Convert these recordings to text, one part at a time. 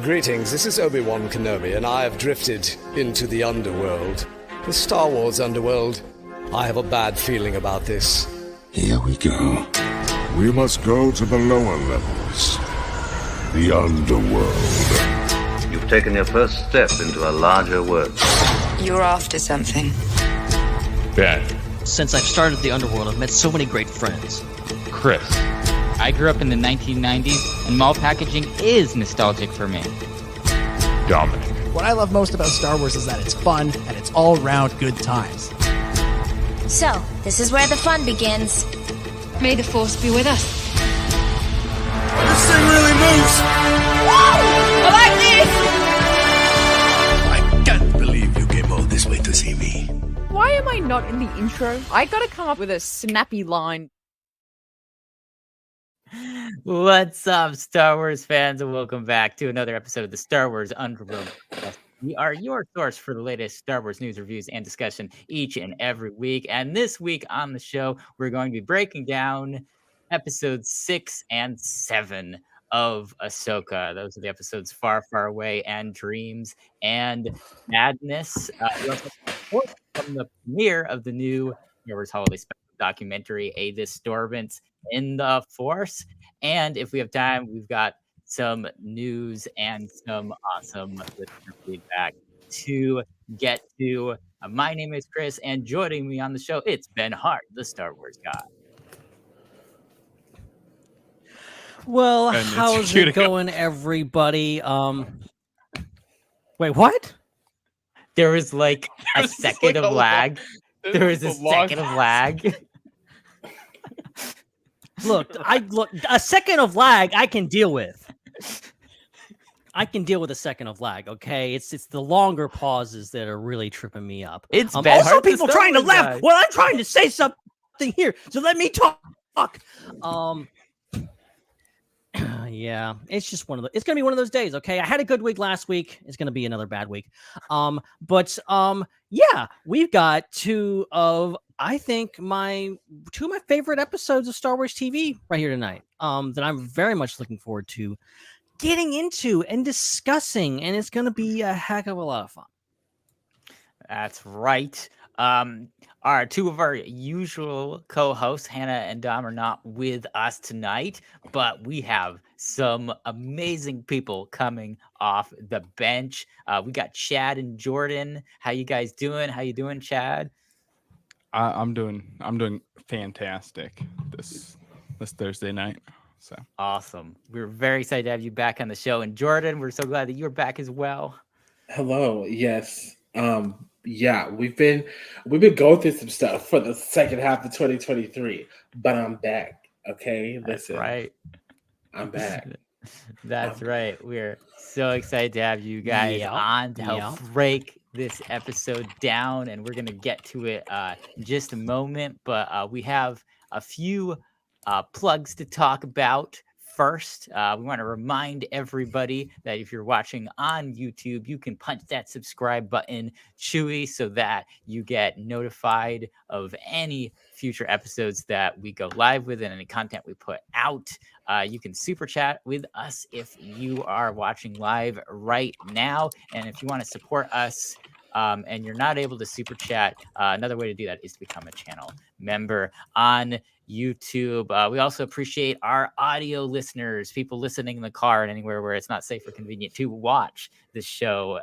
Greetings, this is Obi-Wan Kenobi, and I have drifted into the underworld. The Star Wars Underworld. I have a bad feeling about this. Here we go. We must go to the lower levels. The underworld. You've taken your first step into a larger world. You're after something. Ben. Since I've started the underworld, I've met so many great friends. Chris. I grew up in the 1990s, and mall packaging is nostalgic for me. Dominic. What I love most about Star Wars is that it's fun, and it's all-around good times. So, this is where the fun begins. May the Force be with us. This thing really moves! I like this! I can't believe you came all this way to see me. Why am I not in the intro? I gotta come up with a snappy line. What's up, Star Wars fans, and welcome back to another episode of the Star Wars Underworld Podcast. We are your source for the latest Star Wars news, reviews, and discussion each and every week. And this week on the show, we're going to be breaking down episodes 6 and 7 of Ahsoka. Those are the episodes Far, Far Away and Dreams and Madness. We also have from the premiere of the new Star Wars Holiday Special documentary, A Disturbance in the Force. And if we have time, we've got some news and some awesome listener feedback to get to. My name is Chris, and joining me on the show, it's Ben Hart, the Star Wars guy. Well, how's it going, everybody? Wait, what? There was like a second of lag. There was a second of lag. Look, a second of lag I can deal with. I can deal with a second of lag, okay? It's the longer pauses that are really tripping me up. It's also people trying to laugh. Well, I'm trying to say something here, so let me talk. Yeah, it's just it's gonna be one of those days, okay? I had a good week last week. It's gonna be another bad week. Yeah, we've got two of my favorite episodes of Star Wars TV right here tonight. That I'm very much looking forward to getting into and discussing, and it's gonna be a heck of a lot of fun. That's right. Our two of our usual co-hosts, Hannah and Dom, are not with us tonight, but we have some amazing people coming off the bench. We got Chad and Jordan. How you guys doing? How you doing, Chad? I'm doing fantastic this Thursday night. So awesome. We're very excited to have you back on the show. And Jordan, we're so glad that you're back as well. Hello. Yes. Yeah, we've been going through some stuff for the second half of 2023, but I'm back. Okay, that's right. I'm back. That's right. We're so excited to have you guys on to help break this episode down, and we're gonna get to it in just a moment. But we have a few plugs to talk about. First, we want to remind everybody that if you're watching on YouTube, you can punch that subscribe button, Chewy, so that you get notified of any future episodes that we go live with and any content we put out. You can super chat with us if you are watching live right now. And if you want to support us and you're not able to super chat, another way to do that is to become a channel member on YouTube. We also appreciate our audio listeners, people listening in the car and anywhere where it's not safe or convenient to watch the show.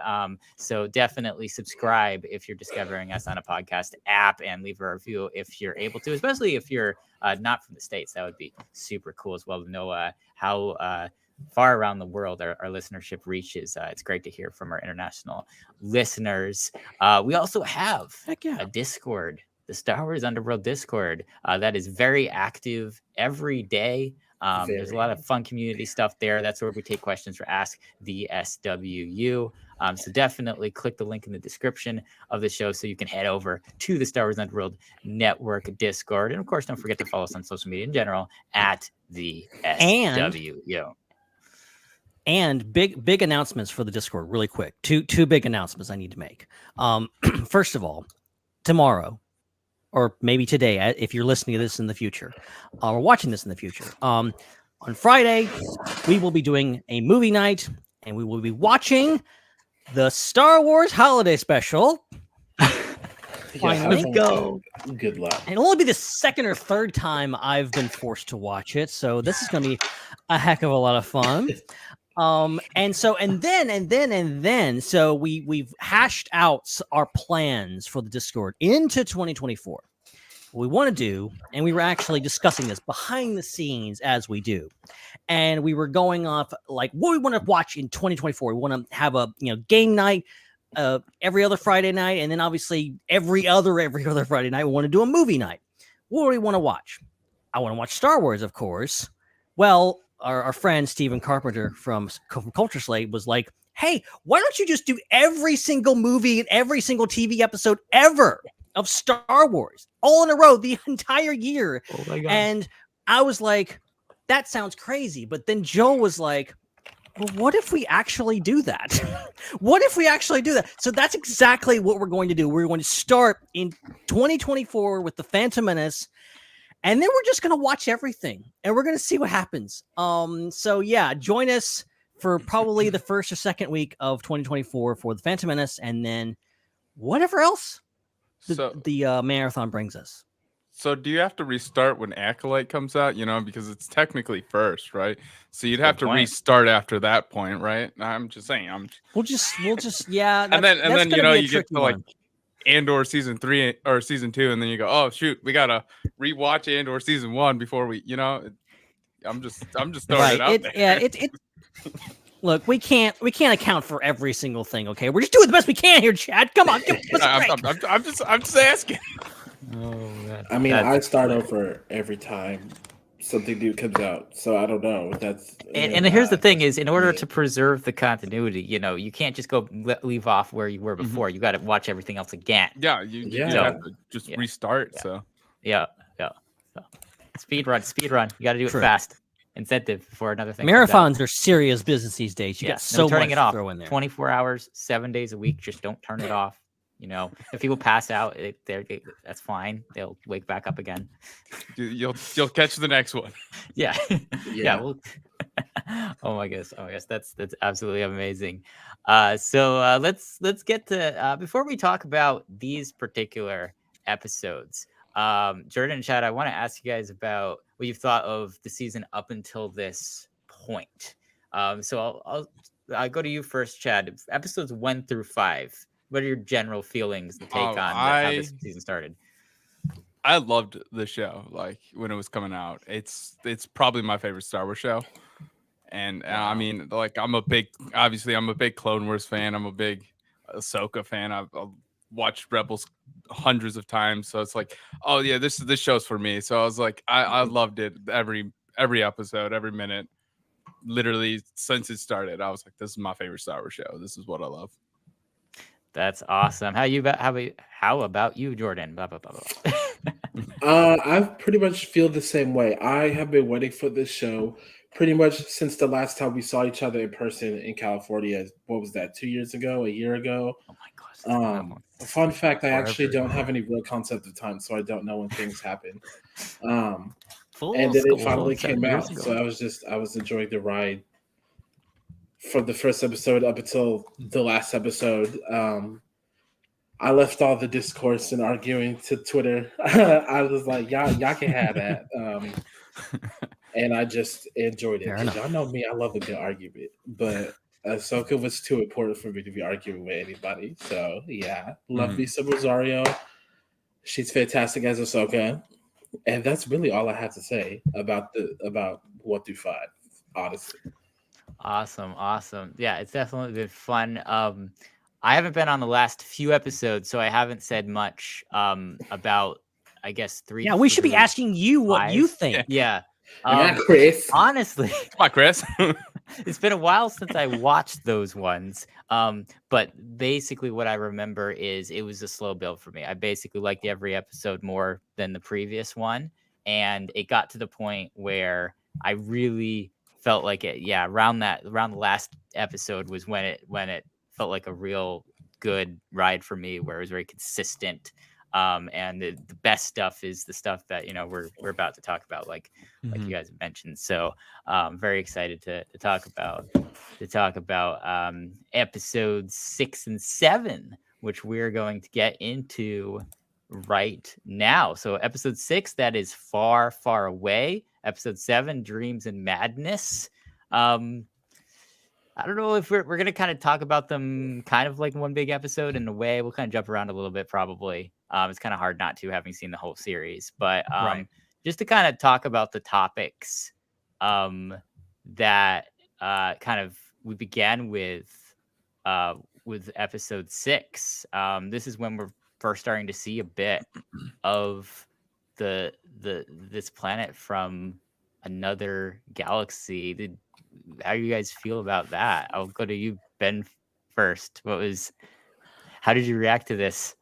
So definitely subscribe if you're discovering us on a podcast app, and leave a review if you're able to, especially if you're not from the States. That would be super cool as well to know how far around the world our listenership reaches. It's great to hear from our international listeners. We also have a Discord, the Star Wars Underworld Discord, that is very active every day. There's a lot of fun community stuff there. That's where we take questions for Ask the SWU. So definitely click the link in the description of the show so you can head over to the Star Wars Underworld Network Discord. And of course, don't forget to follow us on social media in general at the SWU. And big announcements for the Discord really quick. Two big announcements I need to make. First of all, tomorrow, or maybe today, if you're listening to this in the future, or watching this in the future. On Friday, we will be doing a movie night and we will be watching the Star Wars Holiday Special. Finally, go. Good luck. It'll only be the second or third time I've been forced to watch it, so this is going to be a heck of a lot of fun. So we've hashed out our plans for the Discord into 2024. What we want to do, and we were actually discussing this behind the scenes as we do, and we were going off like what we want to watch in 2024. We want to have a game night every other Friday night, and then obviously every other Friday night we want to do a movie night. What do we want to watch? I want to watch Star Wars, of course. Well, our friend Stephen Carpenter from Culture Slate was like, hey, why don't you just do every single movie and every single TV episode ever of Star Wars all in a row the entire year? Oh my God. And I was like, that sounds crazy. But then Joe was like, well, what if we actually do that? What if we actually do that? So that's exactly what we're going to do. We're going to start in 2024 with The Phantom Menace, and then we're just going to watch everything, and we're going to see what happens. So yeah, join us for probably the first or second week of 2024 for The Phantom Menace, and then whatever else the marathon brings us. So do you have to restart when Acolyte comes out? Because it's technically first, right? So you'd have to restart after that point, right? I'm just saying. We'll just yeah. And then you get to like Andor season 3 or season 2, and then you go, oh shoot, we gotta rewatch Andor season 1 before we. I'm just throwing it out there. Yeah, Look, we can't account for every single thing. Okay, we're just doing the best we can here, Chad. Come on, I'm just asking. Oh, man. I mean, I start over every time something new comes out, so I don't know. And here's the thing: is in order to preserve the continuity, you can't just go leave off where you were before. You got to watch everything else again. Yeah, you have to just restart. Yeah. So So, speed run. You got to do it fast. Incentive for another thing. Marathons are serious business these days. You got so turning much it off. to throw in there. 24 hours, 7 days a week. Just don't turn it off. If people pass out, that's fine. They'll wake back up again. You'll catch the next one. Yeah. Oh my gosh. That's absolutely amazing. So let's get to before we talk about these particular episodes. Jordan and Chad, I want to ask you guys about what you've thought of the season up until this point. So I'll go to you first, Chad. Episodes 1 through 5. What are your general feelings and take on how this season started? I loved the show, like when it was coming out. It's probably my favorite Star Wars show. And I mean, like I'm a big Clone Wars fan. I'm a big Ahsoka fan. I've watched Rebels hundreds of times. So it's like, oh yeah, this show's for me. So I was like, I loved it every episode, every minute. Literally since it started, I was like, this is my favorite Star Wars show. This is what I love. That's awesome. How about you, Jordan? Blah, blah, blah, blah. I pretty much feel the same way. I have been waiting for this show pretty much since the last time we saw each other in person in California. What was that? 2 years ago? A year ago? Oh my gosh. Fun fact: I actually don't have any real concept of time, so I don't know when things happen. And then it finally came out, so I was enjoying the ride from the first episode up until the last episode. I left all the discourse and arguing to Twitter. I was like, y'all can have that. And I just enjoyed it. Y'all know me, I love a good argument. But Ahsoka was too important for me to be arguing with anybody. So yeah, love me some Rosario. She's fantastic as Ahsoka. And that's really all I have to say about 1 through 5, honestly. Awesome. Yeah, it's definitely been fun. I haven't been on the last few episodes, so I haven't said much about, I guess, 3. Yeah, we should be asking you what you think. Yeah. Chris. Honestly, come on, Chris. It's been a while since I watched those ones. But basically what I remember is it was a slow build for me. I basically liked every episode more than the previous one. And it got to the point where I really felt like it. Yeah. Around the last episode was when it felt like a real good ride for me, where it was very consistent. And the best stuff is the stuff that we're about to talk about, like you guys mentioned. So very excited to talk about episodes 6 and 7, which we're going to get into right now. So episode 6, that is Far, Far Away. Episode 7, Dreams and Madness. I don't know if we're going to kind of talk about them kind of like one big episode in a way. We'll kind of jump around a little bit probably. It's kind of hard not to, having seen the whole series. But just to kind of talk about the topics that kind of we began with episode 6. This is when we're first starting to see a bit of this planet from another galaxy. How do you guys feel about that? I'll go to you, Ben, first. How did you react to this?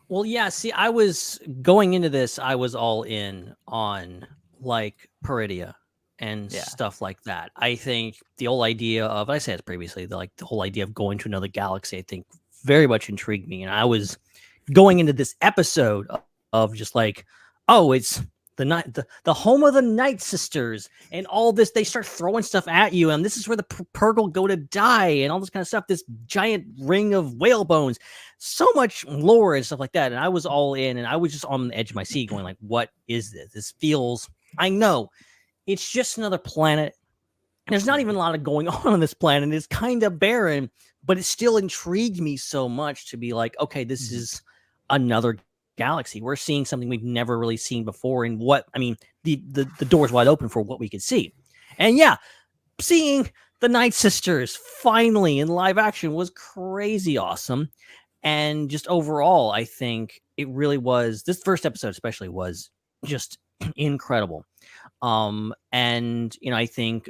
Well, yeah, see, I was going into this, I was all in on like Peridia and stuff like that. I think the whole idea of, I said previously, the whole idea of going to another galaxy, I think very much intrigued me. And I was going into this episode of just like, oh, it's the home of the Night Sisters and all this. They start throwing stuff at you, and this is where the Purgle go to die and all this kind of stuff. This giant ring of whale bones, so much lore and stuff like that. And I was all in, and I was just on the edge of my seat going like, what is this? This feels, I know it's just another planet. There's not even a lot of going on this planet. It's kind of barren, but it still intrigued me so much to be like, okay, this is another galaxy. We're seeing something we've never really seen before, and the door's wide open for what we could see. And yeah, seeing the Night Sisters finally in live action was crazy awesome. And just overall, I think it really was, this first episode especially was just incredible. And I think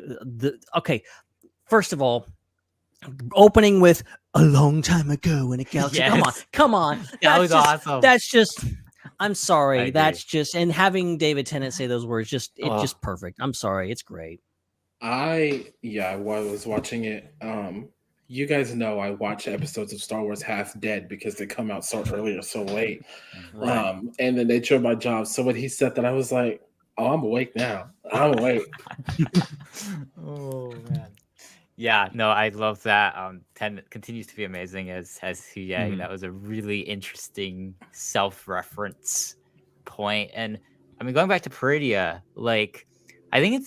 first of all, opening with a long time ago in a galaxy. Yes. Come on. That was awesome. That's just, I'm sorry. That's just, and having David Tennant say those words, just perfect. I'm sorry. It's great. I was watching it. You guys know I watch episodes of Star Wars half dead because they come out so early or so late. Right. And the nature of my job. So when he said that, I was like, oh, I'm awake now. I'm awake. Oh, man. Yeah, no, I love that. Tennant continues to be amazing as he. That was a really interesting self-reference point. And I mean, going back to Peridia, like, I think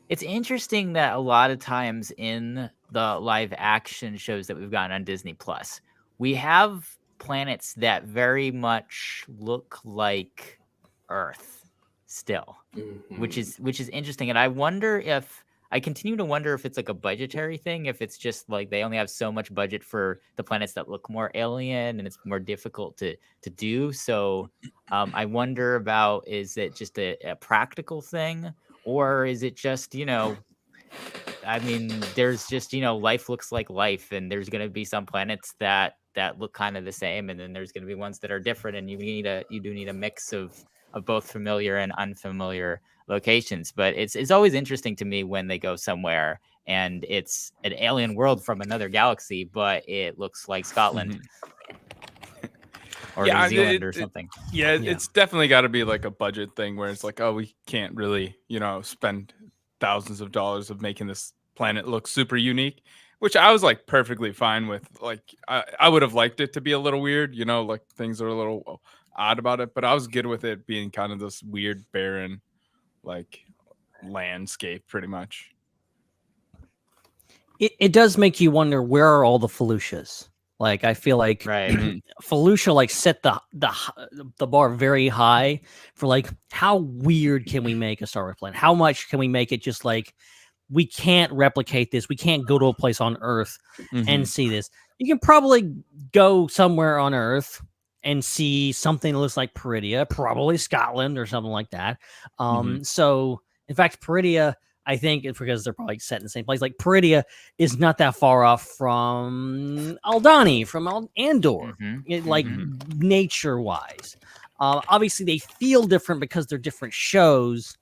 it's interesting that a lot of times in the live action shows that we've gotten on Disney Plus, we have planets that very much look like Earth still, which is interesting. And I continue to wonder if it's like a budgetary thing, if it's just like they only have so much budget for the planets that look more alien and it's more difficult to do. So I wonder about, is it just a practical thing, or is it just, I mean, there's just, life looks like life, and there's going to be some planets that look kind of the same, and then there's going to be ones that are different, and you do need a mix of both familiar and unfamiliar locations. But it's always interesting to me when they go somewhere and it's an alien world from another galaxy, but it looks like Scotland or New Zealand or something. It's definitely got to be like a budget thing where it's like, oh, we can't really, spend thousands of dollars of making this planet look super unique, which I was like perfectly fine with. Like I would have liked it to be a little weird, like things are a little odd about it, but I was good with it being kind of this weird, barren, like landscape pretty much. It does make you wonder, where are all the Felucias? Like, I feel like Felucia like set the bar very high for like, how weird can we make a Star Wars planet? How much can we make it just like, we can't replicate this. We can't go to a place on Earth and see this. You can probably go somewhere on Earth and see something that looks like Peridia, probably Scotland or something like that. So, in fact, Peridia, I think it's because they're probably set in the same place. Like, Peridia is not that far off from Aldani, from Andor, nature-wise. Obviously, they feel different because they're different shows,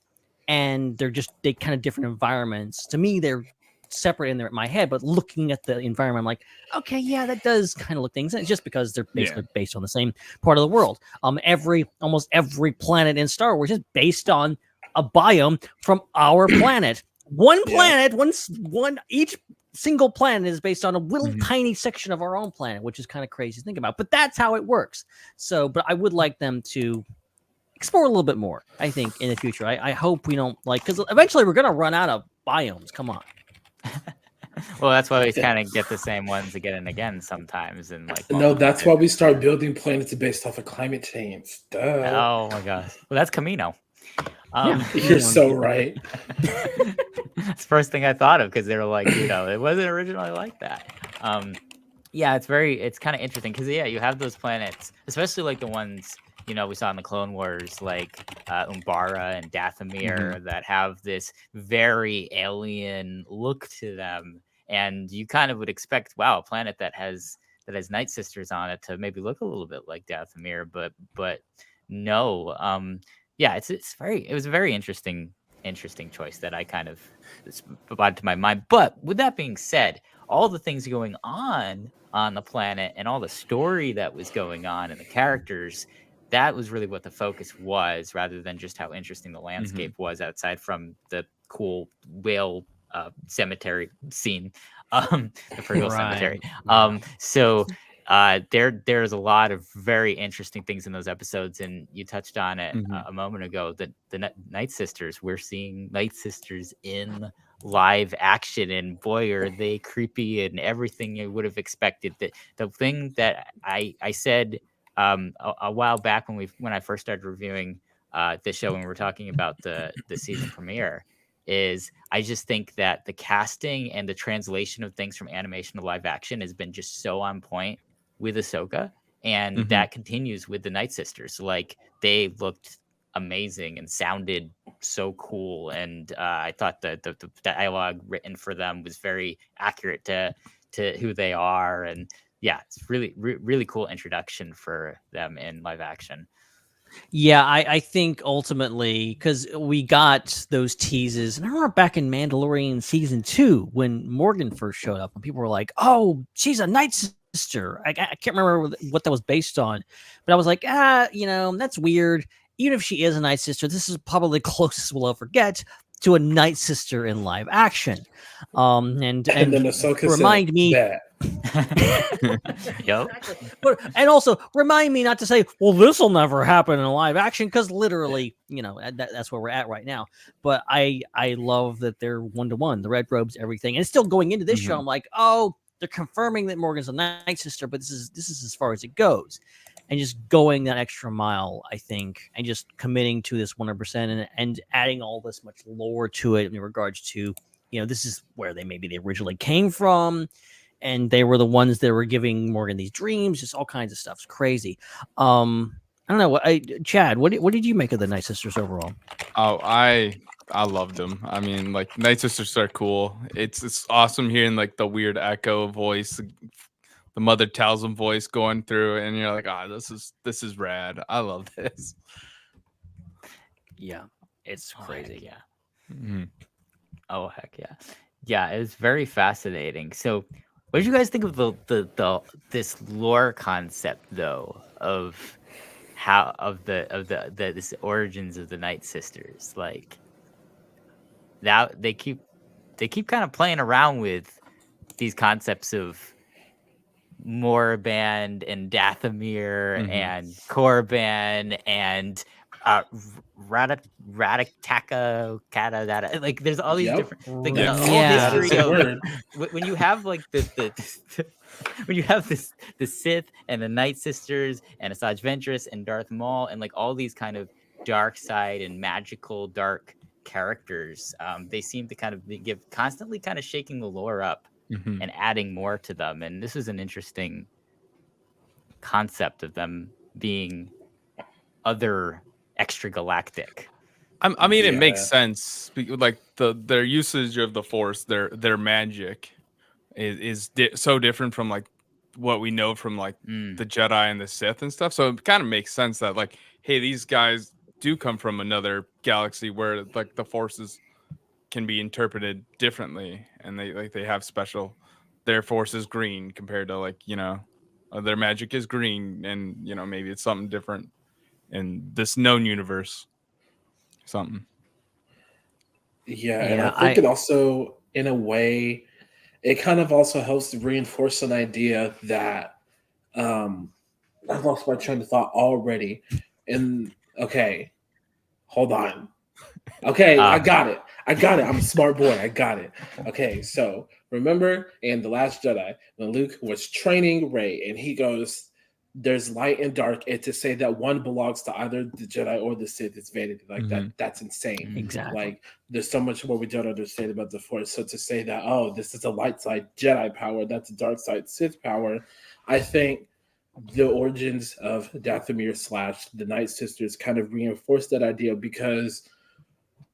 and they kind of different environments. To me, they're separate in there in my head, but looking at the environment, I'm like, okay, yeah, that does kind of look things. And it's just because they're basically based on the same part of the world. Almost every planet in Star Wars is based on a biome from our planet. One planet, each single planet is based on a little tiny section of our own planet, which is kind of crazy to think about. But that's how it works. So, but I would like them to explore a little bit more, I think, in the future. I hope we don't because eventually we're going to run out of biomes. Come on. Well, that's why we kind of get the same ones again and again sometimes. And no, that's why we start building planets based off of climate change. Duh. Oh my gosh. Well, that's Camino. You're so right. That's the first thing I thought of, because they were like, it wasn't originally like that. It's kind of interesting because you have those planets, especially like the ones we saw in the Clone Wars, like Umbara and Dathomir, that have this very alien look to them, and you kind of would expect, wow, a planet that has Night Sisters on it to maybe look a little bit like Dathomir, but no. It was a very interesting choice that I kind of brought to my mind. But with that being said, all the things going on the planet and all the story that was going on and the characters, that was really what the focus was, rather than just how interesting the landscape was outside from the cool whale cemetery scene, the Purgle Cemetery. There's a lot of very interesting things in those episodes, and you touched on it a moment ago, that the Night Sisters, we're seeing Night Sisters in live action, and boy, are they creepy and everything you would have expected. The thing that I said a while back when I first started reviewing the show, when we were talking about the season premiere, is I just think that the casting and the translation of things from animation to live action has been just so on point with Ahsoka, and that continues with the Night Sisters. Like, they looked amazing and sounded so cool, and I thought the dialogue written for them was very accurate to who they are, and it's really cool introduction for them in live action. Yeah, I think ultimately, because we got those teases, and I remember back in Mandalorian season 2 when Morgan first showed up, and people were like, "Oh, she's a Night Sister." I can't remember what that was based on, but I was like, that's weird. Even if she is a Night Sister, this is probably the closest we'll ever get to a Night Sister in live action. And then Ahsoka remind me that. Yep. And also remind me not to say, well, this will never happen in live action, because literally, that's where we're at right now. But I love that they're 1-to-1, the red robes, everything, and it's still going into this show. I'm like, oh, they're confirming that Morgan's a Night Sister, but this is as far as it goes. And just going that extra mile, I think, and just committing to this 100% and adding all this much lore to it in regards to, this is where they originally came from, and they were the ones that were giving Morgan these dreams, just all kinds of stuff. It's crazy. I don't know. Chad, what did you make of the Night Sisters overall? Oh, I loved them. I mean, like, Night Sisters are cool. It's awesome hearing like the weird echo voice, the Mother Talzin voice going through, and you're like, this is rad. I love this. Yeah, it's crazy. Yeah. Oh heck yeah. Yeah, it was very fascinating. So, what did you guys think of this lore concept though, of this origins of the Night Sisters? Like, that they keep kind of playing around with these concepts of Moraband and Dathomir and Korriban and Radataka, like, there's all these different things. When you have like when you have the Sith and the Night Sisters and Asajj Ventress and Darth Maul and like all these kind of dark side and magical dark characters, they seem to kind of constantly kind of shaking the lore up and adding more to them. And this is an interesting concept of them being other extragalactic. I mean, it makes sense. Like their usage of the Force, their magic is so different from like what we know from like the Jedi and the Sith and stuff. So it kind of makes sense that like, hey, these guys do come from another galaxy where like the Force can be interpreted differently, and they have special. Their force is green compared to their magic is green, and maybe it's something different in this known universe. Something. Yeah, and I think it also, in a way, it kind of also helps to reinforce an idea that I lost my train of thought already. Okay, hold on. Okay, I got it. I'm a smart boy. I got it. Okay, so remember in The Last Jedi when Luke was training Rey and he goes, there's light and dark, and to say that one belongs to either the Jedi or the Sith is vanity. That's insane. Exactly. Like, there's so much more we don't understand about the Force. So to say that, oh, this is a light side Jedi power, that's a dark side Sith power, I think the origins of Dathomir / the Night Sisters kind of reinforced that idea, because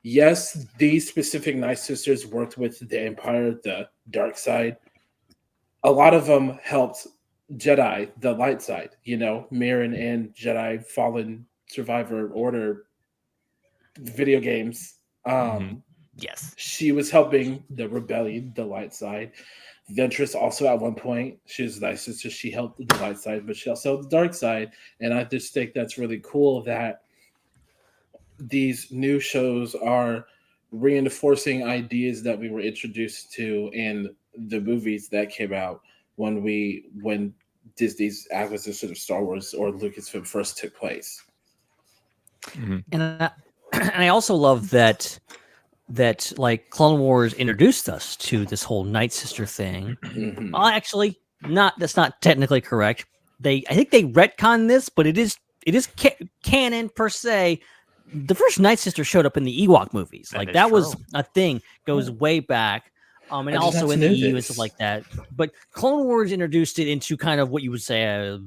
yes, these specific Night Sisters worked with the Empire, the dark side. A lot of them helped Jedi, the light side, Mirren and Jedi Fallen Survivor Order video games. Yes. She was helping the rebellion, the light side. Ventress also at one point, she was the Night Sister, she helped the light side, but she also helped the dark side. And I just think that's really cool that these new shows are reinforcing ideas that we were introduced to in the movies that came out when Disney's acquisition of Star Wars or Lucasfilm first took place. And I also love that like Clone Wars introduced us to this whole Night Sister thing. Well, actually, that's not technically correct. I think they retconned this, but it is canon per se. The first Night Sister showed up in the Ewok movies. That was a thing. Goes way back. And also in the EU and stuff like that. But Clone Wars introduced it into kind of what you would say,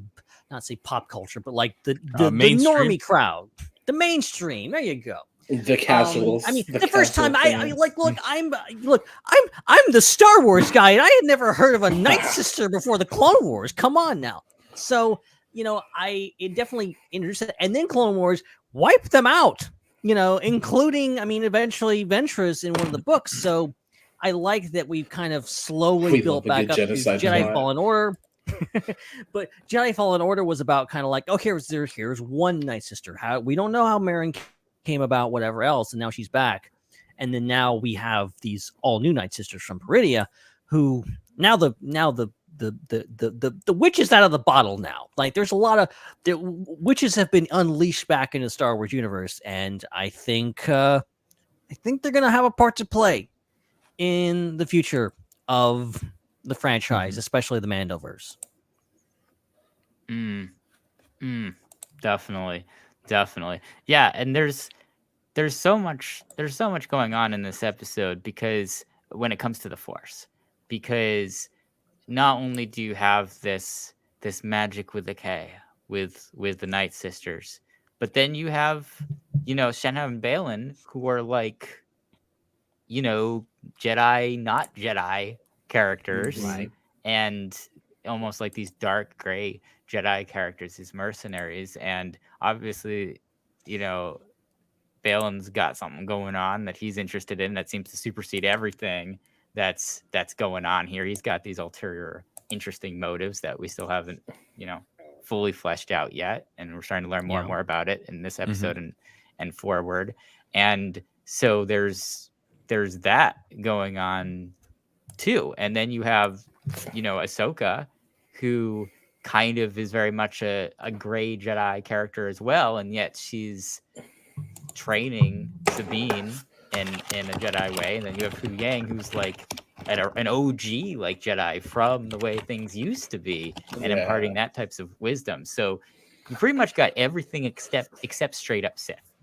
not say pop culture, but like the normie crowd, the mainstream. There you go. The casuals. The first time I'm the Star Wars guy, and I had never heard of a Night Sister before the Clone Wars. Come on now. So it definitely introduced it, and then Clone Wars wiped them out. Including eventually Ventress in one of the books. So I like that we've kind of slowly built back up to Jedi Fallen Order. But Jedi Fallen Order was about kind of like, okay, here's one Night Sister. We don't know how Merrin came about, whatever else, and now she's back. And then now we have these all new Night Sisters from Peridia, who now the witch is out of the bottle now. Like there's a lot of witches have been unleashed back in the Star Wars universe, and I think they're gonna have a part to play in the future of the franchise, especially the Mandoverse. Definitely. Yeah, and there's so much going on in this episode, because when it comes to the Force, because not only do you have this magic with the K with the Night Sisters, but then you have Shenna and Balin, who are like Jedi, not Jedi characters, right? And almost like these dark gray Jedi characters, these mercenaries. And obviously, Balin's got something going on that he's interested in that seems to supersede everything that's going on here. He's got these ulterior, interesting motives that we still haven't, fully fleshed out yet. And we're starting to learn more and more about it in this episode and forward. And so there's that going on too. And then you have, Ahsoka, who kind of is very much a gray Jedi character as well. And yet she's training Sabine in a Jedi way. And then you have Hu Yang, who's like an OG like Jedi from the way things used to be, and imparting that types of wisdom. So you pretty much got everything except straight up Sith,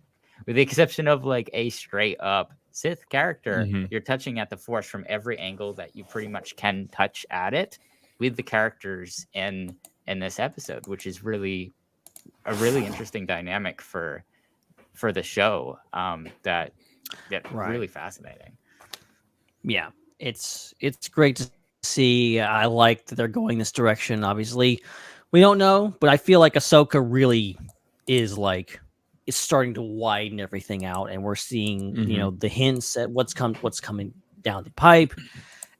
with the exception of like a straight up Sith character. You're touching at the Force from every angle that you pretty much can touch at it with the characters in this episode, which is really a really interesting dynamic for the show. That really fascinating. Yeah, it's great to see. I like that they're going this direction. Obviously, we don't know, but I feel like Ahsoka really is like is starting to widen everything out, and we're seeing the hints at what's coming down the pipe,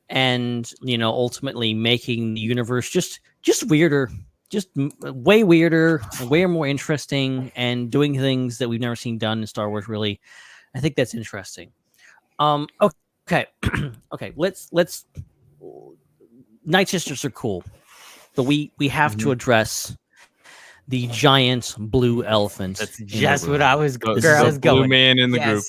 and ultimately making the universe just weirder, just way weirder, way more interesting, and doing things that we've never seen done in Star Wars. Really, I think that's interesting. Okay, okay. Let's. Night Sisters are cool, but we have to address the giant blue elephant. That's just what I was going. Blue man in the group.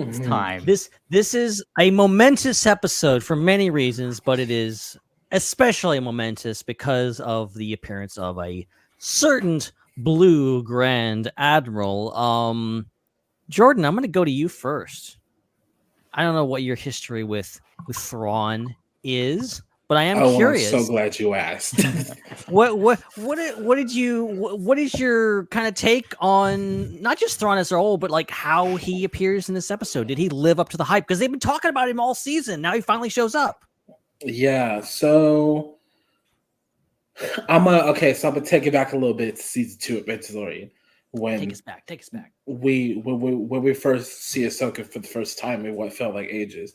It's time. This is a momentous episode for many reasons, but it is especially momentous because of the appearance of a certain blue Grand Admiral. Jordan, I'm going to go to you first. I don't know what your history with Thrawn is, but I am curious. I'm so glad you asked. What is your kind of take on not just Thrawn as a whole, but like how he appears in this episode? Did he live up to the hype? Because they've been talking about him all season. Now he finally shows up. Yeah, so I'm gonna take it back a little bit to season 2 of Mandalorian. Take us back. When we first see Ahsoka for the first time in what felt like ages.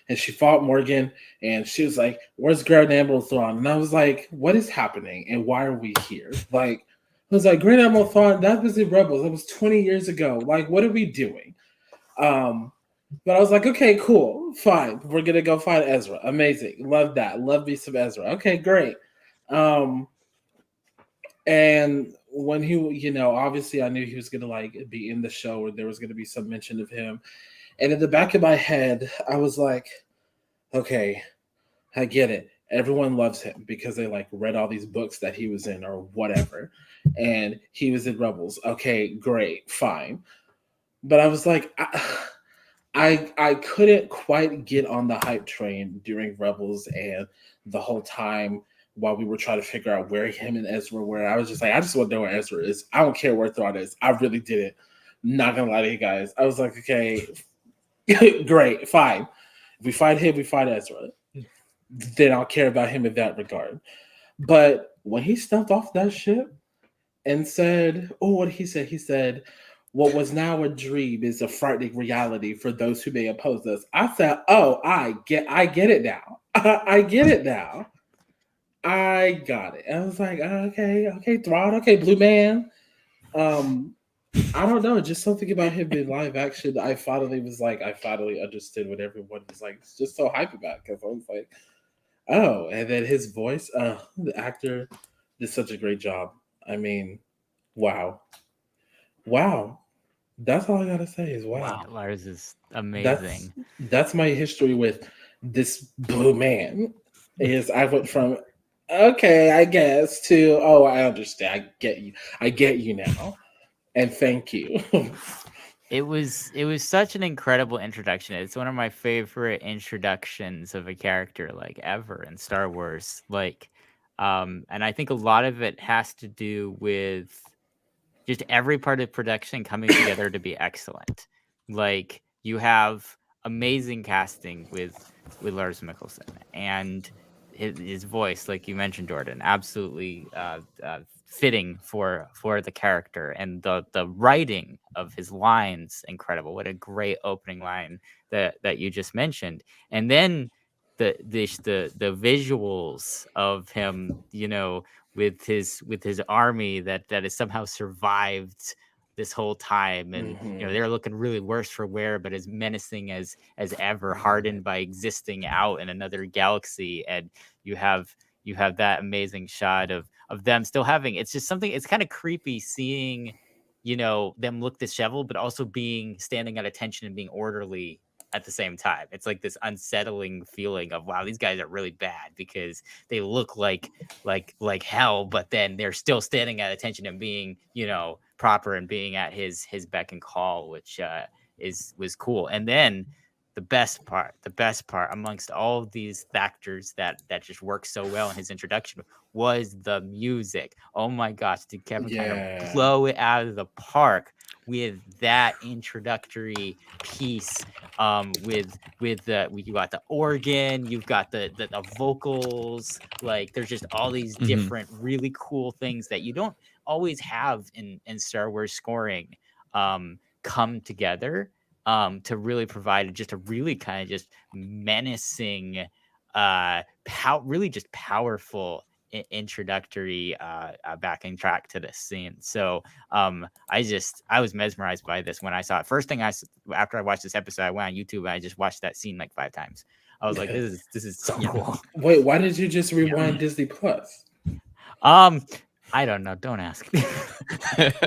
And she fought Morgan, and she was like, "Where's Grand Admiral Thrawn?" And I was like, "What is happening? And why are we here?" Like, I was like, "Grand Admiral Thrawn, that was the Rebels. That was 20 years ago. Like, what are we doing?" But I was like, "Okay, cool, fine. We're gonna go find Ezra. Amazing, love that. Love me some Ezra. Okay, great." And when he, obviously, I knew he was gonna like be in the show, or there was gonna be some mention of him. And in the back of my head, I was like, okay, I get it. Everyone loves him because they like read all these books that he was in or whatever. And he was in Rebels. Okay, great, fine. But I was like, I couldn't quite get on the hype train during Rebels and the whole time while we were trying to figure out where him and Ezra were. I was just like, I just want to know where Ezra is. I don't care where Thrawn is. I really didn't. Not gonna lie to you guys. I was like, okay, great, fine. If we find him, we find Ezra. Then I'll care about him in that regard. But when he stepped off that ship and said, what did he say? He said, "What was now a dream is a frightening reality for those who may oppose us." I said, "Oh, I get it now. I get it now. I got it." And I was like, okay, Thrawn, okay, blue man. I don't know, just something about him in live action. I finally understood what everyone was like just so hype about, because I was like, oh, and then his voice, the actor did such a great job. I mean, wow. That's all I gotta say is wow. Lars is amazing. That's my history with this blue man. Is I went from okay, I guess, to I understand. I get you now. And thank you. It was such an incredible introduction. It's one of my favorite introductions of a character like ever in Star Wars. Like, and I think a lot of it has to do with just every part of production coming together to be excellent. Like, you have amazing casting with Lars Mikkelsen, and his voice, like you mentioned, Jordan, absolutely fitting for the character, and the writing of his lines incredible. What a great opening line that you just mentioned, and then the visuals of him, with his army that has somehow survived this whole time, and they're looking really worse for wear, but as menacing as ever, hardened by existing out in another galaxy. And you have that amazing shot of them still having, it's just something, it's kind of creepy seeing them look disheveled, but also standing at attention and being orderly at the same time. It's like this unsettling feeling of, wow, these guys are really bad because they look like hell, but then they're still standing at attention and being proper and being at his beck and call, which was cool. And then the best part amongst all of these factors that just worked so well in his introduction was the music. Oh my gosh, did Kevin kind of blow it out of the park with that introductory piece, with you got the organ, you've got the vocals, like there's just all these different really cool things that you don't always have in Star Wars scoring. come together to really provide just a really kind of just menacing, really just powerful introductory backing track to this scene. So I was mesmerized by this when I saw it. First thing after I watched this episode, I went on YouTube and I just watched that scene like 5 times. I was like, this is so cool. Wait, why did you just rewind Disney Plus? I don't know. Don't ask me.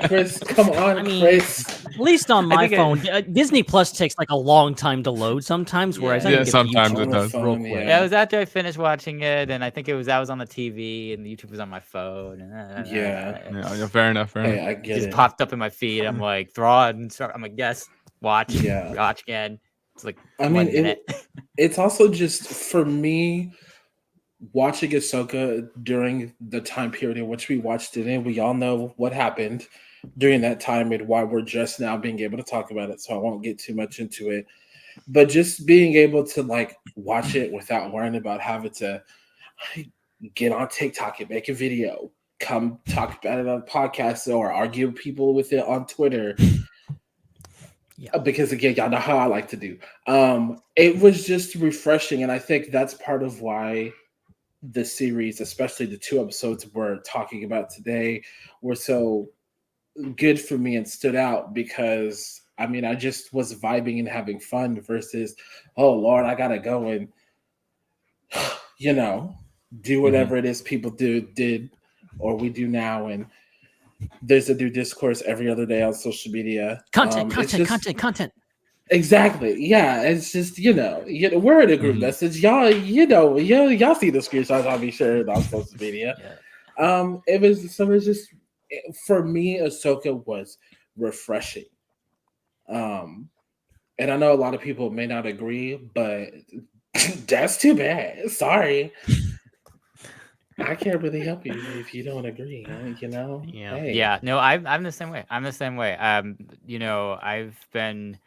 Chris, come on, Chris. At least on my phone, Disney Plus takes like a long time to load sometimes. Whereas I sometimes it does. Real quick. Yeah, it was after I finished watching it, and I think I was on the TV, and YouTube was on my phone. And, yeah, fair enough. Hey, I get it. Popped up in my feed. I'm like, Thrawn. I'm like, yes, watch again. It's like, I mean, it's also just for me. Watching Ahsoka during the time period in which we watched it in, we all know what happened during that time and why we're just now being able to talk about it. So I won't get too much into it. But just being able to like watch it without worrying about having to get on TikTok and make a video, come talk about it on podcasts or argue with people with it on Twitter. Because again, y'all know how I like to do. It was just refreshing, and I think that's part of why the series, especially the 2 episodes we're talking about today, were so good for me and stood out because I mean I just was vibing and having fun versus, oh Lord, I gotta go and do whatever it is people did or we do now, and there's a new discourse every other day on social media. Content. Exactly. Yeah. It's just, we're in a group message. Y'all see the screenshots I'll be sharing on social media. It was just, for me, Ahsoka was refreshing. And I know a lot of people may not agree, but that's too bad. Sorry. I can't really help you if you don't agree, Yeah. Hey. Yeah. No, I'm the same way. I've been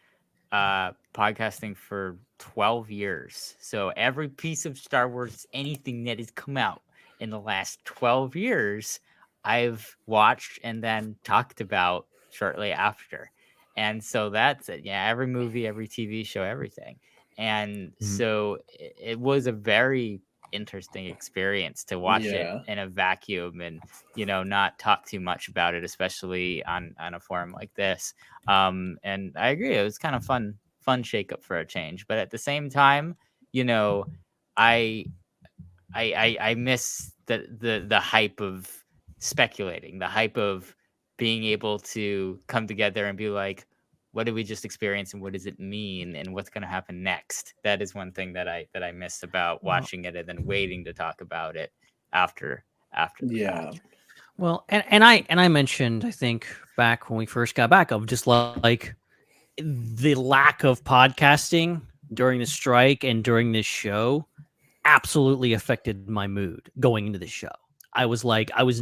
podcasting for 12 years. So every piece of Star Wars, anything that has come out in the last 12 years, I've watched and then talked about shortly after. And so that's it. Yeah, every movie, every TV show, everything. And so it was a very interesting experience to watch it in a vacuum and not talk too much about it, especially on a forum like this. And I agree, it was kind of fun shakeup for a change, but at the same time, I miss the hype of speculating, the hype of being able to come together and be like, what did we just experience and what does it mean and what's going to happen next? That is one thing that I miss about watching it and then waiting to talk about it after the fact. Well, and I mentioned, I think back when we first got back, of just like the lack of podcasting during the strike and during this show absolutely affected my mood going into the show. I was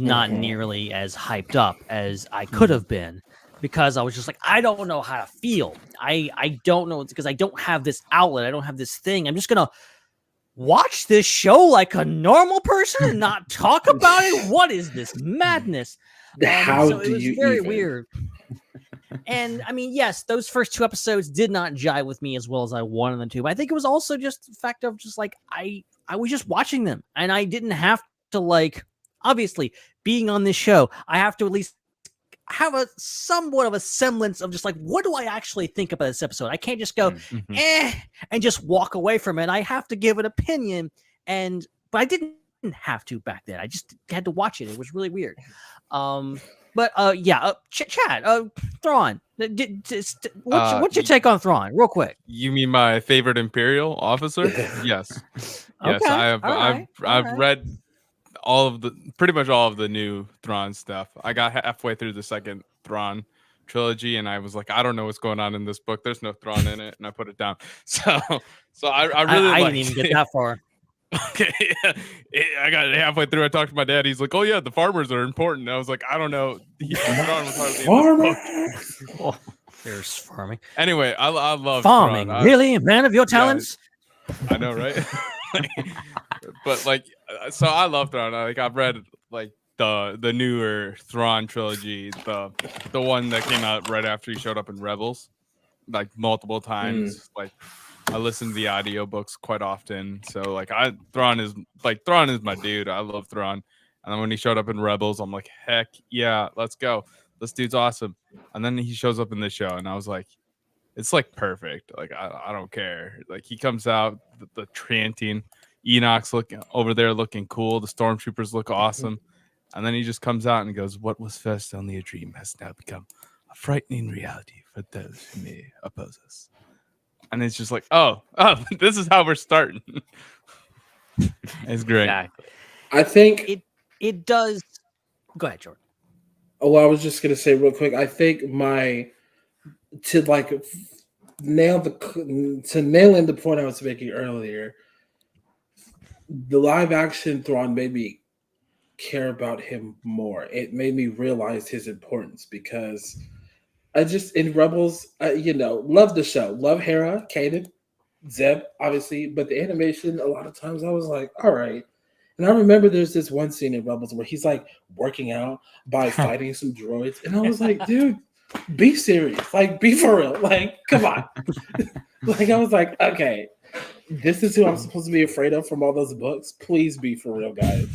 not nearly as hyped up as I could have been, because I was just like, I don't know how to feel. I don't know, because I don't have this outlet. I don't have this thing. I'm just going to watch this show like a normal person and not talk about it. What is this madness? How do it was you very even? Weird. And I mean, yes, those first 2 episodes did not jive with me as well as I wanted them to. But I think it was also just the fact of just like, I was just watching them and I didn't have to obviously being on this show, I have to at least have a somewhat of a semblance of just like, what do I actually think about this episode? I can't just go, and just walk away from it. I have to give an opinion, but I didn't have to back then. I just had to watch it. It was really weird. Chad, Thrawn, what's your take on Thrawn, real quick? You mean my favorite Imperial officer? Yes. Yes, Okay. I've read pretty much all of the new Thrawn stuff. I got halfway through the second Thrawn trilogy and I was like, I don't know what's going on in this book. There's no Thrawn in it, and I put it down. So I really I didn't even get that far. Okay, I got halfway through. I talked to my dad. He's like, "Oh yeah, the farmers are important." I was like, "I don't know." Farmers. There's farming. Anyway, I love farming. Thrawn. Really, a man of your talents. I know, right? But so I love Thrawn. I've read the newer Thrawn trilogy, the one that came out right after he showed up in Rebels, like multiple times. Like I listen to the audiobooks quite often. So like Thrawn is my dude. I love Thrawn. And then when he showed up in Rebels, I'm like, heck yeah, let's go. This dude's awesome. And then he shows up in this show, and I was like, it's like perfect. Like I don't care. Like he comes out, the chanting, Enoch's looking over there looking cool. The stormtroopers look awesome. And then he just comes out and goes, "What was first only a dream has now become a frightening reality for those who may oppose us." And it's just like, oh, this is how we're starting. It's great. Exactly. I think it does. Go ahead, Jordan. Oh, I was just gonna say real quick. I think to nail in the point I was making earlier. The live action Thrawn made me care about him more. It made me realize his importance because I just in Rebels, love the show, love Hera, Kanan, Zeb, obviously, but the animation a lot of times I was like, all right. And I remember there's this one scene in Rebels where he's like working out by fighting some droids, and I was like, dude, be serious, like be for real, like come on. Like I was like, okay. This is who I'm supposed to be afraid of from all those books. Please be for real, guys.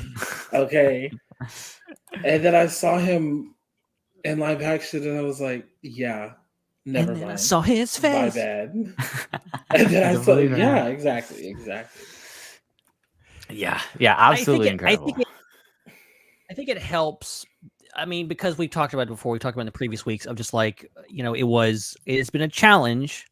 Okay. And then I saw him in live action, and I was like, "Yeah, never mind." I saw his face. My bad. And then I saw, yeah, exactly. Yeah, absolutely incredible. I think it helps. I mean, because we talked about it before, we talked about in the previous weeks of just like it's been a challenge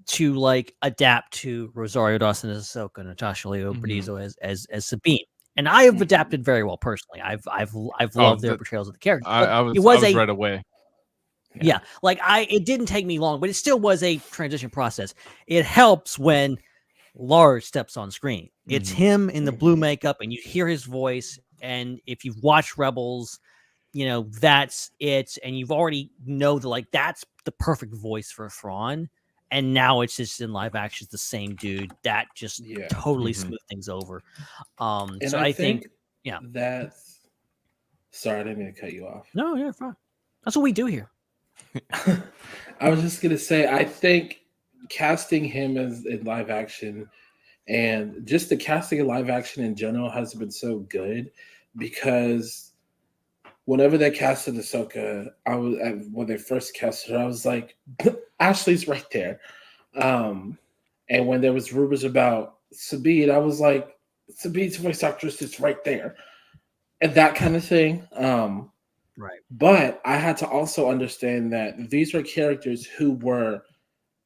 to like adapt to Rosario Dawson as Ahsoka, Natasha Leo Bordizzo as Sabine, and I have adapted very well personally. I've loved their portrayals of the characters. I was right away. Yeah, like it didn't take me long, but it still was a transition process. It helps when Lars steps on screen. It's him in the blue makeup, and you hear his voice. And if you've watched Rebels, that's it, and you've already know that like that's the perfect voice for Thrawn. And now it's just in live action, it's the same dude. That just totally smooth things over. And so I think that's. Sorry, I didn't mean to cut you off. No, you're fine. That's what we do here. I was just gonna say, I think casting him as in live action, and just the casting in live action in general has been so good because whenever they casted Ahsoka, when they first casted her, I was like, Ashley's right there. And when there was rumors about Sabine, I was like, Sabine's voice actress is right there. And that kind of thing. Right. But I had to also understand that these are characters who were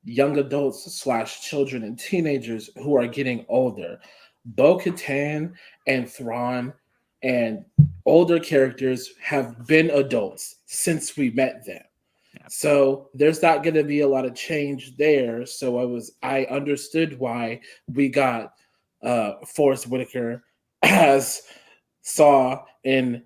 young adults / children and teenagers who are getting older. Bo-Katan and Thrawn and older characters have been adults since we met them. Yeah. So there's not going to be a lot of change there. So I understood why we got Forrest Whitaker as Saw, and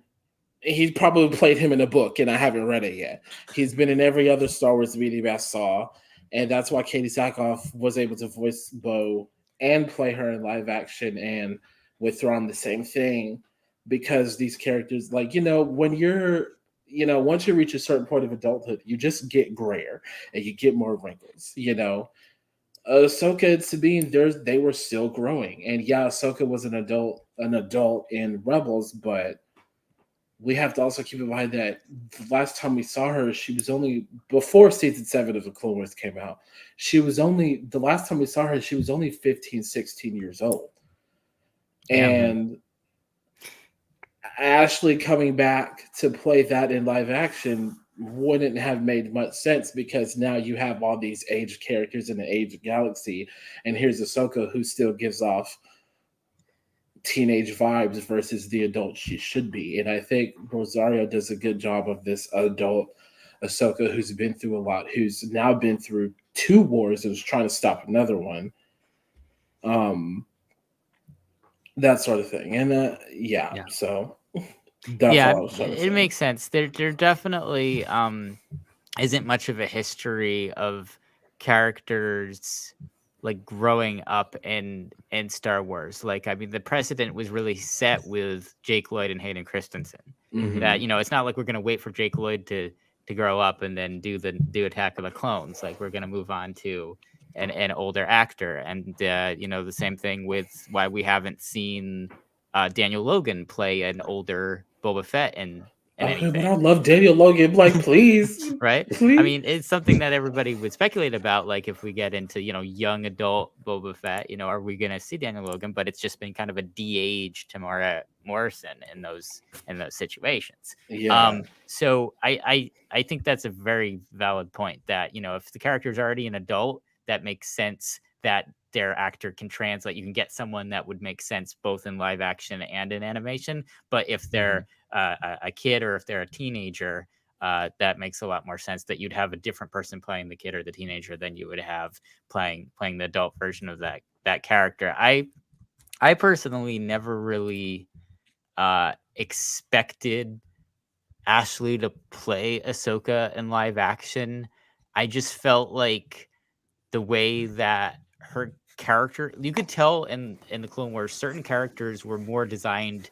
he probably played him in a book, and I haven't read it yet. He's been in every other Star Wars medium as Saw, and that's why Katie Sackhoff was able to voice Bo and play her in live action, and with Thrawn the same thing. Because these characters, like, when you're, once you reach a certain point of adulthood, you just get grayer and you get more wrinkles, Ahsoka and Sabine, they were still growing. And yeah, Ahsoka was an adult in Rebels, but we have to also keep in mind that the last time we saw her, she was only, before season 7 of the Clone Wars came out, the last time we saw her, she was only 15, 16 years old. And Ashley coming back to play that in live action wouldn't have made much sense because now you have all these aged characters in the aged galaxy, and here's Ahsoka who still gives off teenage vibes versus the adult she should be. And I think Rosario does a good job of this adult Ahsoka who's been through a lot, who's now been through 2 wars and is trying to stop another one. That sort of thing. And so it makes sense. There definitely isn't much of a history of characters like growing up in Star Wars. Like, I mean, the precedent was really set with Jake Lloyd and Hayden Christensen. That, you know, it's not like we're gonna wait for Jake Lloyd to grow up and then do Attack of the Clones. Like, we're gonna move on to an older actor. And you know, the same thing with why we haven't seen Daniel Logan play an older Boba Fett in okay, but I love Daniel Logan. Like, please, right? Please. I mean, it's something that everybody would speculate about. Like, if we get into, you know, young adult Boba Fett, you know, are we gonna see Daniel Logan? But it's just been kind of a de-age Tamara Morrison in those situations. Yeah. So I think that's a very valid point. That, you know, if the character is already an adult, that makes sense that their actor can translate. You can get someone that would make sense both in live action and in animation. But if they're a kid, or if they're a teenager, that makes a lot more sense that you'd have a different person playing the kid or the teenager than you would have playing the adult version of that character. I personally never really expected Ashley to play Ahsoka in live action. I just felt like the way that her character, you could tell in the Clone Wars, certain characters were more designed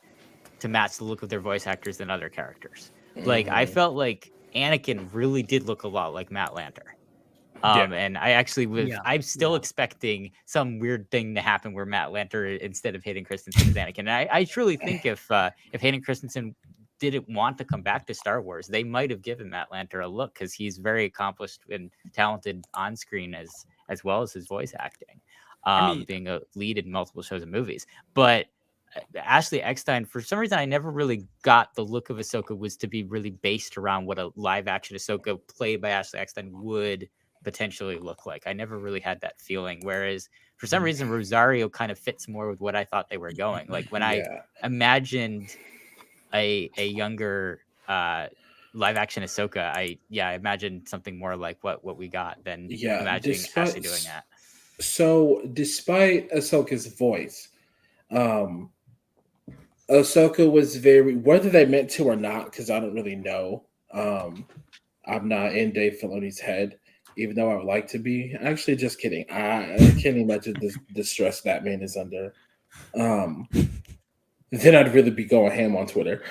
to match the look of their voice actors than other characters. Like, I felt like Anakin really did look a lot like Matt Lanter. And I actually was, I'm still expecting some weird thing to happen where Matt Lanter, instead of Hayden Christensen, is Anakin. And I truly think if Hayden Christensen didn't want to come back to Star Wars, they might have given Matt Lanter a look, because he's very accomplished and talented on screen as well as his voice acting, being a lead in multiple shows and movies. But Ashley Eckstein, for some reason, I never really got the look of Ahsoka was to be really based around what a live action Ahsoka played by Ashley Eckstein would potentially look like. I never really had that feeling. Whereas for some reason, Rosario kind of fits more with what I thought they were going. Like, when I imagined a younger live action Ahsoka, I imagined something more like what we got than imagining Ashley doing that. So despite Ahsoka's voice, Ahsoka was very, whether they meant to or not, because I don't really know. I'm not in Dave Filoni's head, even though I would like to be. Actually, just kidding. I can't imagine the stress that man is under. Then I'd really be going ham on Twitter.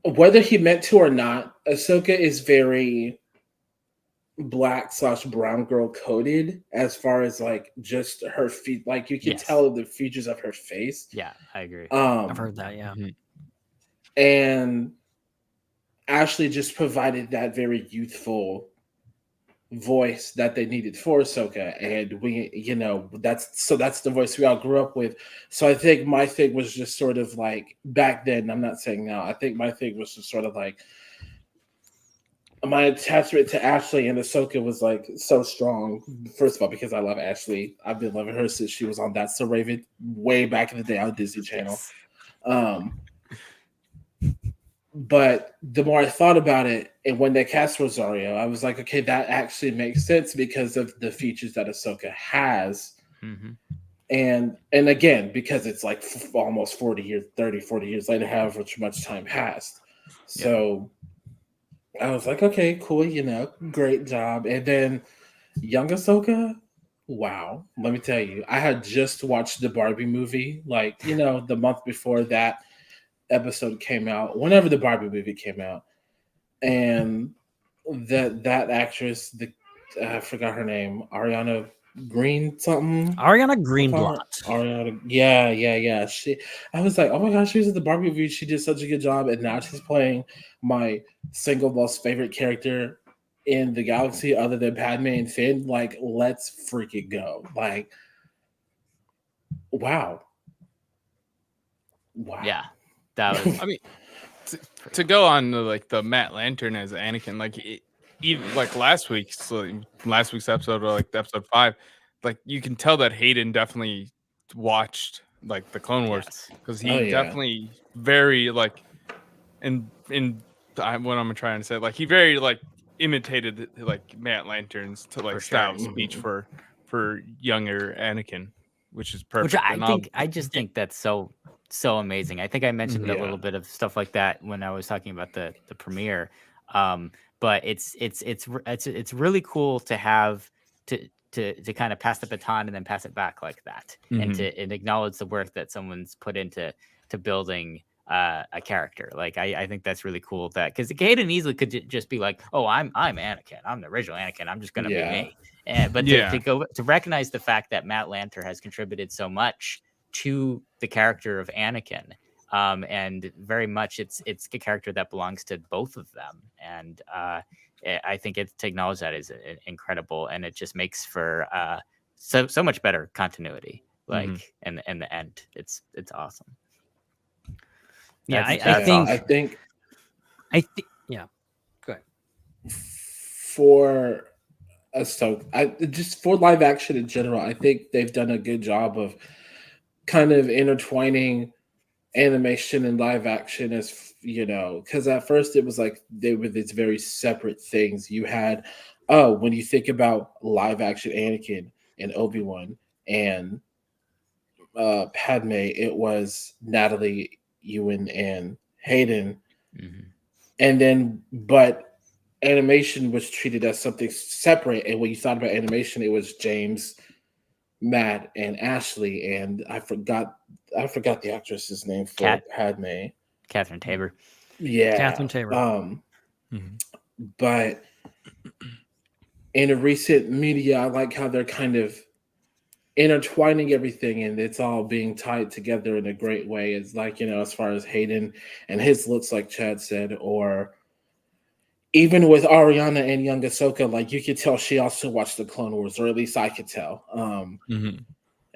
Whether he meant to or not, Ahsoka is very black/brown girl coded as far as like just her feet. Like, you can tell the features of her face. Yeah, I agree. I've heard that. Yeah. And Ashley just provided that very youthful voice that they needed for Ahsoka, and we, you know, that's the voice we all grew up with. So I think my thing was just sort of like, back then, I'm not saying now, I think my thing was just sort of like, my attachment to Ashley and Ahsoka was like so strong. First of all, because I love Ashley. I've been loving her since she was on That's So Raven way back in the day on Disney Channel. But the more I thought about it, and when they cast Rosario, I was like, okay, that actually makes sense because of the features that Ahsoka has. And again, because it's like almost 40 years later, however much time passed. So I was like, okay, cool, you know, great job. And then young Ahsoka, wow, let me tell you, I had just watched the Barbie movie, like, you know, the month before that episode came out, whenever the Barbie movie came out, and that actress, I forgot her name, Ariana Greenblatt. Yeah. I was like, oh my gosh, she was in the Barbie movie. She did such a good job, and now she's playing my single most favorite character in the galaxy, other than Padme and Finn. Like, let's freaking go! Like, wow. Yeah. That was, I mean, to go on like the Matt Lantern as Anakin, like even like last week's episode, or like episode 5, like you can tell that Hayden definitely watched like the Clone Wars, because he definitely very like what I'm trying to say, like he very like imitated like Matt Lantern's to like style speech for younger Anakin, which is perfect. Which I just think that's so amazing. I think I mentioned a little bit of stuff like that when I was talking about the premiere. But it's really cool to have to kind of pass the baton and then pass it back like that, and acknowledge the work that someone's put into building a character. Like I think that's really cool that because Hayden easily could just be like, oh, I'm Anakin. I'm the original Anakin. I'm just gonna be me. But to recognize the fact that Matt Lanter has contributed so much to the character of Anakin, and very much it's a character that belongs to both of them, and I think to acknowledge that is incredible, and it just makes for so much better continuity. Like in the end, it's awesome. Yeah, I think. Yeah, go ahead. For Ahsoka, just for live action in general, I think they've done a good job of kind of intertwining animation and live action, as you know, because at first it was like they were these very separate things. You had, when you think about live action Anakin and Obi-Wan and Padme, it was Natalie, Ewan, and Hayden, and then but animation was treated as something separate. And when you thought about animation, it was James, Matt, and Ashley, and I forgot the actress's name for Padme. Catherine Tabor. Yeah, Catherine Tabor. But in the recent media, I like how they're kind of intertwining everything, and it's all being tied together in a great way. It's like, you know, as far as Hayden and his looks, like Chad said, or even with Ariana and young Ahsoka, like you could tell she also watched the Clone Wars, or at least I could tell.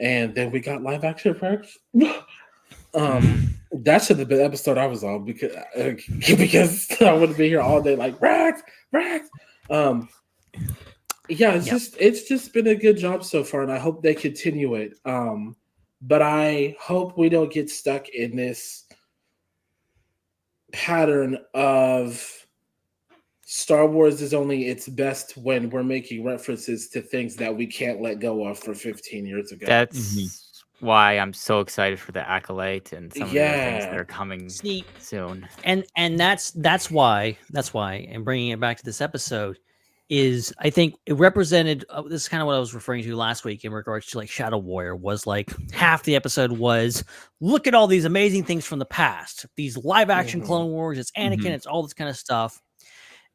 And then we got live action perks. That should have been the episode I was on because I wouldn't be here all day like Rax. Yeah, it's just been a good job so far, and I hope they continue it. But I hope we don't get stuck in this pattern of Star Wars is only its best when we're making references to things that we can't let go of for 15 years ago. That's why I'm so excited for the Acolyte and some of the other things that are coming soon. And that's why, and bringing it back to this episode, is I think it represented this is kind of what I was referring to last week in regards to like Shadow Warrior. Was like half the episode was look at all these amazing things from the past, these live action Clone Wars, it's Anakin, it's all this kind of stuff,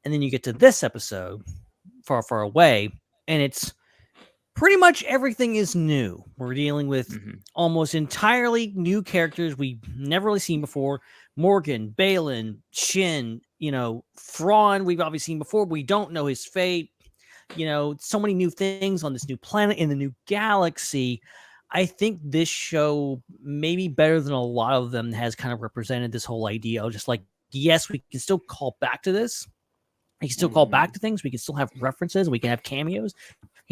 and then you get to this episode far away, and it's pretty much everything is new. We're dealing with almost entirely new characters we've never really seen before. Morgan, Balin, Shin, Thrawn, we've obviously seen before. We don't know his fate. So many new things on this new planet in the new galaxy. I think this show, maybe better than a lot of them, has kind of represented this whole idea of just like, yes, we can still call back to this. We can still call back to things. We can still have references. We can have cameos.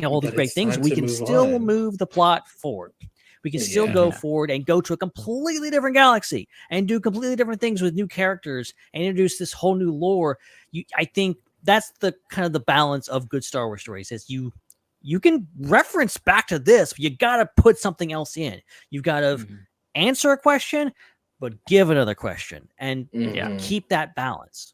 All these great things. We can still move the plot forward. We can still go forward and go to a completely different galaxy and do completely different things with new characters and introduce this whole new lore. I think that's the kind of the balance of good Star Wars stories. Is you can reference back to this, but you got to put something else in. You've got to answer a question, but give another question and keep that balance.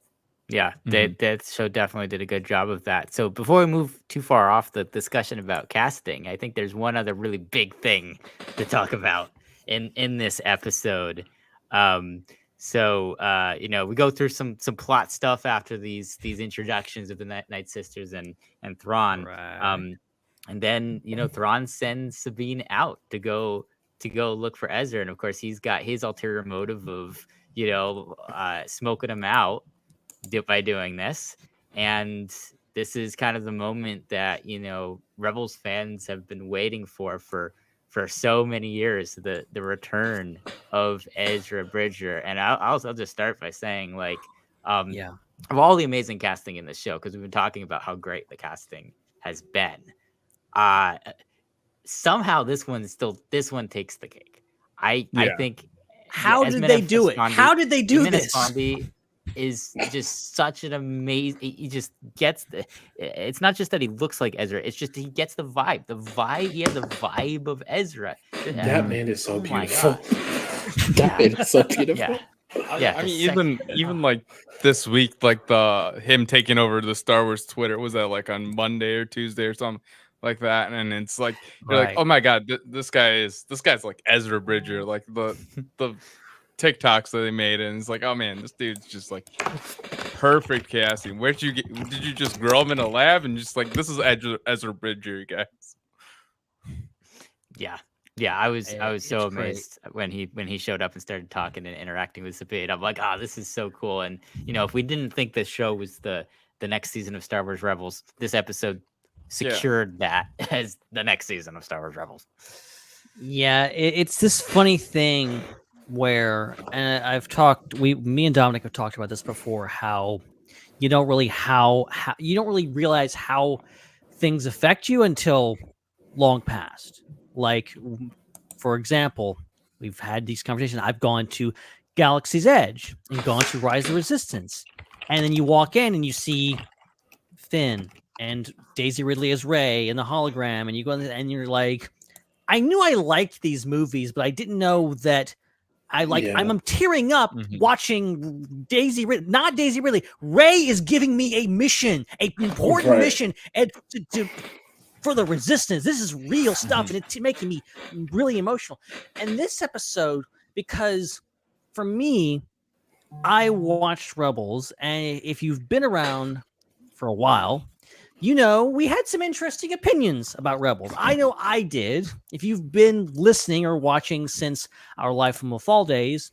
Yeah, that show definitely did a good job of that. So before we move too far off the discussion about casting, I think there's one other really big thing to talk about in this episode. We go through some plot stuff after these introductions of the Night Sisters and Thrawn. Right. And then Thrawn sends Sabine out to go look for Ezra, and of course he's got his ulterior motive of smoking him out by doing this. And this is kind of the moment that Rebels fans have been waiting for so many years, the return of Ezra Bridger. And I'll just start by saying, like, of all the amazing casting in this show, because we've been talking about how great the casting has been, somehow this one takes the cake. I think how did they do it? How did they do this? Is just such an amazing. He just gets it's not just that he looks like Ezra. It's just he gets the vibe. He has the vibe of Ezra. That man is so beautiful. That man is so beautiful. Yeah. I mean, even like this week, like him taking over the Star Wars Twitter, was that like on Monday or Tuesday or something like that? And it's like you're like, oh my god, this guy's like Ezra Bridger, like the TikToks that they made, and it's like, oh man, this dude's just like perfect casting. Where'd you get? Did you just grow him in a lab and just like this is Ezra Bridger, you guys? Yeah, I was so amazed when he showed up and started talking and interacting with Sabine. I'm like, this is so cool. And if we didn't think this show was the next season of Star Wars Rebels, this episode secured that as the next season of Star Wars Rebels. Yeah, it's this funny thing where, and me and Dominic have talked about this before, how you don't really realize how things affect you until long past. Like, for example, we've had these conversations. I've gone to Galaxy's Edge and gone to Rise of the Resistance. And then you walk in and you see Finn and Daisy Ridley as Rey and the hologram. And you go in and you're like, I knew I liked these movies, but I didn't know that I'm tearing up watching Daisy Ridley, not Daisy Ridley. Rey is giving me a mission, an important mission, and for the Resistance. This is real stuff, and it's making me really emotional. And this episode, because for me, I watched Rebels, and if you've been around for a while, we had some interesting opinions about Rebels. I know I did. If you've been listening or watching since our Live from the Fall days,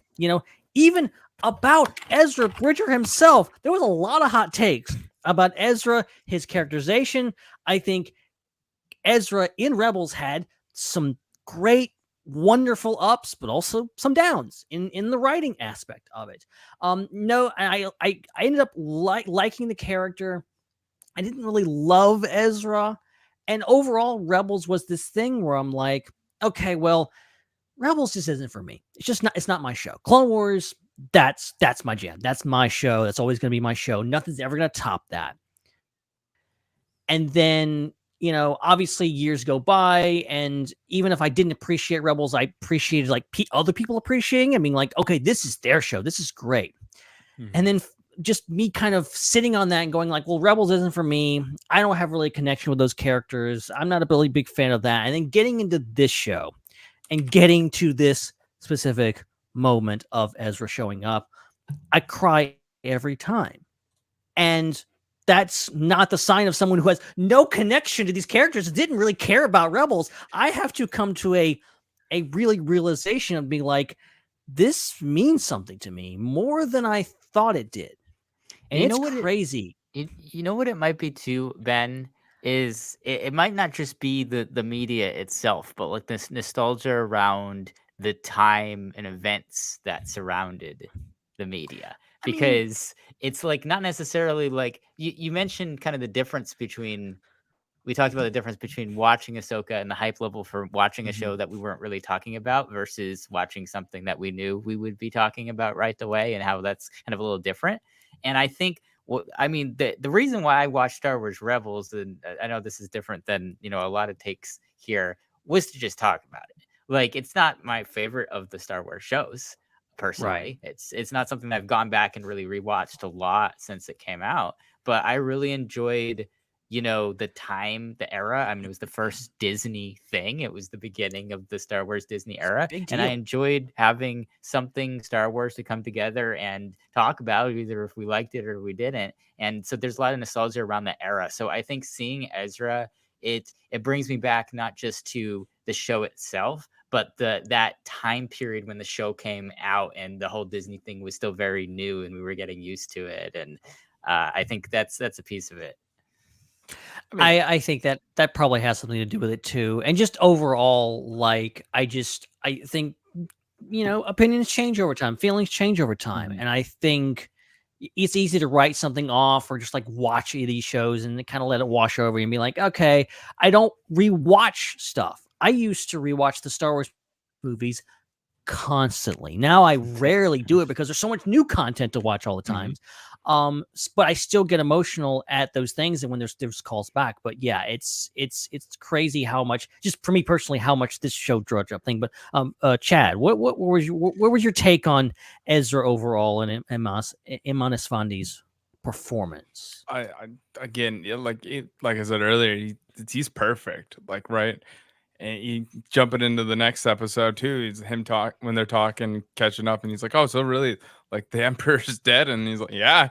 even about Ezra Bridger himself, there was a lot of hot takes about Ezra, his characterization. I think Ezra in Rebels had some great, wonderful ups, but also some downs in the writing aspect of it. I ended up liking the character. I didn't really love Ezra, and overall, Rebels was this thing where I'm like, okay, well, Rebels just isn't for me. It's not my show. Clone Wars, that's my jam. That's my show. That's always going to be my show. Nothing's ever going to top that. And then, obviously years go by, and even if I didn't appreciate Rebels, I appreciated like other people appreciating it, being like, okay, this is their show. This is great. And then just me kind of sitting on that and going like, well, Rebels isn't for me. I don't have really a connection with those characters. I'm not a really big fan of that. And then getting into this show and getting to this specific moment of Ezra showing up, I cry every time. And that's not the sign of someone who has no connection to these characters, didn't really care about Rebels. I have to come to a really realization of being like, this means something to me more than I thought it did. And it's crazy. You know what it might be too, Ben, is it might not just be the media itself, but like this nostalgia around the time and events that surrounded the media. Because it's like not necessarily like you mentioned kind of the difference between, we talked about the difference between watching Ahsoka and the hype level for watching a show that we weren't really talking about versus watching something that we knew we would be talking about right away, and how that's kind of a little different. And I think, the reason why I watched Star Wars Rebels, and I know this is different than, a lot of takes here, was to just talk about it. Like, it's not my favorite of the Star Wars shows, personally. Right. It's not something that I've gone back and really rewatched a lot since it came out, but I really enjoyed the time, the era. It was the first Disney thing. It was the beginning of the Star Wars Disney era. And I enjoyed having something Star Wars to come together and talk about, either if we liked it or we didn't. And so there's a lot of nostalgia around the era. So I think seeing Ezra, it brings me back not just to the show itself, but that time period when the show came out and the whole Disney thing was still very new and we were getting used to it. And I think that's a piece of it. I think that probably has something to do with it too. And just overall, like, I think, opinions change over time, feelings change over time. And I think it's easy to write something off or just like watch these shows and kind of let it wash over you and be like, okay, I don't rewatch stuff. I used to rewatch the Star Wars movies constantly. Now I rarely do it because there's so much new content to watch all the time. But I still get emotional at those things, and when there's calls back. But yeah, it's crazy how much, just for me personally, how much this show drudged up thing. But Chad, what was your take on Ezra overall and Iman Esfandi's performance? Again, like I said earlier, he's perfect. Like, right. And he jumping into the next episode too. He's him when they're talking, catching up, and he's like, "Oh, so really, like the Emperor's dead?" And he's like, "Yeah."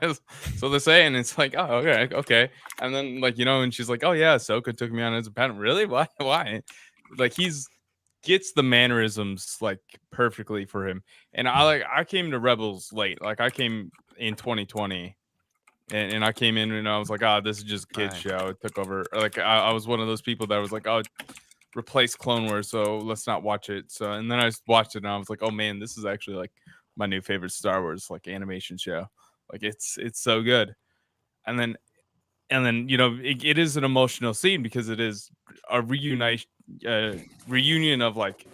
So they're saying it's like, "Oh, okay." And then like and she's like, "Oh yeah, Ahsoka took me on as a pet." Really? Why? Like he's gets the mannerisms like perfectly for him. And I came to Rebels late. Like I came in 2020. And I came in and I was like, this is just a kid's show. It took over. Like I was one of those people that was like, replace Clone Wars, so let's not watch it. So and then I watched it and I was like, oh man, this is actually like my new favorite Star Wars like animation show. Like it's so good. And then it is an emotional scene because it is a reunion of like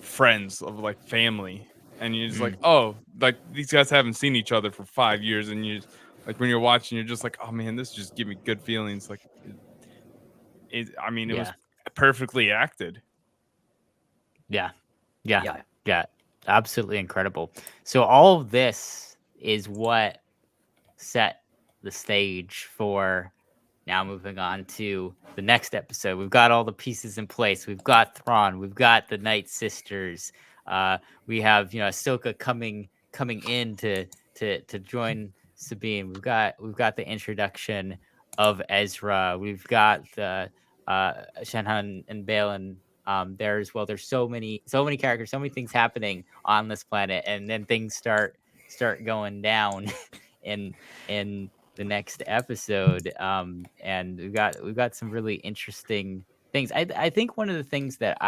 friends, of like family, and you're just like, oh, like these guys haven't seen each other for 5 years, and you like when you're watching, you're just like, oh man, this just give me good feelings. Like it was perfectly acted. Yeah, absolutely incredible. So all of this is what set the stage for now moving on to the next episode. We've got all the pieces in place. We've got Thrawn, we've got the Night Sisters, we have Ahsoka coming in to join Sabine. We've got the introduction of Ezra. We've got the Shenhan and Baylan there as well. There's so many characters, so many things happening on this planet, and then things start going down in the next episode. And we've got some really interesting things. I think one of the things that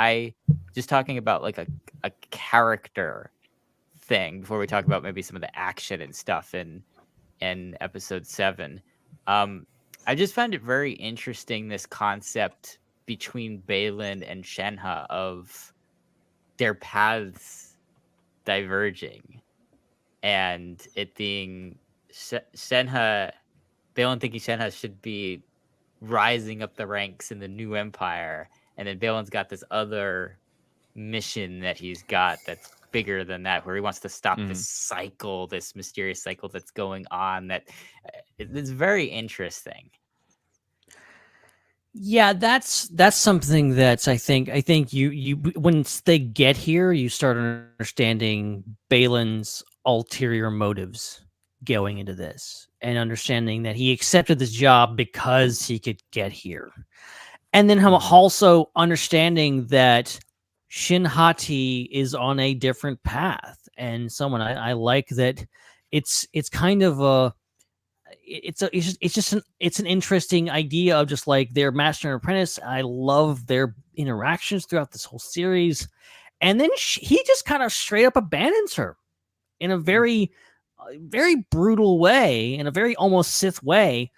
just talking about like a character thing before we talk about maybe some of the action and stuff in episode 7. I just found it very interesting, this concept between Baylan and Shenhe of their paths diverging, and it being Baylan thinking Shenhe should be rising up the ranks in the new empire, and then Baylan's got this other mission that he's got that's bigger than that, where he wants to stop this cycle, this mysterious cycle that's going on. That it's very interesting. Yeah, that's something that I think you once they get here, you start understanding Baylan's ulterior motives going into this, and understanding that he accepted this job because he could get here, and then also understanding that Shin Hati is on a different path, and someone I like that. It's kind of it's an interesting idea of just like their master and apprentice. I love their interactions throughout this whole series, and then he just kind of straight up abandons her in a very brutal way, in a very almost Sith way,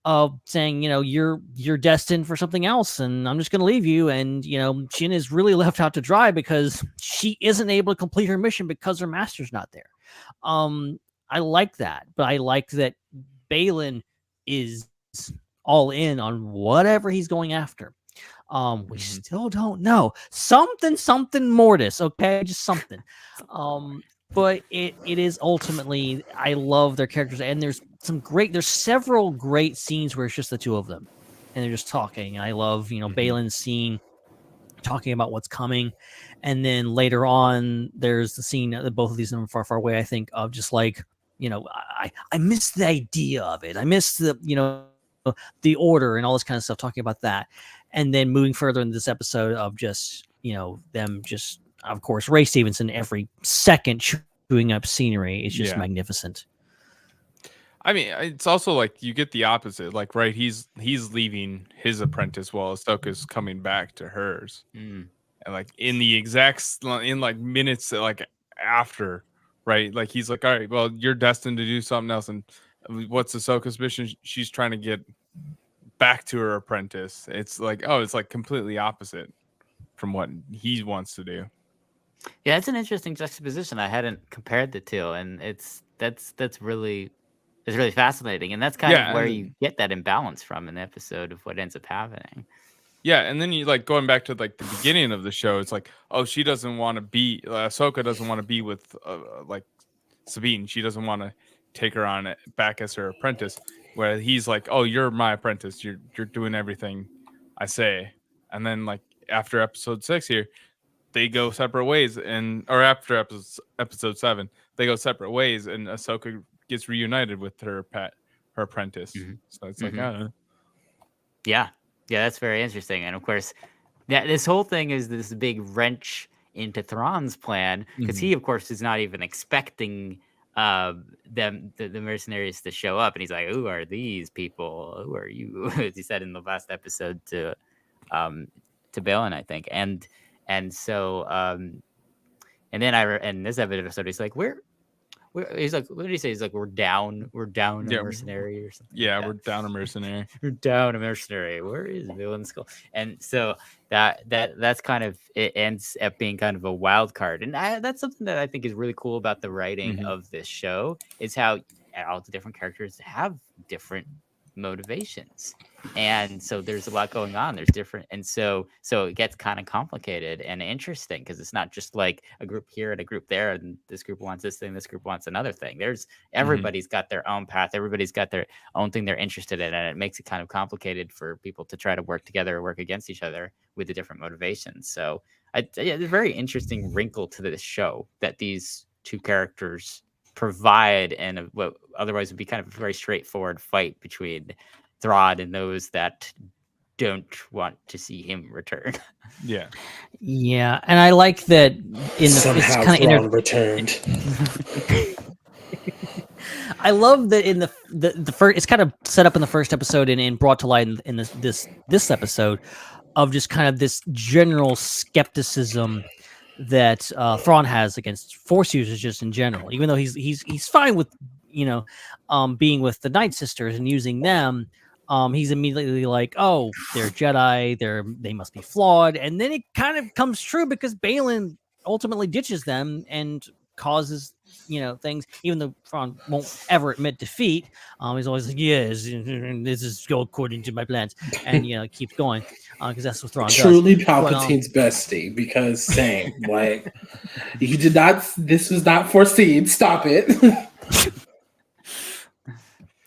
of saying, you're destined for something else, and I'm just going to leave you. And, Shin is really left out to dry because she isn't able to complete her mission because her master's not there. I like that, but I like that Baylan is all in on whatever he's going after. We still don't know. Something mortis, okay? Just something. But it is ultimately, I love their characters, and there's several great scenes where it's just the two of them, and they're just talking. I love, Baylan's scene talking about what's coming, and then later on, there's the scene that both of these are far, far away. I think of just like, I miss the idea of it. I miss the order and all this kind of stuff. Talking about that, and then moving further into this episode of just them just. Of course, Ray Stevenson every second chewing up scenery is just magnificent. I mean, it's also like you get the opposite. Like, right, he's leaving his apprentice while Ahsoka's coming back to hers, and like in like minutes like after, right? Like he's like, all right, well, you're destined to do something else, and what's Ahsoka's mission? She's trying to get back to her apprentice. It's like, it's like completely opposite from what he wants to do. Yeah, it's an interesting juxtaposition. I hadn't compared the two, and that's really fascinating, and that's kind of where you get that imbalance from in the episode of what ends up happening. Yeah, and then you like going back to like the beginning of the show. It's like, she doesn't want to be Ahsoka doesn't want to be with like Sabine. She doesn't want to take her on back as her apprentice. Where he's like, you're my apprentice. You're doing everything I say, and then like after episode 6 here, they go separate ways, or after episode 7, they go separate ways, and Ahsoka gets reunited with her apprentice. So it's like, I don't know. Yeah, that's very interesting. And of course, this whole thing is this big wrench into Thrawn's plan, because he, of course, is not even expecting the mercenaries to show up, and he's like, "Who are these people? Who are you?" As he said in the last episode to Balin, I think, and so and then in this episode, he's like, "Where?" He's like, what did he say? He's like, we're down a mercenary or something. Yeah, like we're down a mercenary. We're down a mercenary. Where is Villain Skull? And so that's kind of, it ends up being kind of a wild card. And that's something that I think is really cool about the writing of this show, is how all the different characters have different motivations. And so there's a lot going on. There's different, and so it gets kind of complicated and interesting, because it's not just like a group here and a group there, and this group wants this thing, this group wants another thing. There's everybody's got their own path, everybody's got their own thing they're interested in, and it makes it kind of complicated for people to try to work together or work against each other with the different motivations. So it's a very interesting wrinkle to this show that these two characters provide, and what otherwise would be kind of a very straightforward fight between Thrawn and those that don't want to see him return. Yeah, and I like that in somehow Thrawn returned. I love that in the first, it's kind of set up in the first episode and brought to light in this episode, of just kind of this general skepticism that Thrawn has against Force users just in general. Even though he's fine with being with the Night Sisters and using them. He's immediately like, oh, they're Jedi, they must be flawed. And then it kind of comes true, because Balin ultimately ditches them and causes, things, even though Thrawn won't ever admit defeat. He's always like, yes, this is go according to my plans. And, keeps going, because that's what Thrawn Truly does. Palpatine's bestie, because same, like, this was not foreseen. Stop it.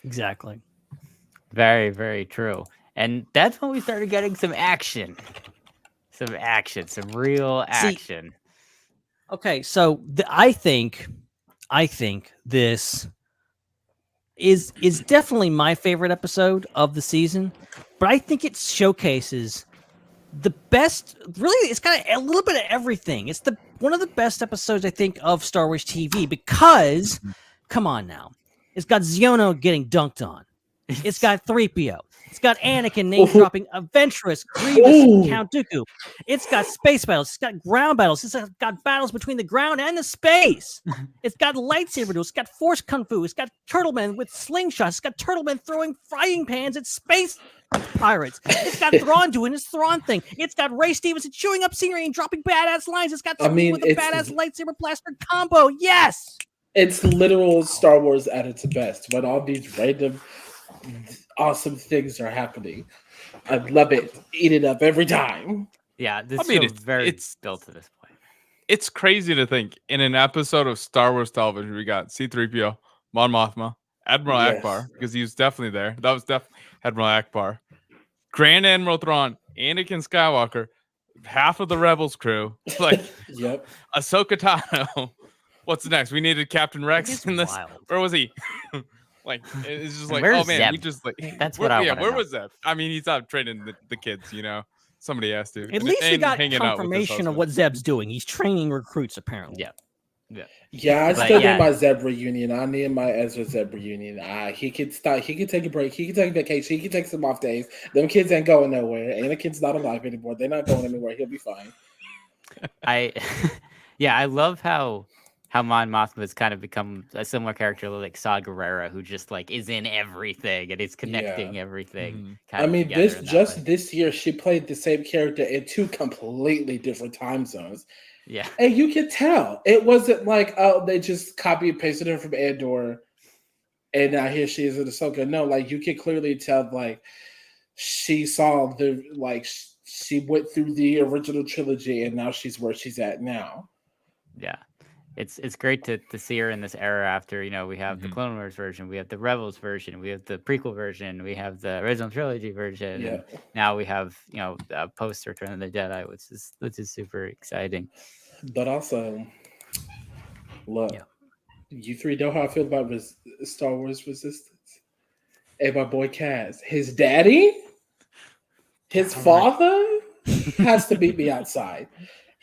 Exactly. Very, very true. And that's when we started getting some action. Some real action. Okay, so I think this is definitely my favorite episode of the season, but I think it showcases the best. Really, it's got a little bit of everything. It's one of the best episodes, I think, of Star Wars TV, because, come on now, it's got Xiono getting dunked on. It's got 3PO. It's got Anakin name-dropping Ventress, Grievous, and Count Dooku. It's got space battles. It's got ground battles. It's got battles between the ground and the space. It's got lightsaber duels. It's got Force Kung Fu. It's got Turtlemen with slingshots. It's got Turtlemen throwing frying pans at space pirates. It's got Thrawn doing his Thrawn thing. It's got Ray Stevenson chewing up scenery and dropping badass lines. It's got with a badass lightsaber blaster combo. Yes! It's literal Star Wars at its best, when all these random awesome things are happening. I love it. Eat it up every time. Yeah, it's built to this point. It's crazy to think, in an episode of Star Wars television, we got C-3PO, Mon Mothma, Admiral Akbar, because he was definitely there. That was definitely Admiral Akbar. Grand Admiral Thrawn, Anakin Skywalker, half of the Rebels crew, like Ahsoka Tano. What's next? We needed Captain Rex in this. Wild. Where was he? Like, it's just like, Where's oh man, Zeb? we just like, that's what I want. Where was Zeb? I mean, he's out training the kids, Somebody has to. At least we got confirmation of what Zeb's doing. He's training recruits, apparently. Yeah. I still need my Zeb reunion. I need my Ezra Zeb reunion. He could start. He could take a break. He could take a vacation. He could take some off days. Them kids ain't going nowhere. Anakin's not alive anymore. They're not going anywhere. He'll be fine. I love how Mon Mothma has kind of become a similar character like Saw Gerrera, who just like is in everything and is connecting everything. This year she played the same character in 2 completely different time zones. Yeah, and you can tell it wasn't like, oh, they just copy and pasted her from Andor, and now here she is in Ahsoka. No, like you can clearly tell, like she saw she went through the original trilogy, and now she's where she's at now. Yeah. it's great to see her in this era after, we have the Clone Wars version, we have the Rebels version, we have the prequel version, we have the original trilogy version, and now we have post Return of the Jedi, which is super exciting. But also, look, you three know how I feel about Star Wars Resistance. And my boy Kaz, his daddy, his father has to beat me outside.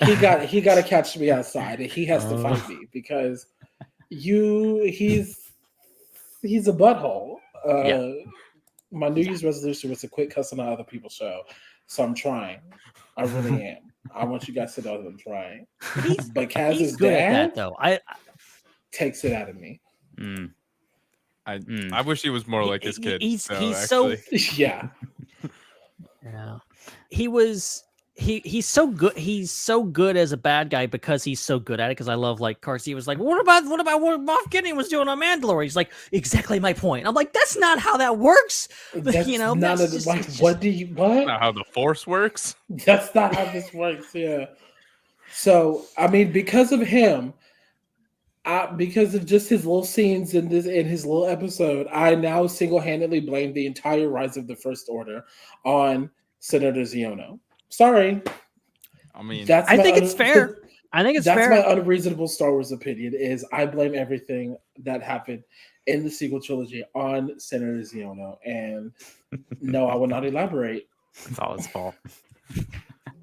He got to catch me outside, and he has to fight me because he's a butthole. My New Year's resolution was to quit cussing on other people's show, so I'm trying. I really am. I want you guys to know that I'm trying. But Kaz's good dad, at that, though. I takes it out of me. I wish he was more like his kid. He's so yeah. He's so good. He's so good as a bad guy because he's so good at it. Because I love, like, Carsey was like, what about what Moff Gideon was doing on Mandalore? He's like, exactly my point. I'm like, that's not how that works. That's not that's what? not how the Force works. That's not how this works. Yeah. So I mean, because of him, because of just his little scenes in his little episode, I now single-handedly blame the entire rise of the First Order on Senator Ziono. Sorry. I mean, I think it's fair. I think it's fair. That's my unreasonable Star Wars opinion. Is I blame everything that happened in the sequel trilogy on Senator Ziono, and no, I will not elaborate. It's all his fault.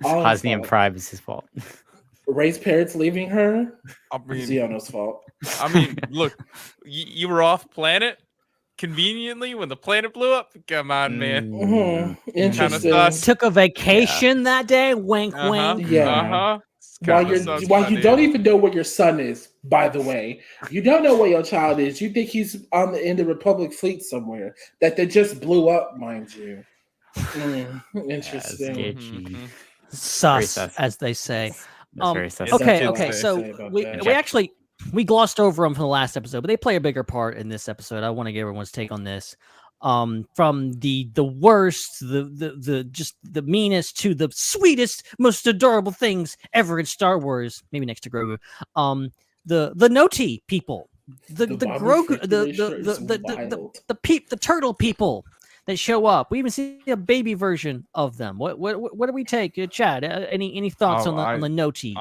Hosnian Prime is his fault. Rey's parents leaving her, Ziono's fault. I mean, look, you were off planet conveniently when the planet blew up. Come on, man. Interesting. Took a vacation that day. Wink, wink. Yeah. While you don't even know where your son is, by the way. You don't know where your child is. You think he's in the Republic fleet somewhere that they just blew up, mind you. Interesting. Sus, as they say. Very sus. Okay. So we glossed over them from the last episode, but they play a bigger part in this episode. I want to get everyone's take on this. From the worst, the just the meanest to the sweetest, most adorable things ever in Star Wars, maybe next to Grogu. The Noti people, the Grogu, the turtle people that show up. We even see a baby version of them. What do we take, Chad? Any thoughts on the Noti?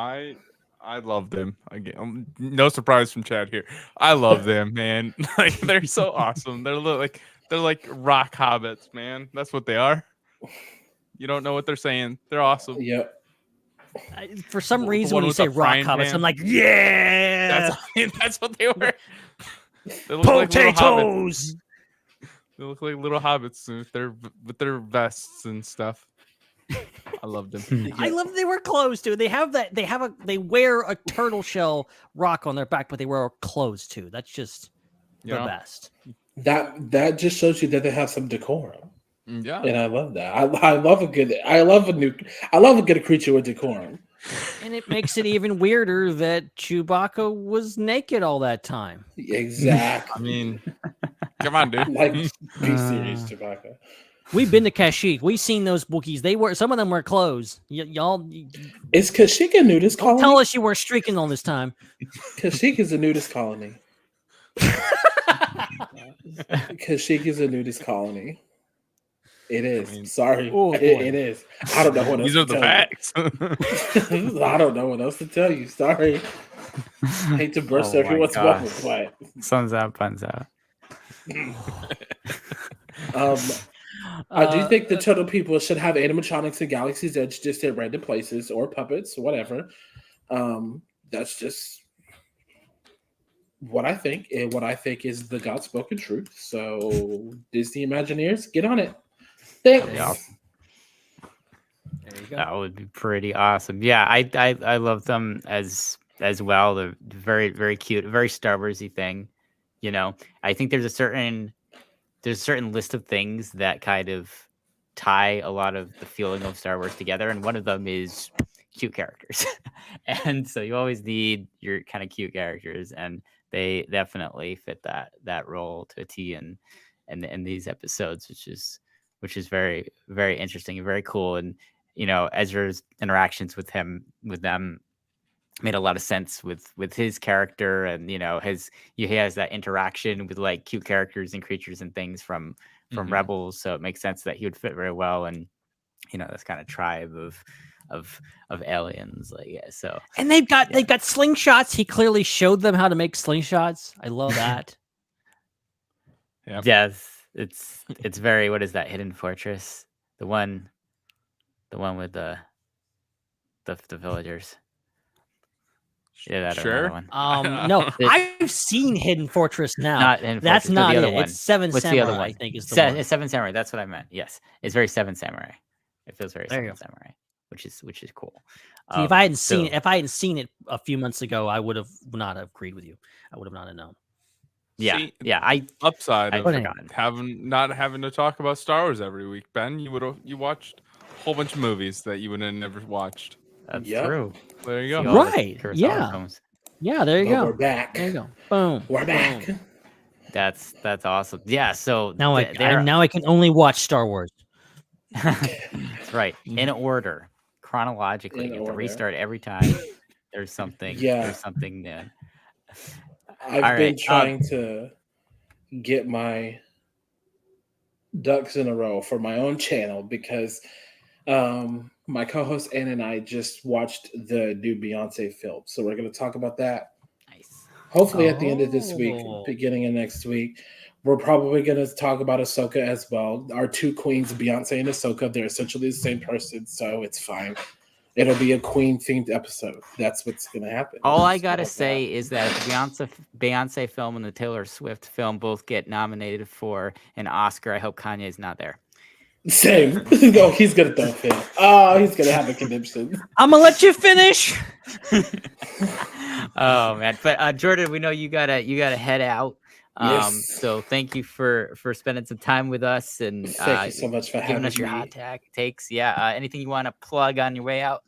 I love them. Again, no surprise from Chad here. I love them, man. Like, they're so awesome. They're like rock hobbits, man. That's what they are. You don't know what they're saying. They're awesome. Yep. For some reason, when you say rock hobbits, I'm like, yeah. That's what they were. They look potatoes. They look like little hobbits with their vests and stuff. I love them. I love they wear clothes too. They wear a turtle shell rock on their back, but they wear clothes too. That's just the best. That just shows you that they have some decorum. Yeah, and I love that. I love a good creature with decorum. And it makes it even weirder that Chewbacca was naked all that time. Exactly. I mean, come on, dude. Like, be serious, Chewbacca. We've been to Kashyyyk. We've seen those Wookiees. Some of them wear clothes. Y'all. Is Kashyyyk a nudist colony? Tell us you were streaking all this time. Kashyyyk is a nudist colony. Kashyyyk is a nudist colony. It is. Sorry. It is. I don't know what else These are the facts. I don't know what else to tell you. Sorry. Hate to burst everyone's bubble, but sun's out, buns out. I do think the turtle people should have animatronics in Galaxy's Edge just at random places, or puppets, whatever. That's just what I think, and what I think is the God-spoken truth. So, Disney Imagineers, get on it. Thanks. Yeah. There you go. That would be pretty awesome. Yeah, I love them as well. They're very, very cute, very Star Wars-y thing. You know, I think there's a certain list of things that kind of tie a lot of the feeling of Star Wars together, and one of them is cute characters. And so you always need your kind of cute characters, and they definitely fit that role to a T in these episodes, which is very, very interesting and very cool. And you know, Ezra's interactions with them made a lot of sense with his character, and he has that interaction with like cute characters and creatures and things from Rebels, so it makes sense that he would fit very well, and this kind of tribe of aliens, like so. And they've got slingshots. He clearly showed them how to make slingshots. I love that. Yes, it's very, what is that, Hidden Fortress, the one with the villagers. Yeah, sure. One. No, I've seen Hidden Fortress now. Not Hidden That's Fortress, not the other it. one. It's Seven What's Samurai. the other one? I think is the one. It's Seven Samurai. That's what I meant. Yes, it's very Seven Samurai. It feels very There you Seven go. Samurai, which is cool. See, if I hadn't seen it a few months ago, I would have not have agreed with you. I would have not have known. Yeah, See, I upside of forgotten. not having to talk about Star Wars every week, Ben. You watched a whole bunch of movies that you would have never watched. That's true. There you go. Right. Yeah. Yeah, there you go. We're back. There you go. Boom. We're back. That's awesome. Yeah. So now I can only watch Star Wars. That's right. In order, chronologically. You have to restart every time. There's something. Yeah. There's something new. I've been trying to get my ducks in a row for my own channel because my co-host Ann and I just watched the new Beyonce film. So we're going to talk about that. Nice. Hopefully at the end of this week, beginning of next week. We're probably going to talk about Ahsoka as well. Our two queens, Beyonce and Ahsoka, they're essentially the same person, so it's fine. It'll be a queen-themed episode. That's what's going to happen. All I got to say is that if the Beyonce film and the Taylor Swift film both get nominated for an Oscar, I hope Kanye's not there. Same. No, he's going to throw a fit. Oh, he's going to have a conniption. I'm going to let you finish. Oh, man. But Jordan, we know you gotta head out. Yes. So thank you for spending some time with us, and thank you so much for giving us your hot takes. Yeah. Anything you want to plug on your way out?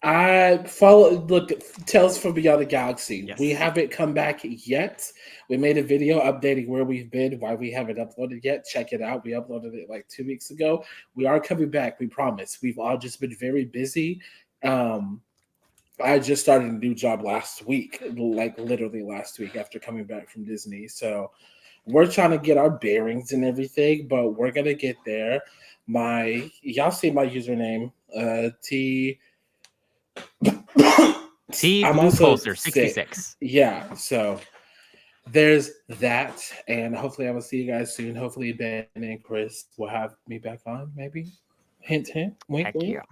I follow Tales from Beyond the Galaxy. Yes. We haven't come back yet. We made a video updating where we've been, why we haven't uploaded yet. Check it out. We uploaded it like 2 weeks ago. We are coming back, we promise. We've all just been very busy. I just started a new job last week, like literally last week after coming back from Disney. So we're trying to get our bearings and everything, but we're going to get there. Y'all see my username, T Blue Pulsar 66. Yeah, so there's that, and hopefully I will see you guys soon. Hopefully Ben and Chris will have me back on, maybe. Hint, hint, wink, Heck wink. yeah.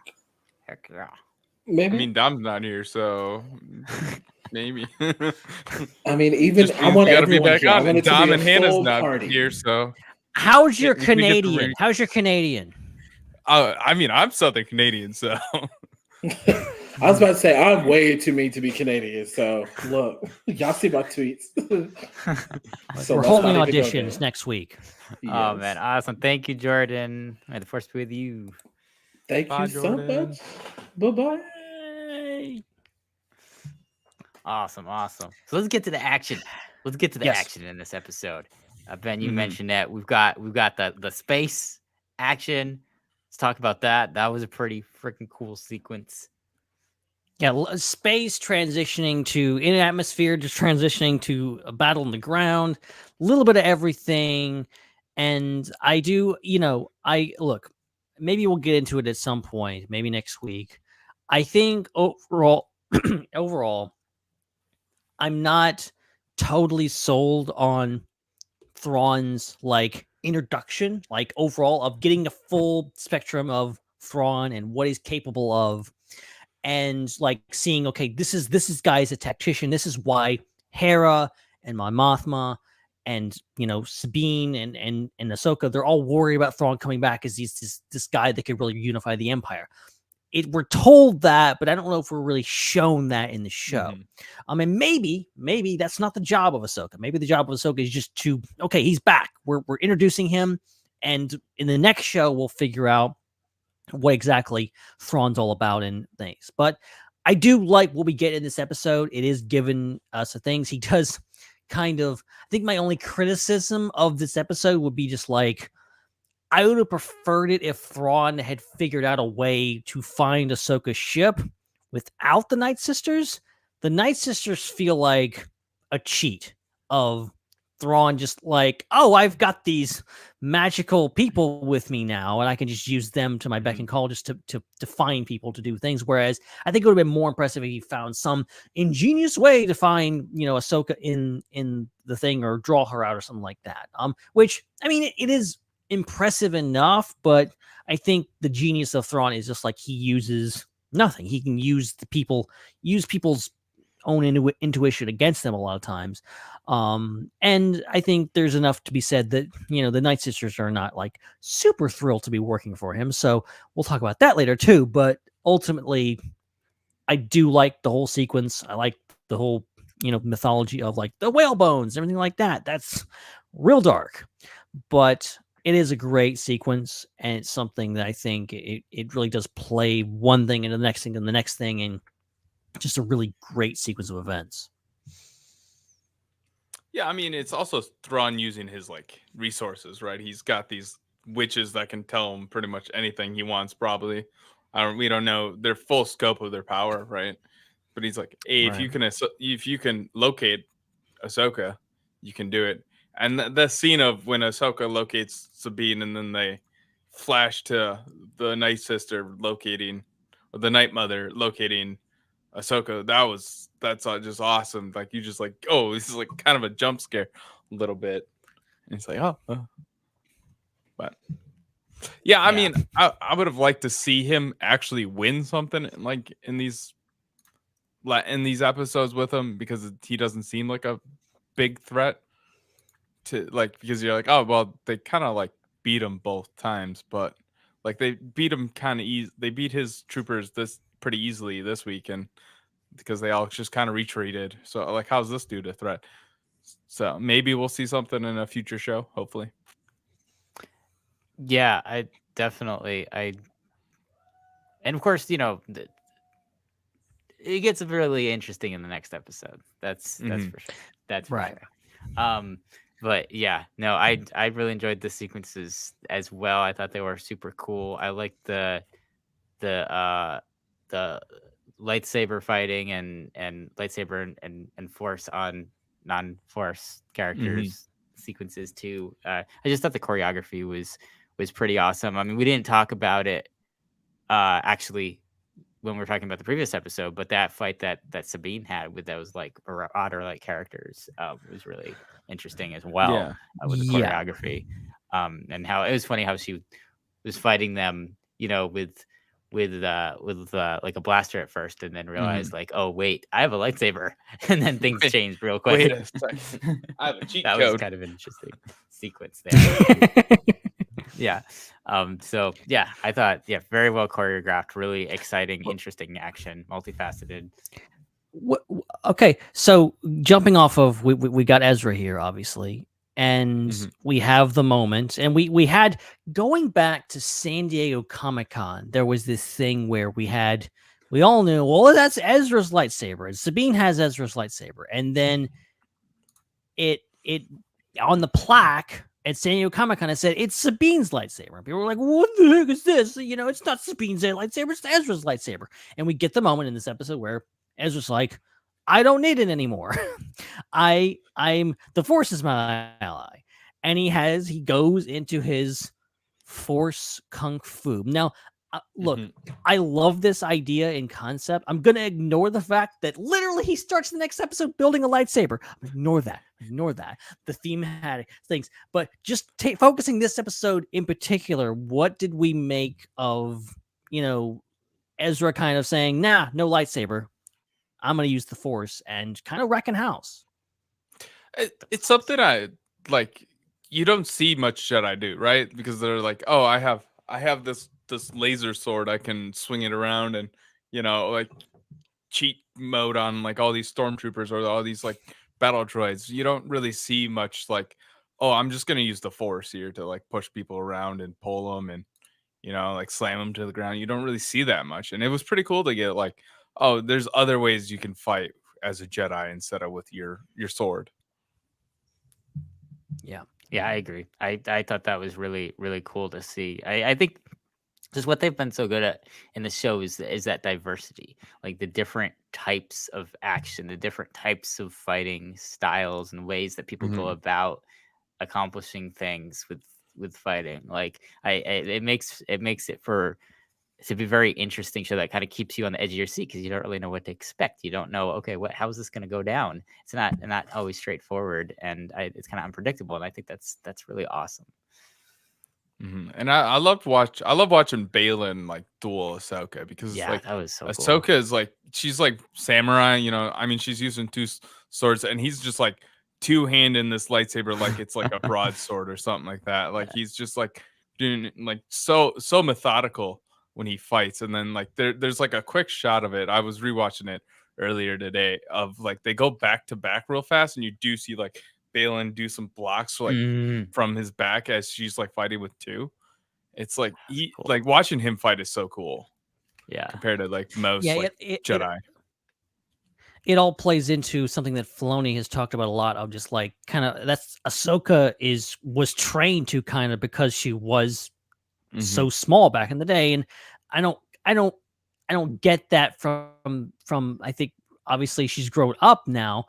Heck yeah. Maybe. I mean, Dom's not here, so maybe. I mean, even Just I want gotta be everyone back here. I on, want and it to be Dom a and Hannah's full not party. here, so. How's your we get to Canadian? bring- How's your Canadian? I mean, I'm Southern Canadian, so. I was about to say I'm way too mean to be Canadian. So look, y'all see my tweets. So We're let's holding not even go auditions there. next week. Oh Yes. man, awesome! Thank you, Jordan. May the force be with you. Thank Bye, you so Jordan. much. Bye-bye. Awesome. So let's get to the action. Let's get to the Yes. action in this episode. Ben, you mentioned that we've got the space action. Let's talk about that. That was a pretty freaking cool sequence. Yeah, space transitioning to in atmosphere, just transitioning to a battle on the ground, a little bit of everything. And I do, look, maybe we'll get into it at some point, maybe next week. I think overall, I'm not totally sold on Thrawn's introduction, overall of getting the full spectrum of Thrawn and what he's capable of. And seeing, okay, this is guy's a tactician. This is why Hera and Mon Mothma and Sabine and Ahsoka, they're all worried about Thrawn coming back as he's this guy that could really unify the Empire. We're told that, but I don't know if we're really shown that in the show. And maybe that's not the job of Ahsoka. Maybe the job of Ahsoka is just okay, he's back. We're introducing him, and in the next show we'll figure out what exactly Thrawn's all about and things. But I do like what we get in this episode. It is giving us the things. He does kind of, I think my only criticism of this episode would be just I would have preferred it if Thrawn had figured out a way to find Ahsoka's ship Without the Night Sisters feel like a cheat of Thrawn just like, oh, I've got these magical people with me now, and I can just use them to my beck and call just to find people to do things. Whereas I think it would have been more impressive if he found some ingenious way to find, Ahsoka in the thing or draw her out or something like that. Which, I mean, it is impressive enough, but I think the genius of Thrawn is just like he uses nothing. He can use people's own intuition against them a lot of times. And I think there's enough to be said that, the Night Sisters are not like super thrilled to be working for him. So we'll talk about that later too. But ultimately, I do like the whole sequence. I like the whole, mythology of like the whale bones, everything like that. That's real dark, but it is a great sequence. And it's something that I think it really does play one thing into the next thing and the next thing. And just a really great sequence of events. Yeah, I mean, it's also Thrawn using his like resources, right? He's got these witches that can tell him pretty much anything he wants. Probably, we don't know their full scope of their power, right? But he's like, hey, Right. if you can locate Ahsoka, you can do it. And the scene of when Ahsoka locates Sabine, and then they flash to the Night Sister locating, or the Night Mother locating Ahsoka, that's just awesome. Like you just like, oh, this is like kind of a jump scare a little bit. And it's like, oh. But yeah, I mean, I would have liked to see him actually win something like in these episodes with him, because he doesn't seem like a big threat to like, because you're like, oh well, they kind of like beat him both times, but like they beat him kind of easy. They beat his troopers pretty easily this week, and because they all just kind of retreated. So like, how's this dude a threat? So maybe we'll see something in a future show, hopefully. Yeah, I definitely and of course, it gets really interesting in the next episode. That's for sure. That's for right. Sure. But yeah, no, I really enjoyed the sequences as well. I thought they were super cool. I liked the lightsaber fighting and lightsaber and force on non-force characters sequences too. I just thought the choreography was pretty awesome. I mean, we didn't talk about it actually when we were talking about the previous episode, but that fight that Sabine had with those like otter like characters was really interesting as well. With the choreography, and how it was funny how she was fighting them, with like a blaster at first, and then realized like, oh wait, I have a lightsaber, and then things changed real quick. Wait a second. I have a cheat that code. was kind of an interesting sequence there. Yeah. So yeah, I thought, very well choreographed, really exciting, interesting action, multifaceted. Okay, so jumping off of we got Ezra here, obviously, and we have the moment, and we had, going back to San Diego Comic-Con, there was this thing where we all knew, well, that's Ezra's lightsaber, and Sabine has Ezra's lightsaber, and then it on the plaque at San Diego Comic-Con, it said it's Sabine's lightsaber. And people were like, what the heck is this? It's not Sabine's lightsaber, it's Ezra's lightsaber. And we get the moment in this episode where Ezra's like, I don't need it anymore. I'm the Force is my ally. And he goes into his Force Kung Fu. Now, look, I love this idea in concept. I'm going to ignore the fact that literally he starts the next episode building a lightsaber. Ignore that. The theme had things. But just focusing this episode in particular, what did we make of, Ezra kind of saying, nah, no lightsaber. I'm going to use the Force, and kind of wrecking house. It's something I like. You don't see much Jedi do, right? Because they're like, oh, I have this laser sword, I can swing it around, and like cheat mode on like all these stormtroopers or all these like battle droids. You don't really see much like, oh, I'm just gonna use the Force here to like push people around and pull them and like slam them to the ground. You don't really see that much, and it was pretty cool to get like, oh, there's other ways you can fight as a Jedi instead of with your sword. Yeah, I agree. I thought that was really, really cool to see. I think just what they've been so good at in the show is that diversity, like the different types of action, the different types of fighting styles and ways that people go about accomplishing things with fighting. Like it makes it for to be very interesting show that kind of keeps you on the edge of your seat because you don't really know what to expect. You don't know, okay, how is this going to go down? It's not always straightforward, and it's kind of unpredictable. And I think that's really awesome. And I love watching Balin like duel Ahsoka because like that was so Ahsoka cool. is like she's like samurai, you know. I mean, she's using two swords, and he's just like two-handing this lightsaber like it's like a broadsword or something like that. Like he's just like doing like so methodical when he fights. And then like there's like a quick shot of it. I was rewatching it earlier today of like they go back to back real fast, and you do see like Balin do some blocks like from his back as she's like fighting with two. It's like like watching him fight is so cool. Yeah, compared to like most Jedi. It all plays into something that Filoni has talked about a lot of just like kind of that's Ahsoka was trained to kind of because she was so small back in the day, and I don't get that from I think obviously she's grown up now,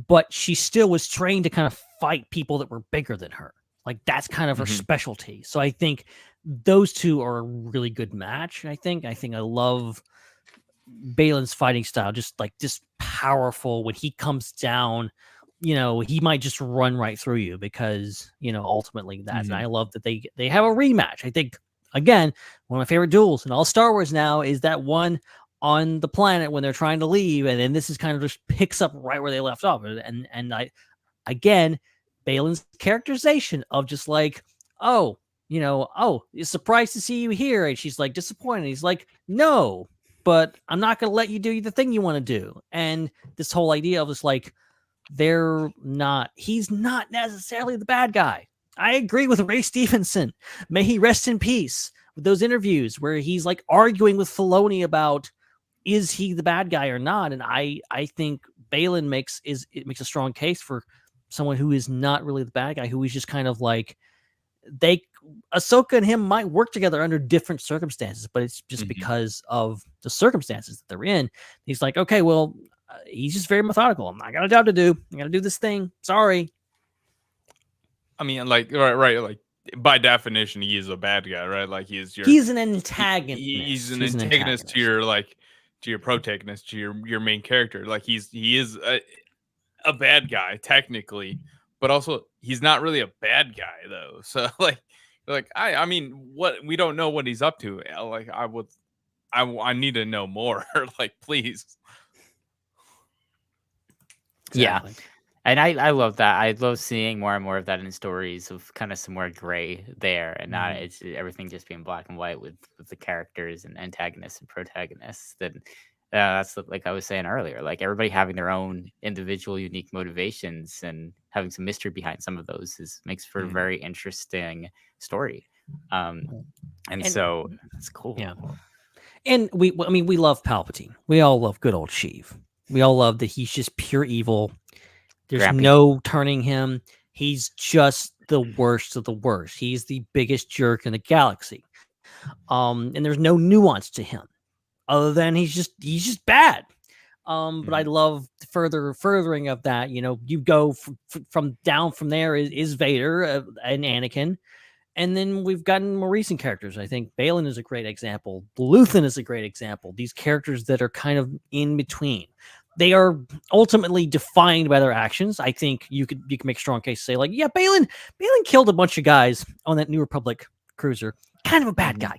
but she still was trained to kind of fight people that were bigger than her. Like that's kind of her specialty. So I think those two are a really good match. I think I love Balin's fighting style, just powerful. When he comes down, you know, he might just run right through you because, you know, ultimately that's, and I love that they have a rematch. I think, again, one of my favorite duels in all Star Wars now is that one on the planet when they're trying to leave, and then this is kind of just picks up right where they left off. And I, again, Balin's characterization of just like, oh, you know, oh, surprised to see you here, and she's like disappointed. He's like, no, but I'm not going to let you do the thing you want to do. And this whole idea of just like, he's not necessarily the bad guy. I agree with Ray Stevenson. May he rest in peace. With those interviews where he's like arguing with Filoni about, is he the bad guy or not? And I think Balin makes a strong case for someone who is not really the bad guy, who is just kind of like, Ahsoka and him might work together under different circumstances, but it's just because of the circumstances that they're in. He's like, okay, well, he's just very methodical. I got a job to do. I got to do this thing. Sorry. I mean, like, right. Like, by definition, he is a bad guy, right? Like, he's an antagonist. He's an antagonist to your protagonist, to your main character. Like, he is a bad guy technically, but also he's not really a bad guy though. So I mean, what we don't know what he's up to. Like, I need to know more. Like, please. Exactly. Yeah. And I love that. I love seeing more and more of that in stories of kind of some more gray there, and not it's everything just being black and white with the characters and antagonists and protagonists. Then that's like I was saying earlier, like everybody having their own individual unique motivations and having some mystery behind some of those makes for a very interesting story. And so it's cool. Yeah. And we love Palpatine. We all love good old Sheev. We all love that he's just pure evil. There's no turning him. He's just the worst of the worst. He's the biggest jerk in the galaxy. And there's no nuance to him other than he's just bad. But I love furthering of that. You know, you go from down from there is Vader and Anakin. And then we've gotten more recent characters. I think Balin is a great example. Luthen is a great example. These characters that are kind of in between. They are ultimately defined by their actions. I think you could make a strong case to say, like, yeah, Balin killed a bunch of guys on that New Republic cruiser. Kind of a bad guy.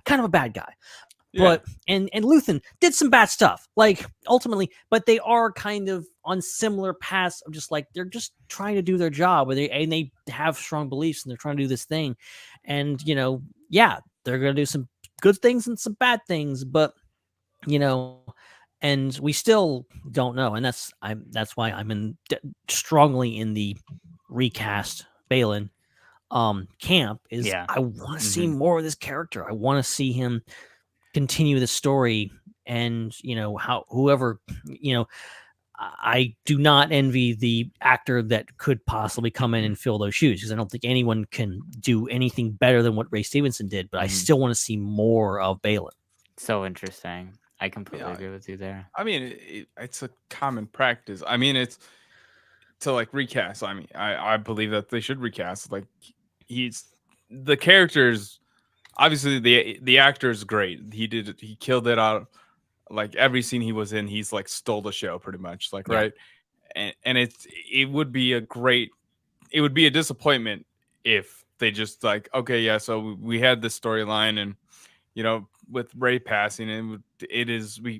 Yeah. But and Luthen did some bad stuff, like ultimately, but they are kind of on similar paths of just like they're just trying to do their job, and they have strong beliefs and they're trying to do this thing, and you know, yeah, they're gonna do some good things and some bad things, but you know, and we still don't know, and that's why I'm strongly in the recast Balin camp. I want to see more of this character. I want to see him continue the story, and you know, how whoever, you know, I do not envy the actor that could possibly come in and fill those shoes, because I don't think anyone can do anything better than what Ray Stevenson did. But I still want to see more of Balin. So interesting. I completely agree with you there. I mean, it's a common practice. I mean, it's to like recast. I mean, I believe that they should recast. Like, the characters. Obviously, the actor is great. He killed it out. Like every scene he was in, he's like stole the show pretty much. Like, right. And it would be a disappointment if they just like, okay, yeah, so we had this storyline, and with Ray passing, and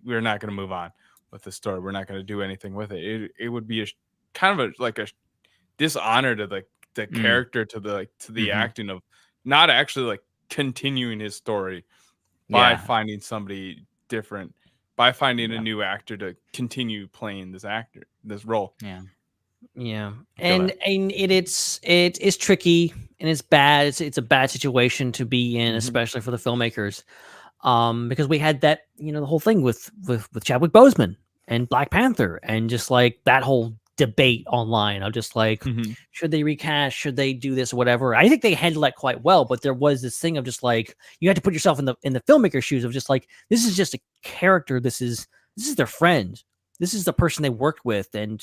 we're not going to move on with the story. We're not going to do anything with it. It would be kind of a dishonor to the character, to the acting of not actually like continuing his story by finding somebody different, by finding a new actor to continue playing this role. And it's tricky, and it's bad. It's a bad situation to be in, especially for the filmmakers, because we had that the whole thing with Chadwick Boseman and Black Panther, and just like that whole debate online of just like, should they recast, should they do this or whatever. I think they handled that quite well, but there was this thing of just like, you had to put yourself in the filmmaker's shoes of just like, this is just a character, this is their friend, this is the person they worked with, and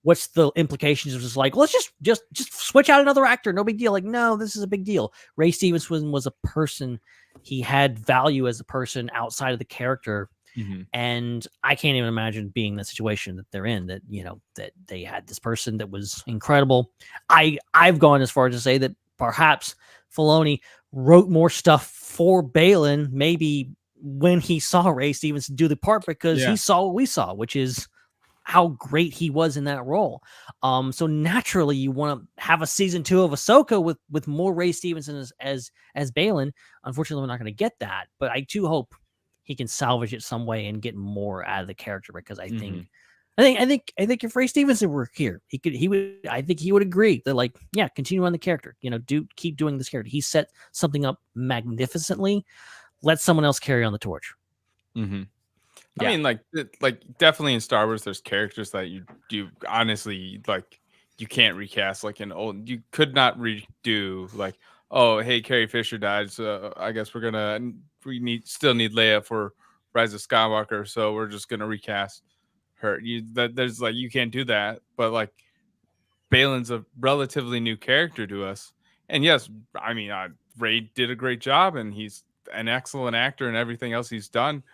what's the implications of just like, let's just switch out another actor, no big deal. Like, no, this is a big deal. Ray Stevenson was a person, he had value as a person outside of the character. And I can't even imagine being in the situation that they're in, that that they had this person that was incredible. I've gone as far as to say that perhaps Filoni wrote more stuff for Balin maybe when he saw Ray Stevenson do the part, because he saw what we saw, which is how great he was in that role. So naturally you want to have a season 2 of Ahsoka with more Ray Stevenson as Balin. Unfortunately, we're not going to get that, but I do hope he can salvage it some way and get more out of the character, because I think if Ray Stevenson were here, I think he would agree that, like, continue on the character, keep doing this character. He set something up magnificently. Let someone else carry on the torch. I mean, like definitely in Star Wars, there's characters that you honestly, like, you can't recast. Like you could not redo, like, oh, hey, Carrie Fisher died, so I guess still need Leia for Rise of Skywalker, so we're just gonna recast her. There's like, you can't do that. But like, Balin's a relatively new character to us, and yes, I mean, Ray did a great job, and he's an excellent actor, and everything else he's done.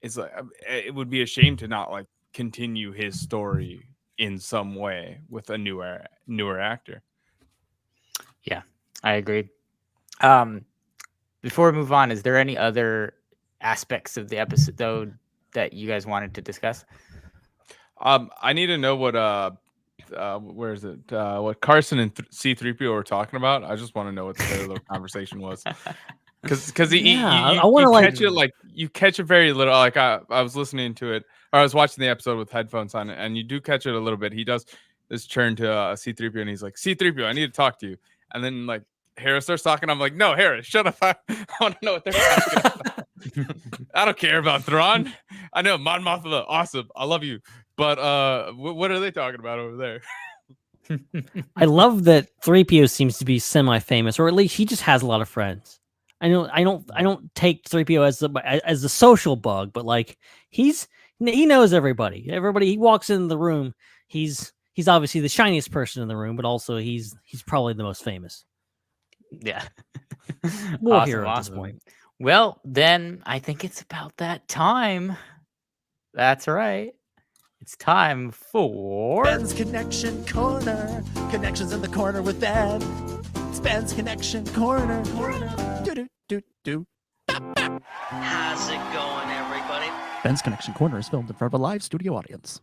It's like, it would be a shame to not like continue his story in some way with a newer actor. Yeah, I agree. Before we move on, is there any other aspects of the episode that you guys wanted to discuss? I need to know what where is it? What Carson and C-3PO were talking about. I just want to know what their little conversation was. Because I want to catch it, like, you catch it very little. Like I was listening to it, or I was watching the episode with headphones on, and you do catch it a little bit. He does this turn to C-3PO, and he's like, C-3PO, I need to talk to you. And then like Hera starts talking. I'm like, no, Hera, shut up. I want to know what they're talking about. I don't care about Thrawn. I know Mon Mothma, awesome. I love you. But what are they talking about over there? I love that 3PO seems to be semi-famous, or at least he just has a lot of friends. I don't take 3PO as the social bug, but like he knows everybody. He walks in the room. He's obviously the shiniest person in the room, but also he's probably the most famous. Yeah. More hero at this point. Well, then I think it's about that time. That's right. It's time for Ben's Connection Corner. Connections in the corner with Ben. It's Ben's Connection Corner. Do. How's it going, everybody? Ben's Connection Corner is filmed in front of a live studio audience.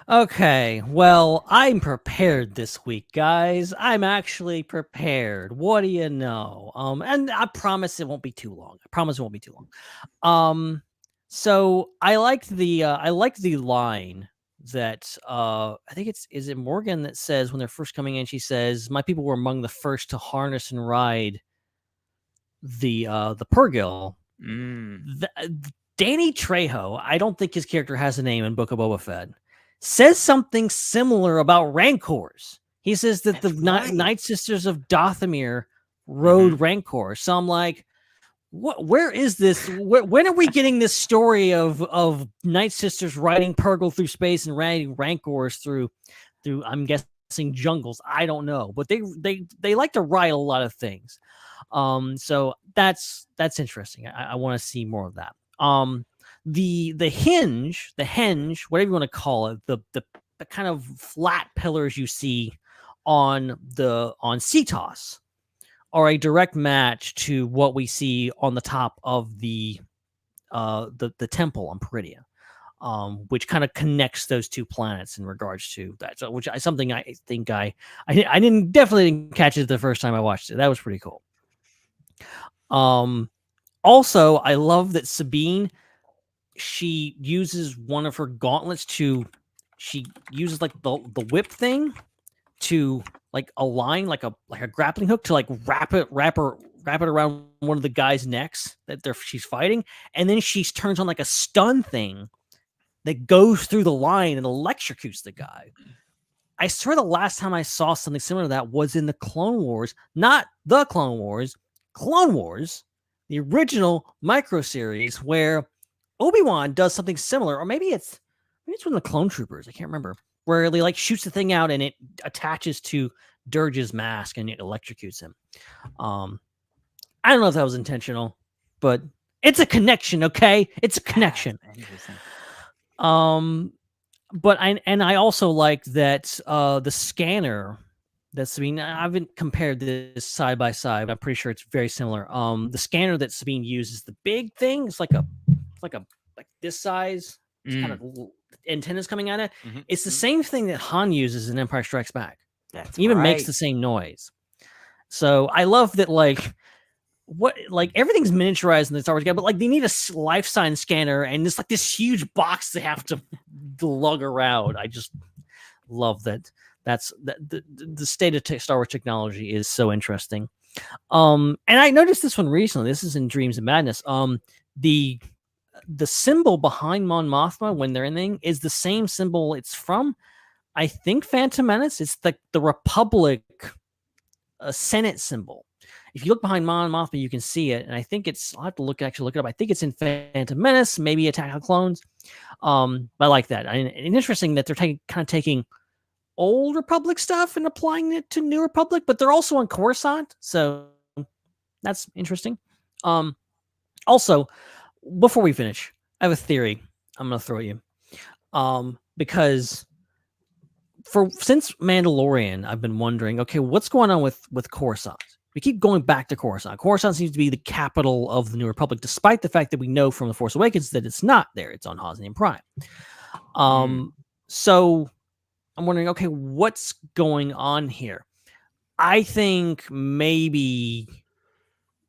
Okay, well, I'm prepared this week, guys. I'm actually prepared. What do you know? And I promise it won't be too long. So I liked the line that I think is it Morgan that says when they're first coming in, she says, "My people were among the first to harness and ride the Purrgil." Danny Trejo, I don't think his character has a name in Book of Boba Fett, says something similar about Rancors. He says that Night Sisters of Dathomir rode Rancor. So I'm like, where is this? When are we getting this story of Night Sisters riding Purgle through space and riding Rancors through I'm guessing jungles? I don't know, but they like to ride a lot of things. So that's interesting. I want to see more of that. The hinge, whatever you want to call it, the kind of flat pillars you see on Cetos are a direct match to what we see on the top of the temple on Peridia, which kind of connects those two planets in regards to that. So, which is something I think I definitely didn't catch it the first time I watched it. That was pretty cool. Also, I love that Sabine, she uses one of her gauntlets she uses like the whip thing to like align like a grappling hook to like wrap it around one of the guys' necks that she's fighting, and then she turns on like a stun thing that goes through the line and electrocutes the guy. I swear the last time I saw something similar to that was in the Clone Wars, not the Clone Wars, Clone Wars, the original micro series where Obi-Wan does something similar, or maybe it's one of the Clone Troopers. I can't remember. Where he like shoots the thing out and it attaches to Dirge's mask and it electrocutes him. I don't know if that was intentional, but it's a connection, okay? It's a connection. But I also like that the scanner that Sabine, I haven't compared this side by side, but I'm pretty sure it's very similar. The scanner that Sabine uses, the big thing, it's like this size. It's kind of antennas coming at it. It's the same thing that Han uses in Empire Strikes Back. That's even right. makes the same noise. So I love that, like everything's miniaturized in the Star Wars game, but like they need a life sign scanner and it's like this huge box they have to lug around. I just love that. That's the state of Star Wars technology is so interesting. And I noticed this one recently. This is in Dreams of Madness. The symbol behind Mon Mothma when they're in thing is the same symbol. It's from, I think, Phantom Menace. It's the Republic Senate symbol. If you look behind Mon Mothma, you can see it. And I think I'll have to look it up. I think it's in Phantom Menace, maybe Attack of Clones. I like that. And interesting that they're kind of taking old Republic stuff and applying it to New Republic, but they're also on Coruscant. So that's interesting. Also, before we finish, I have a theory I'm going to throw at you. Because since Mandalorian, I've been wondering, okay, what's going on with Coruscant? We keep going back to Coruscant. Coruscant seems to be the capital of the New Republic, despite the fact that we know from The Force Awakens that it's not there. It's on Hosnian Prime. So I'm wondering, okay, what's going on here? I think maybe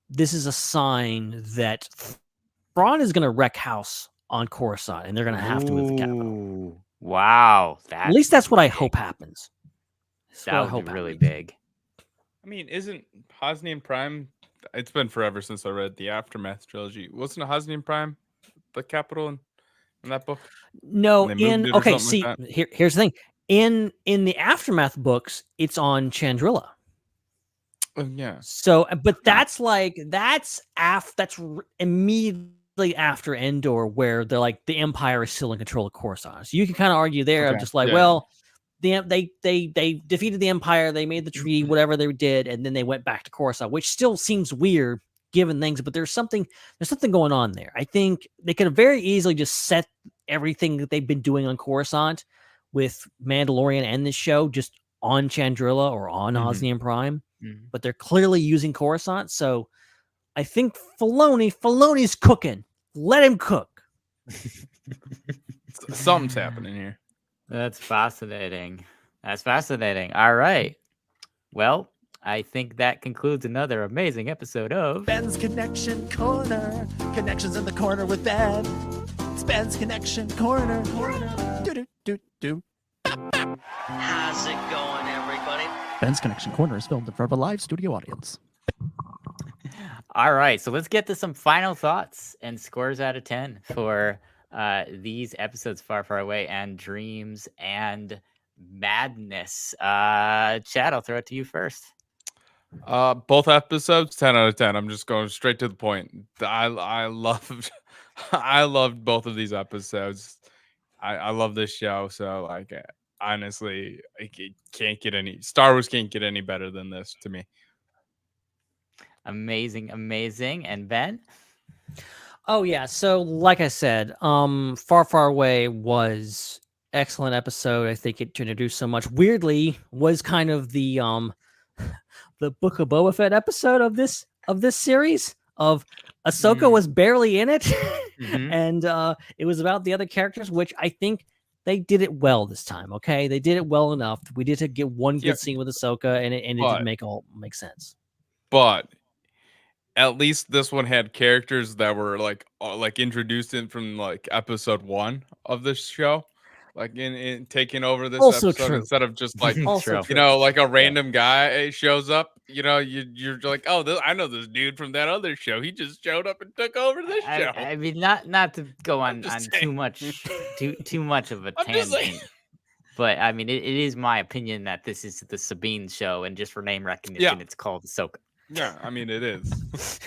this is a sign that Thrawn is going to wreck house on Coruscant, and they're going to have to move the capital. Wow. At least that's what I hope happens. That would be really big. I mean, isn't Hosnian Prime? It's been forever since I read the Aftermath trilogy. Wasn't Hosnian Prime the capital in that book? No, here's the thing. In the Aftermath books, it's on Chandrilla. Yeah. So, but that's immediately after Endor, where they're like the Empire is still in control of Coruscant. So you can kind of argue there, just like, well, they defeated the Empire, they made the treaty, whatever they did, and then they went back to Coruscant, which still seems weird given things, but there's something going on there. I think they could have very easily just set everything that they've been doing on Coruscant with Mandalorian and this show just on Chandrilla or on Hosnian Prime, but they're clearly using Coruscant. So I think Filoni's cooking. Let him cook. Something's happening here. That's fascinating. All right. Well, I think that concludes another amazing episode of Ben's Connection Corner. Connections in the corner with Ben. It's Ben's Connection Corner. Do. How's it going, everybody? Ben's Connection Corner is filmed in front of a live studio audience. All right, so let's get to some final thoughts and scores out of 10 for these episodes, Far, Far Away and Dreams and Madness. Chad, I'll throw it to you first. Both episodes, 10 out of 10. I'm just going straight to the point. I loved I loved both of these episodes. I love this show. So like honestly, it can't get any Star Wars can't get any better than this to me. Amazing. And Ben? Oh yeah, so like I said, Far Far Away was excellent episode. I think it introduced so much. Weirdly, was kind of the Book of Boba Fett episode of this series. Of Ahsoka was barely in it, and it was about the other characters, which I think they did it well this time. Okay, they did it well enough. We did to get one good scene with Ahsoka, and it did make sense. But at least this one had characters that were like introduced in from like episode 1 of this show, like in taking over this also episode true. Instead of just like Also you know, like a random guy shows up. You know, you're like, oh, I know this dude from that other show. He just showed up and took over this show. I mean, not to go on too much of a tangent. But I mean, it is my opinion that this is the Sabine show, and just for name recognition, it's called Ahsoka. Yeah, I mean it is.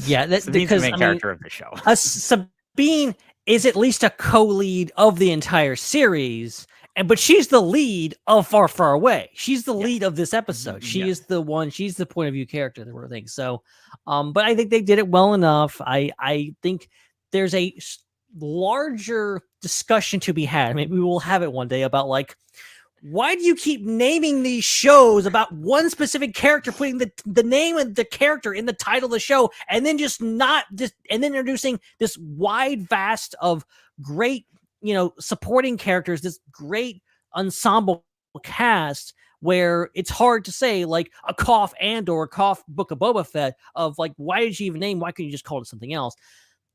Yeah, that's because the main character of the show. Sabine is at least a co-lead of the entire series, but she's the lead of Far Far Away. She's the lead of this episode. She is the one. She's the point of view character that we're thinking. So, but I think they did it well enough. I think there's a larger discussion to be had. Maybe we will have it one day about like, why do you keep naming these shows about one specific character, putting the name of the character in the title of the show, and then and then introducing this wide vast of great, supporting characters, this great ensemble cast where it's hard to say like a Koff Andor, Koff Book of Boba Fett of like, why did you even name? Why couldn't you just call it something else?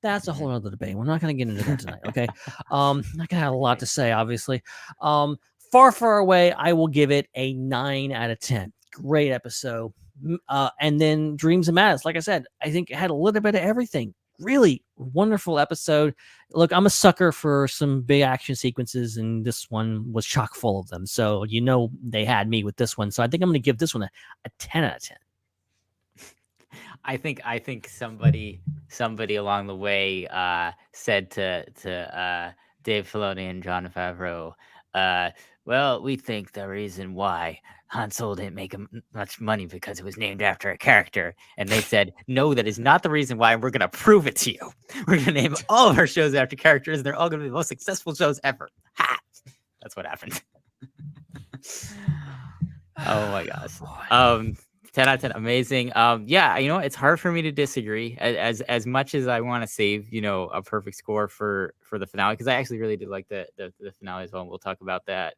That's a whole other debate. We're not going to get into that tonight. Okay. Not going to have a lot to say, obviously. Far, Far Away, I will give it a 9 out of 10. Great episode. And then Dreams of Madness, like I said, I think it had a little bit of everything. Really wonderful episode. Look, I'm a sucker for some big action sequences, and this one was chock full of them. So, they had me with this one. So I think I'm going to give this one a 10 out of 10. I think somebody along the way said to Dave Filoni and Jon Favreau, well, we think the reason why Han Solo didn't make much money because it was named after a character. And they said, no, that is not the reason why. We're going to prove it to you. We're going to name all of our shows after characters. And they're all going to be the most successful shows ever. Ha! That's what happened. Oh, my gosh. 10 out of 10. Amazing. Yeah, it's hard for me to disagree as much as I want to save, a perfect score for the finale, because I actually really did like the finale as well. And we'll talk about that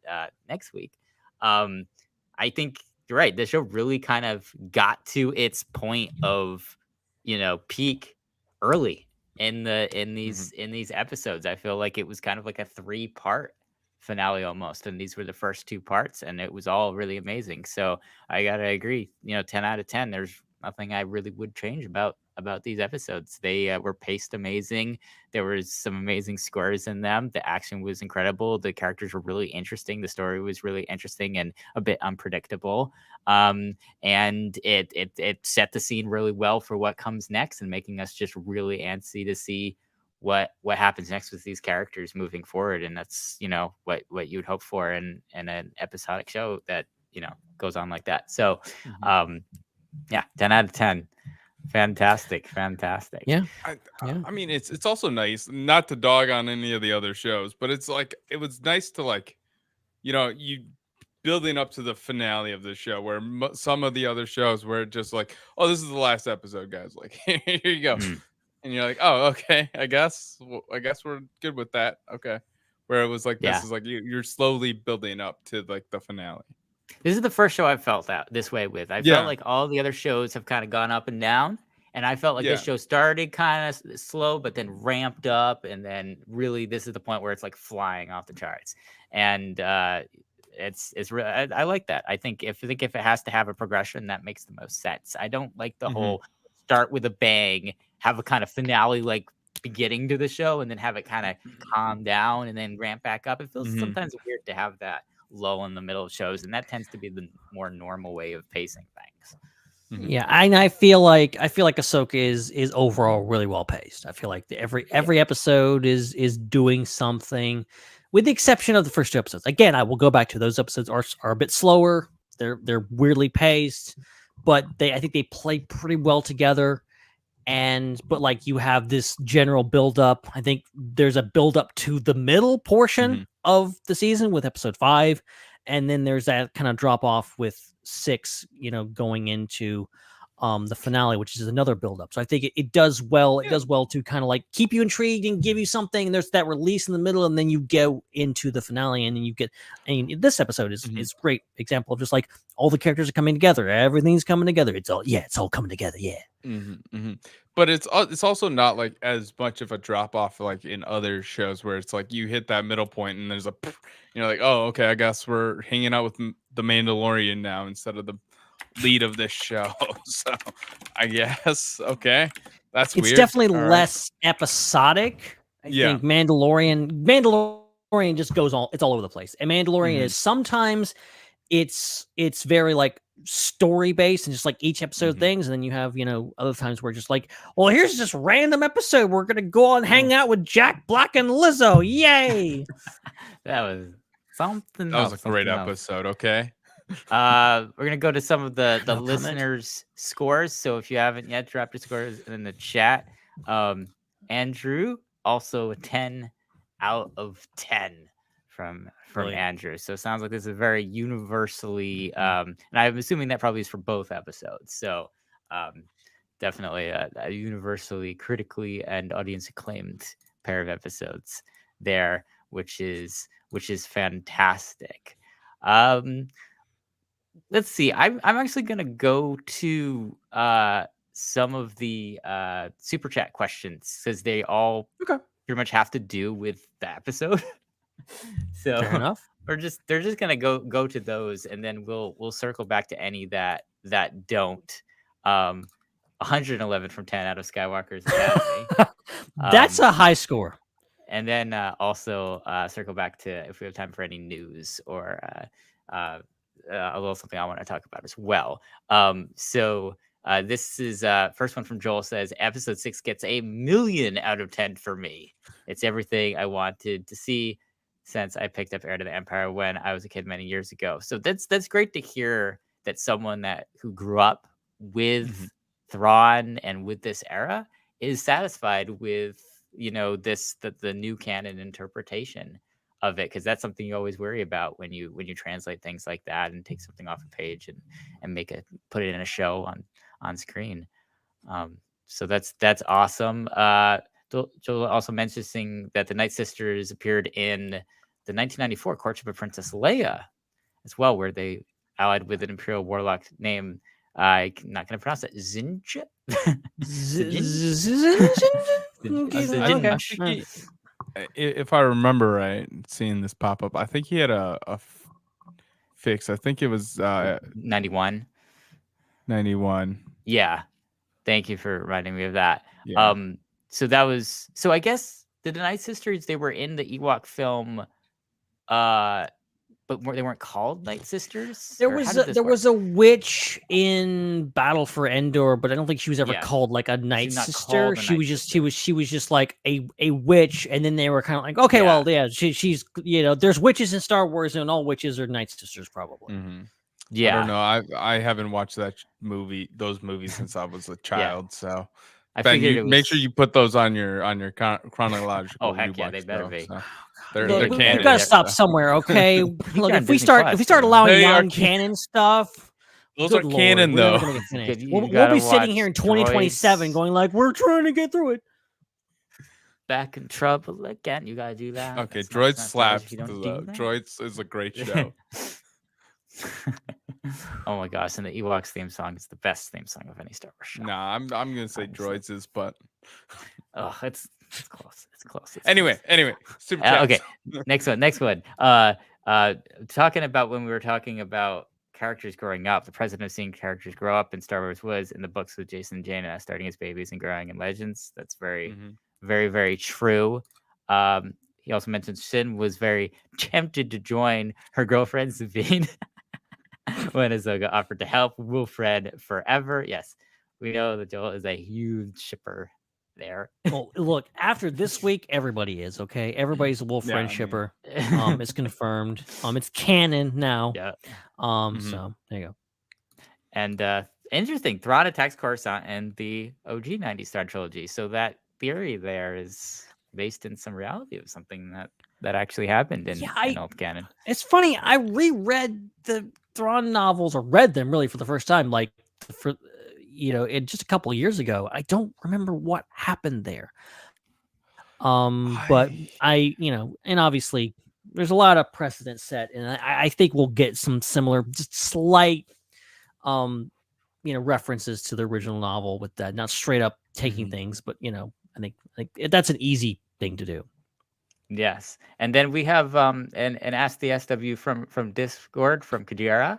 next week. I think you're right. The show really kind of got to its point of, peak early in these episodes. I feel like it was kind of like a 3-part finale almost, and these were the first 2 parts, and it was all really amazing. So I gotta agree, 10 out of 10. There's nothing I really would change about these episodes. They were paced amazing. There was some amazing scores in them. The action was incredible. The characters were really interesting. The story was really interesting and a bit unpredictable. And it set the scene really well for what comes next, and making us just really antsy to see what happens next with these characters moving forward. And that's what you would hope for in an episodic show that goes on like that. So 10 out of 10. Fantastic. Yeah. I mean, it's also nice not to dog on any of the other shows, but it's like it was nice to like you building up to the finale of the show, where some of the other shows were just like, oh, this is the last episode, guys, like here you go. And you're like, oh, okay, I guess we're good with that. Okay. Where it was like, this is like you're slowly building up to like the finale. This is the first show I've felt that this way with. I felt like all the other shows have kind of gone up and down. And I felt like this show started kind of slow, but then ramped up. And then really, this is the point where it's like flying off the charts. And it's really, I like that. I think if it has to have a progression, that makes the most sense. I don't like the whole start with a bang, have a kind of finale like beginning to the show, and then have it kind of calm down and then ramp back up. It feels sometimes weird to have that lull in the middle of shows, and that tends to be the more normal way of pacing things. Yeah, I feel like Ahsoka is overall really well paced. I feel like every episode is doing something, with the exception of the first 2 episodes. Again, I will go back to those episodes are a bit slower. They're weirdly paced, but I think they play pretty well together. But like you have this general build up. I think there's a build up to the middle portion of the season with episode 5, and then there's that kind of drop off with 6, going into the finale, which is another build up. So I think it does well. It does well to kind of like keep you intrigued and give you something. And there's that release in the middle, and then you go into the finale, and then you get. This episode is great example of just like all the characters are coming together. Everything's coming together. It's all coming together. Yeah. But it's also not like as much of a drop off like in other shows where it's like you hit that middle point and there's like, oh, okay, I guess we're hanging out with the Mandalorian now instead of the lead of this show. So I guess okay, that's it's weird. Definitely less episodic. I think Mandalorian just goes all. It's all over the place. And Mandalorian is sometimes it's very like story based and just like each episode things, and then you have other times where just like, well, here's this random episode, we're gonna go and hang out with Jack Black and Lizzo, yay. That was something. That was a great episode. Okay, we're gonna go to some of the listeners' scores. So if you haven't yet, drop your scores in the chat. Andrew, also a 10 out of 10 from Andrew. So it sounds like this is very universally, and I'm assuming that probably is for both episodes. So definitely a universally critically and audience acclaimed pair of episodes there, which is fantastic. Let's see. I'm actually gonna go to some of the super chat questions because they all pretty much have to do with the episode. So fair enough. They're just gonna go to those, and then we'll circle back to any that don't. 111 from 10 out of Skywalker's Academy. That's a high score. And then also circle back to if we have time for any news or a little something I want to talk about as well. So this is first one from Joel says episode 6 gets a 1,000,000 out of 10 for me. It's everything I wanted to see since I picked up Heir to the Empire when I was a kid many years ago. So that's great to hear that someone who grew up with Thrawn and with this era is satisfied with the new canon interpretation of it, because that's something you always worry about when you translate things like that and take something off a page and put it in a show on screen. So that's awesome. Joel also mentioning that the Night Sisters appeared in the 1994 Courtship of Princess Leia as well, where they allied with an Imperial warlock named, I'm not going to pronounce it, Zinj. If I remember right, seeing this pop up, I think he had a fix. I think it was 91. 91. Yeah. Thank you for reminding me of that. Yeah. So I guess the Night Sisters, they were in the Ewok film, but they weren't called Night Sisters. There was a witch in Battle for Endor, but I don't think she was ever called like a Night Sister. She was just like a witch, and then they were kind of like, okay, well, yeah, she's there's witches in Star Wars, and all witches are Night Sisters, probably. Yeah, I don't know. I haven't watched those movies since I was a child, so. Ben, make sure you put those on your chronological. Oh heck yeah, they better be. So they're we gotta stop somewhere, okay? Look, if we start allowing non-canon stuff, those are canon though. We'll be sitting here in 2027 going like, we're trying to get through it. Back in trouble again. You gotta do that. Okay, Droids slaps. Droids is a great show. Oh my gosh, and the Ewoks theme song is the best theme song of any Star Wars show. Nah, I'm gonna say Droids is, but it's close. It's close. Anyway, super okay. Next one. Talking about when we were talking about characters growing up. The precedent of seeing characters grow up in Star Wars was in the books with Jason and Jaina starting as babies and growing in Legends. That's very, very, very true. He also mentioned Shin was very tempted to join her girlfriend Sabine when Ahsoka offered to help Wilfred forever. Yes, we know that Joel is a huge shipper there. Well, look, after this week, everybody is okay. Everybody's a Wolfriend shipper. It's confirmed. It's canon now. Yeah. So there you go. And interesting, Thrawn attacks Coruscant in the OG 90s Star Trilogy. So that theory there is based in some reality of something that actually happened in old canon. It's funny. I reread the Thrawn novels, or read them really for the first time, like just a couple of years ago. I don't remember what happened there. But and obviously there's a lot of precedent set, and I think we'll get some similar, just slight, references to the original novel with that. Not straight up taking things, but I think that's an easy thing to do. Yes, and then we have and Ask the SW from Discord from Kadira,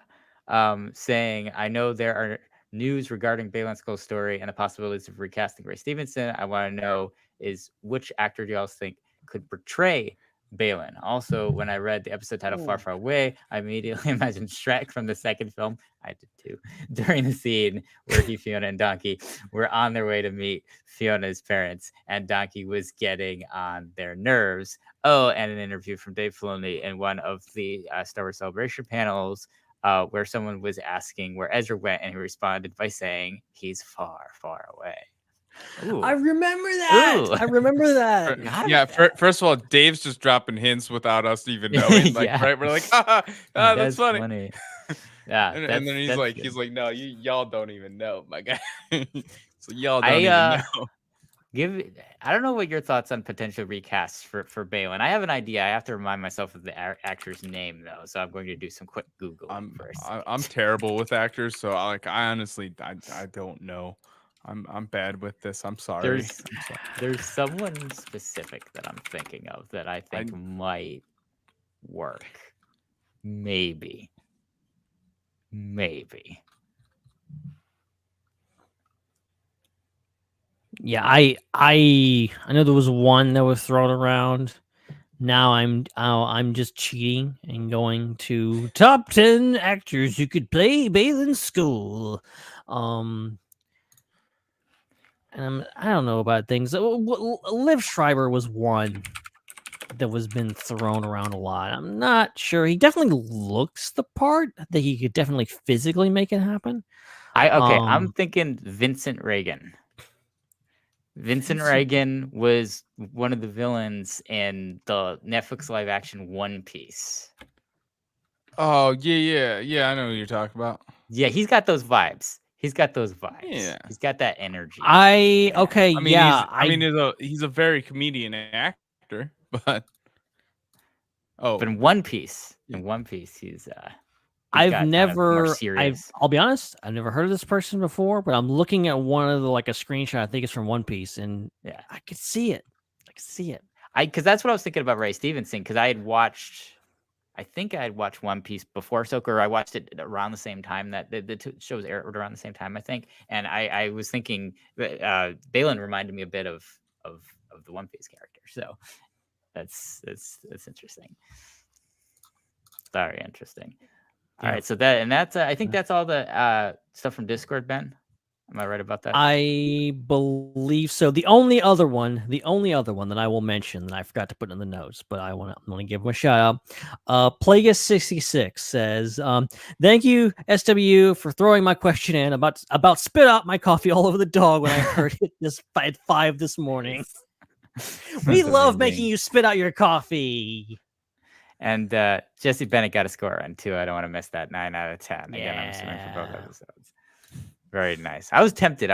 saying, I know there are news regarding Baylan Skoll's story and the possibilities of recasting Ray Stevenson. I want to know is which actor do y'all think could portray Baylan? Also, when I read the episode title Far, Far Away, I immediately imagined Shrek from the second film. I did too. During the scene where Fiona, and Donkey were on their way to meet Fiona's parents, and Donkey was getting on their nerves. Oh, and an interview from Dave Filoni in one of the Star Wars Celebration panels, where someone was asking where Ezra went, and he responded by saying, he's far, far away. Ooh. I remember that. Ooh. I remember that. Yeah, first of all, Dave's just dropping hints without us even knowing. Like, right? We're like, that's funny. Yeah, and then he's like, no, y'all don't even know, my guy. So y'all don't even know. I don't know what your thoughts on potential recasts for Baylan. I have an idea. I have to remind myself of the actor's name though, so I'm going to do some quick Googling first. I'm terrible with actors, so I honestly don't know. I'm bad with this. I'm sorry. There's someone specific that I'm thinking of that I think might work. Maybe. Yeah, I know there was one that was thrown around. Now I'm just cheating and going to top 10 actors who could play Baylan Skoll. And I don't know about things. Liv Schreiber was one that was been thrown around a lot. I'm not sure. He definitely looks the part. That he could definitely physically make it happen. I'm thinking Vincent Reagan. Vincent Reagan was one of the villains in the Netflix live action One Piece. Oh, yeah. I know who you're talking about. Yeah, he's got those vibes. Yeah. He's got that energy. He's a very comedian actor, but but in One Piece, he's I'll be honest, I've never heard of this person before, but I'm looking at one of the a screenshot. I think it's from One Piece, and I could see it. Because that's what I was thinking about Ray Stevenson. Because I think I had watched One Piece before Ahsoka, or I watched it around the same time that the two shows aired around the same time, I think. And I was thinking that Baylan reminded me a bit of the One Piece character. So that's interesting. Very interesting. All right, so that's I think that's all the stuff from Discord, Ben. Am I right about that? I believe so. The only other one that I will mention that I forgot to put in the notes, but I want to give him a shout out. Plagueis66 says, "Thank you, SWU, for throwing my question in about spit out my coffee all over the dog when I heard it at 5 this morning. We love making you spit out your coffee." And Jesse Bennett got a score on 2. I don't want to miss that. 9 out of 10. Again, I'm assuming for both episodes. Very nice. I was tempted,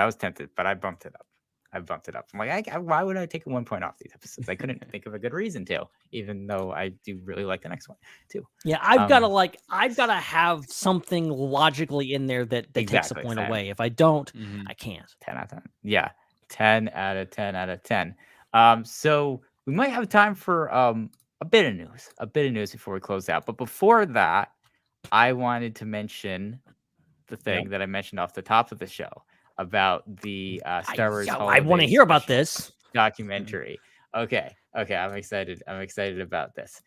but I bumped it up. I'm like, why would I take 1 point off these episodes? I couldn't think of a good reason to, even though I do really like the next one too. Yeah, I've gotta have something logically in there that takes a point away. If I don't, I can't. 10 out of 10. Yeah, 10 out of 10 out of 10. So we might have time for a bit of news before we close out. But before that, I wanted to mention the thing that I mentioned off the top of the show about the Star Wars I want to hear about this documentary. Okay, I'm excited. I'm excited about this.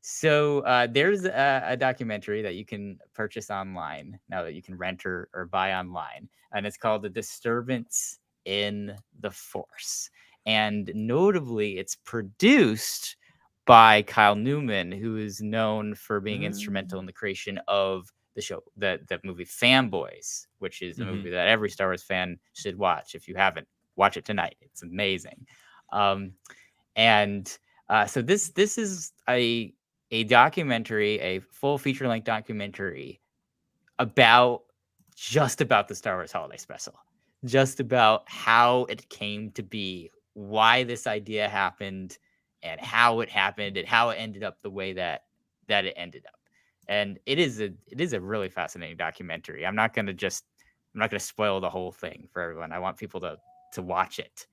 So there's a documentary that you can purchase online now, that you can rent or buy online, and it's called "The Disturbance in the Force." And notably, it's produced by Kyle Newman, who is known for being instrumental in the creation of the show, that movie Fanboys, which is a movie that every Star Wars fan should watch. If you haven't, watch it tonight. It's amazing. So this is a documentary, a full feature-length documentary about the Star Wars Holiday Special, just about how it came to be, why this idea happened, and how it happened, and how it ended up the way that it ended up. And it is a really fascinating documentary. I'm not gonna spoil the whole thing for everyone. I want people to watch it.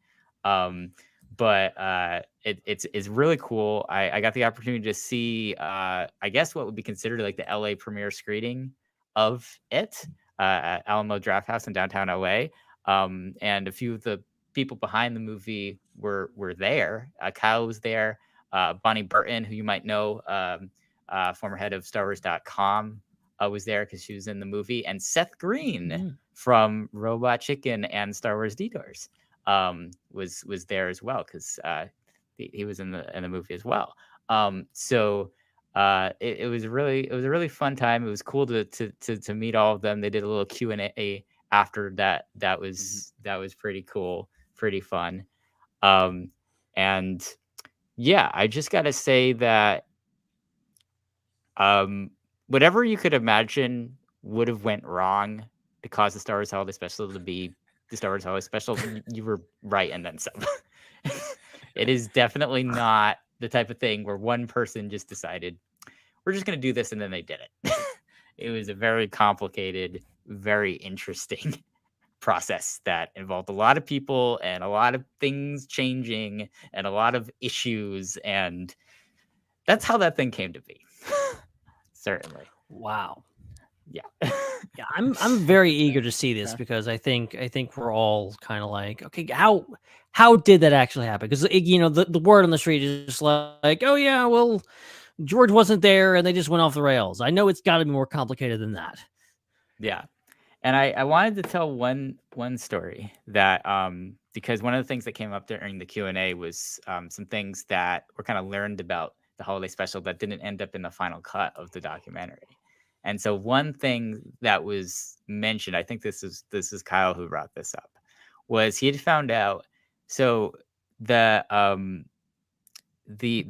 But it's really cool. I got the opportunity to see I guess what would be considered like the LA premiere screening of it at Alamo Drafthouse in downtown LA. And a few of the people behind the movie were there. Kyle was there. Bonnie Burton, who you might know, former head of StarWars.com, was there because she was in the movie, and Seth Green from Robot Chicken and Star Wars Detours was there as well, because he was in the movie as well. So it was a really fun time. It was cool to meet all of them. They did a little Q&A after that. That was pretty cool, pretty fun. And yeah, I just gotta say that whatever you could imagine would have went wrong to cause the Star Wars Holiday Special to be the Star Wars Holiday Special, you were right, and then some. It is definitely not the type of thing where one person just decided, we're just going to do this, and then they did it. It was a very complicated, very interesting process that involved a lot of people and a lot of things changing and a lot of issues, and that's how that thing came to be. Certainly. Wow. Yeah. Yeah, I'm very eager to see this, because I think we're all kind of like, okay, how did that actually happen? Because the word on the street is just like, oh yeah, well, George wasn't there and they just went off the rails. I know it's got to be more complicated than that. Yeah. And I wanted to tell one story that because one of the things that came up during the Q&A was some things that were kind of learned about the holiday special that didn't end up in the final cut of the documentary. And so one thing that was mentioned, I think this is Kyle who brought this up, was he had found out. So they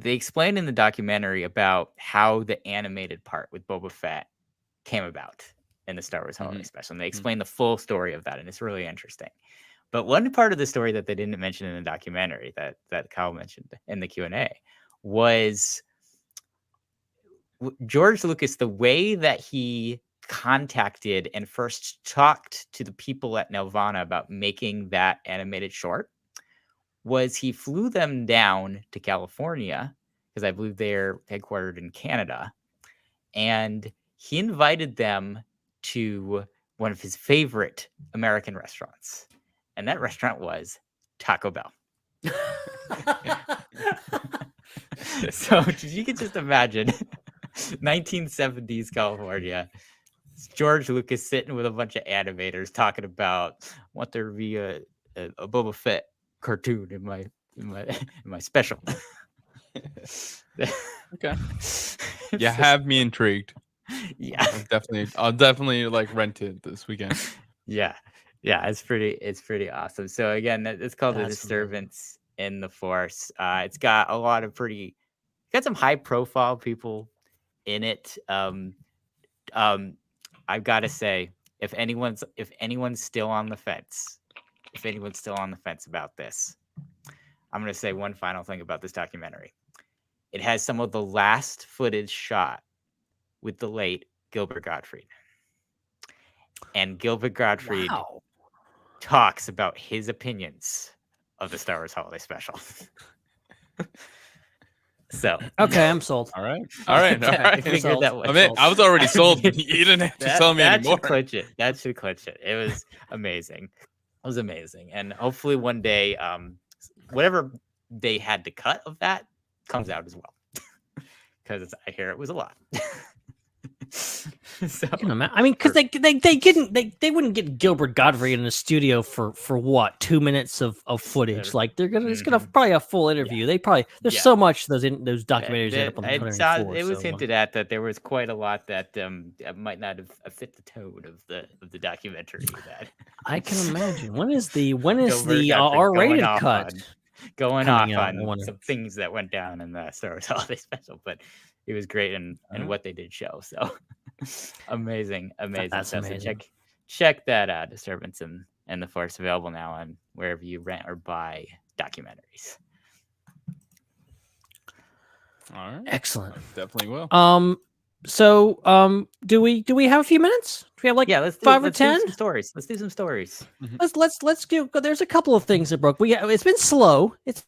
explained in the documentary about how the animated part with Boba Fett came about in the Star Wars Holiday Special, and they explained the full story of that, and it's really interesting. But one part of the story that they didn't mention in the documentary that Kyle mentioned in the Q&A was George Lucas, the way that he contacted and first talked to the people at Nelvana about making that animated short was he flew them down to California, because I believe they're headquartered in Canada, and he invited them to one of his favorite American restaurants, and that restaurant was Taco Bell. So you can just imagine 1970s California, George Lucas sitting with a bunch of animators talking about, want there to be a Boba Fett cartoon in my special. Okay. You have me intrigued. Yeah. I'll definitely like rent it this weekend. Yeah. It's pretty awesome. So again, it's called The Disturbance in the Force. It's got a lot of got some high profile people in it. I've got to say, if anyone's still on the fence about this, I'm going to say one final thing about this documentary. It has some of the last footage shot with the late Gilbert Gottfried. And Gilbert Gottfried talks about his opinions of the Star Wars Holiday Special. So okay, I'm sold. All right. I figured that was. I was already sold. You didn't have to tell me that anymore. Should clinch it. That should clinch it. It was amazing. It was amazing, and hopefully one day, whatever they had to cut of that comes out as well, because I hear it was a lot. So, I mean, because they wouldn't get Gilbert Gottfried in the studio for what 2 minutes of footage. Like it's gonna probably a full interview. Yeah. There's so much those documentaries end up on the it was hinted at that there was quite a lot that might not have fit the tone of the documentary. That I can imagine. When is the Gilbert R-rated cut going off on some things that went down in the Star Wars Holiday Special, but it was great in what they did show. So amazing. That's So amazing. check that out. Disturbance and the Force available now on wherever you rent or buy documentaries. All right. Excellent. Definitely will. So do we have a few minutes? Do we have like let's 5 or let's 10? do some stories. Let's do some stories. Let's do. There's a couple of things that broke. It's been slow. It's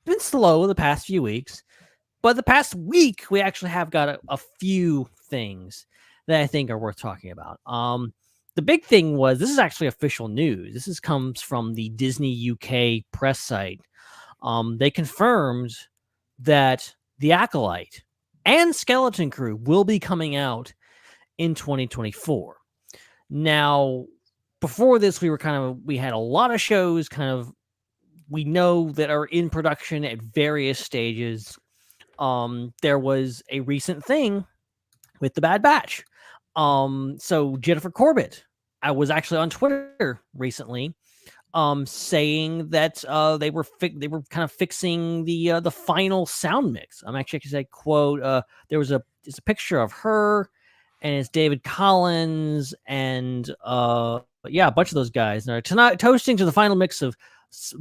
been slow the past few weeks, but the past week we actually have got a few things that I think are worth talking about. The big thing was, this is actually official news. This comes from the Disney UK press site. They confirmed that The Acolyte and Skeleton Crew will be coming out in 2024. Now, before this, we had a lot of shows we know that are in production at various stages. There was a recent thing with the Bad Batch. So Jennifer Corbett, I was actually on Twitter recently, saying that they were kind of fixing the final sound mix. I'm actually say quote. There's a picture of her, and it's David Collins, and a bunch of those guys. And tonight, toasting to the final mix of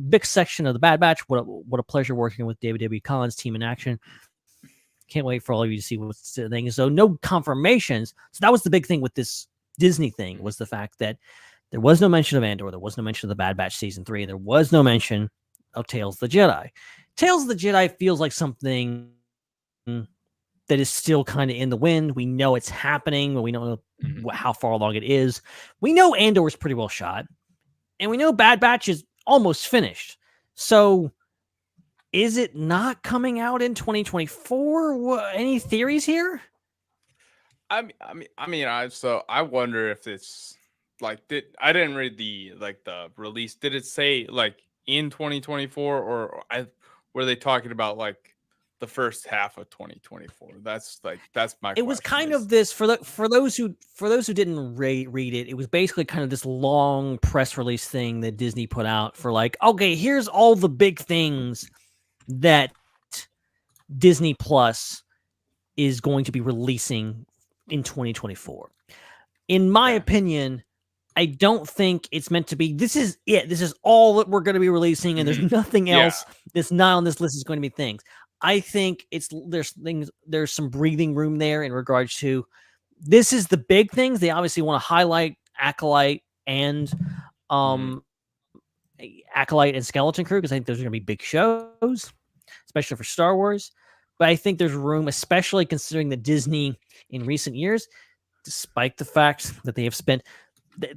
big section of the Bad Batch. What a pleasure working with David W. Collins team in action. Can't wait for all of you to see what's the thing. So no confirmations. So that was the big thing with this Disney thing, was the fact that there was no mention of Andor. There was no mention of the Bad Batch Season 3. There was no mention of Tales of the Jedi. Tales of the Jedi feels like something that is still kind of in the wind. We know it's happening, but we don't know how far along it is. We know Andor is pretty well shot, and we know Bad Batch is almost finished. So is it not coming out in 2024? Any theories here? I wonder if it's like, I didn't read the release. Did it say like in 2024, or were they talking about like the first half of 2024? That's my. It was kind of this for those who didn't read it. It was basically kind of this long press release thing that Disney put out for like, okay, here's all the big things that Disney Plus is going to be releasing in 2024. In my opinion, I don't think it's meant to be, this is it. This is all that we're going to be releasing, and there's nothing else that's not on this list is going to be things. I think there's some breathing room there in regards to, this is the big things. They obviously want to highlight Acolyte and Skeleton Crew, because I think those are going to be big shows, especially for Star Wars. But I think there's room, especially considering that Disney in recent years, despite the fact that they have spent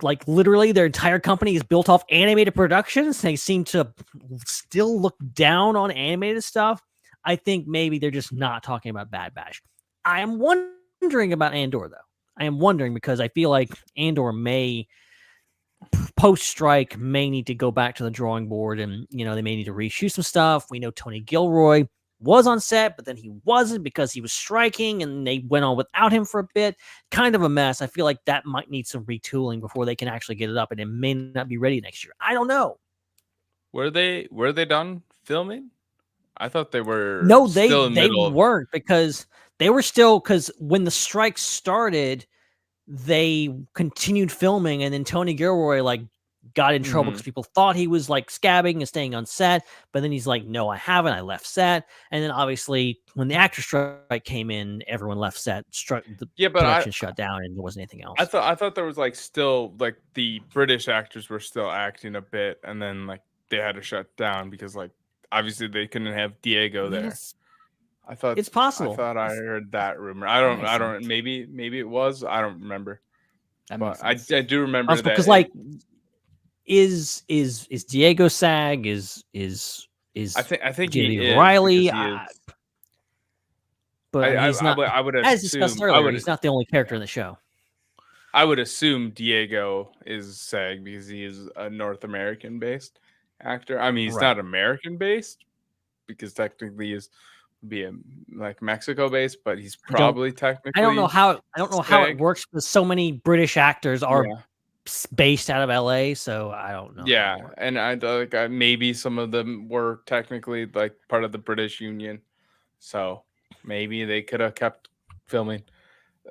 like literally their entire company is built off animated productions, they seem to still look down on animated stuff. I think maybe they're just not talking about Bad Batch. I am wondering about Andor, though. I am wondering because I feel like Andor may, post-strike, may need to go back to the drawing board, and they may need to reshoot some stuff. We know Tony Gilroy was on set, but then he wasn't because he was striking, and they went on without him for a bit. Kind of a mess. I feel like that might need some retooling before they can actually get it up, and it may not be ready next year. I don't know. Were they done filming? I thought they were. No, they weren't, because they were still, because when the strike started, they continued filming, and then Tony Gilroy got in trouble because people thought he was scabbing and staying on set, but then he's like, no, I haven't, I left set. And then obviously when the actor strike came in, everyone left set, production shut down, and there wasn't anything else. I thought there was still the British actors were still acting a bit, and then they had to shut down because obviously they couldn't have Diego there. I thought it's possible. I thought I heard that rumor. I don't. Maybe it was. I don't remember. But I do remember that because like is Diego SAG? Is I think J.D. he is, Riley? But he's not. I would as assume, discussed earlier, he's not the only character in the show. I would assume Diego is SAG because he is a North American based actor. I mean, he's not American based because technically he's be like Mexico based, but he's probably technically. I don't know how it works because so many British actors are based out of LA, so I don't know. Yeah, and I maybe some of them were technically like part of the British Union, so maybe they could have kept filming.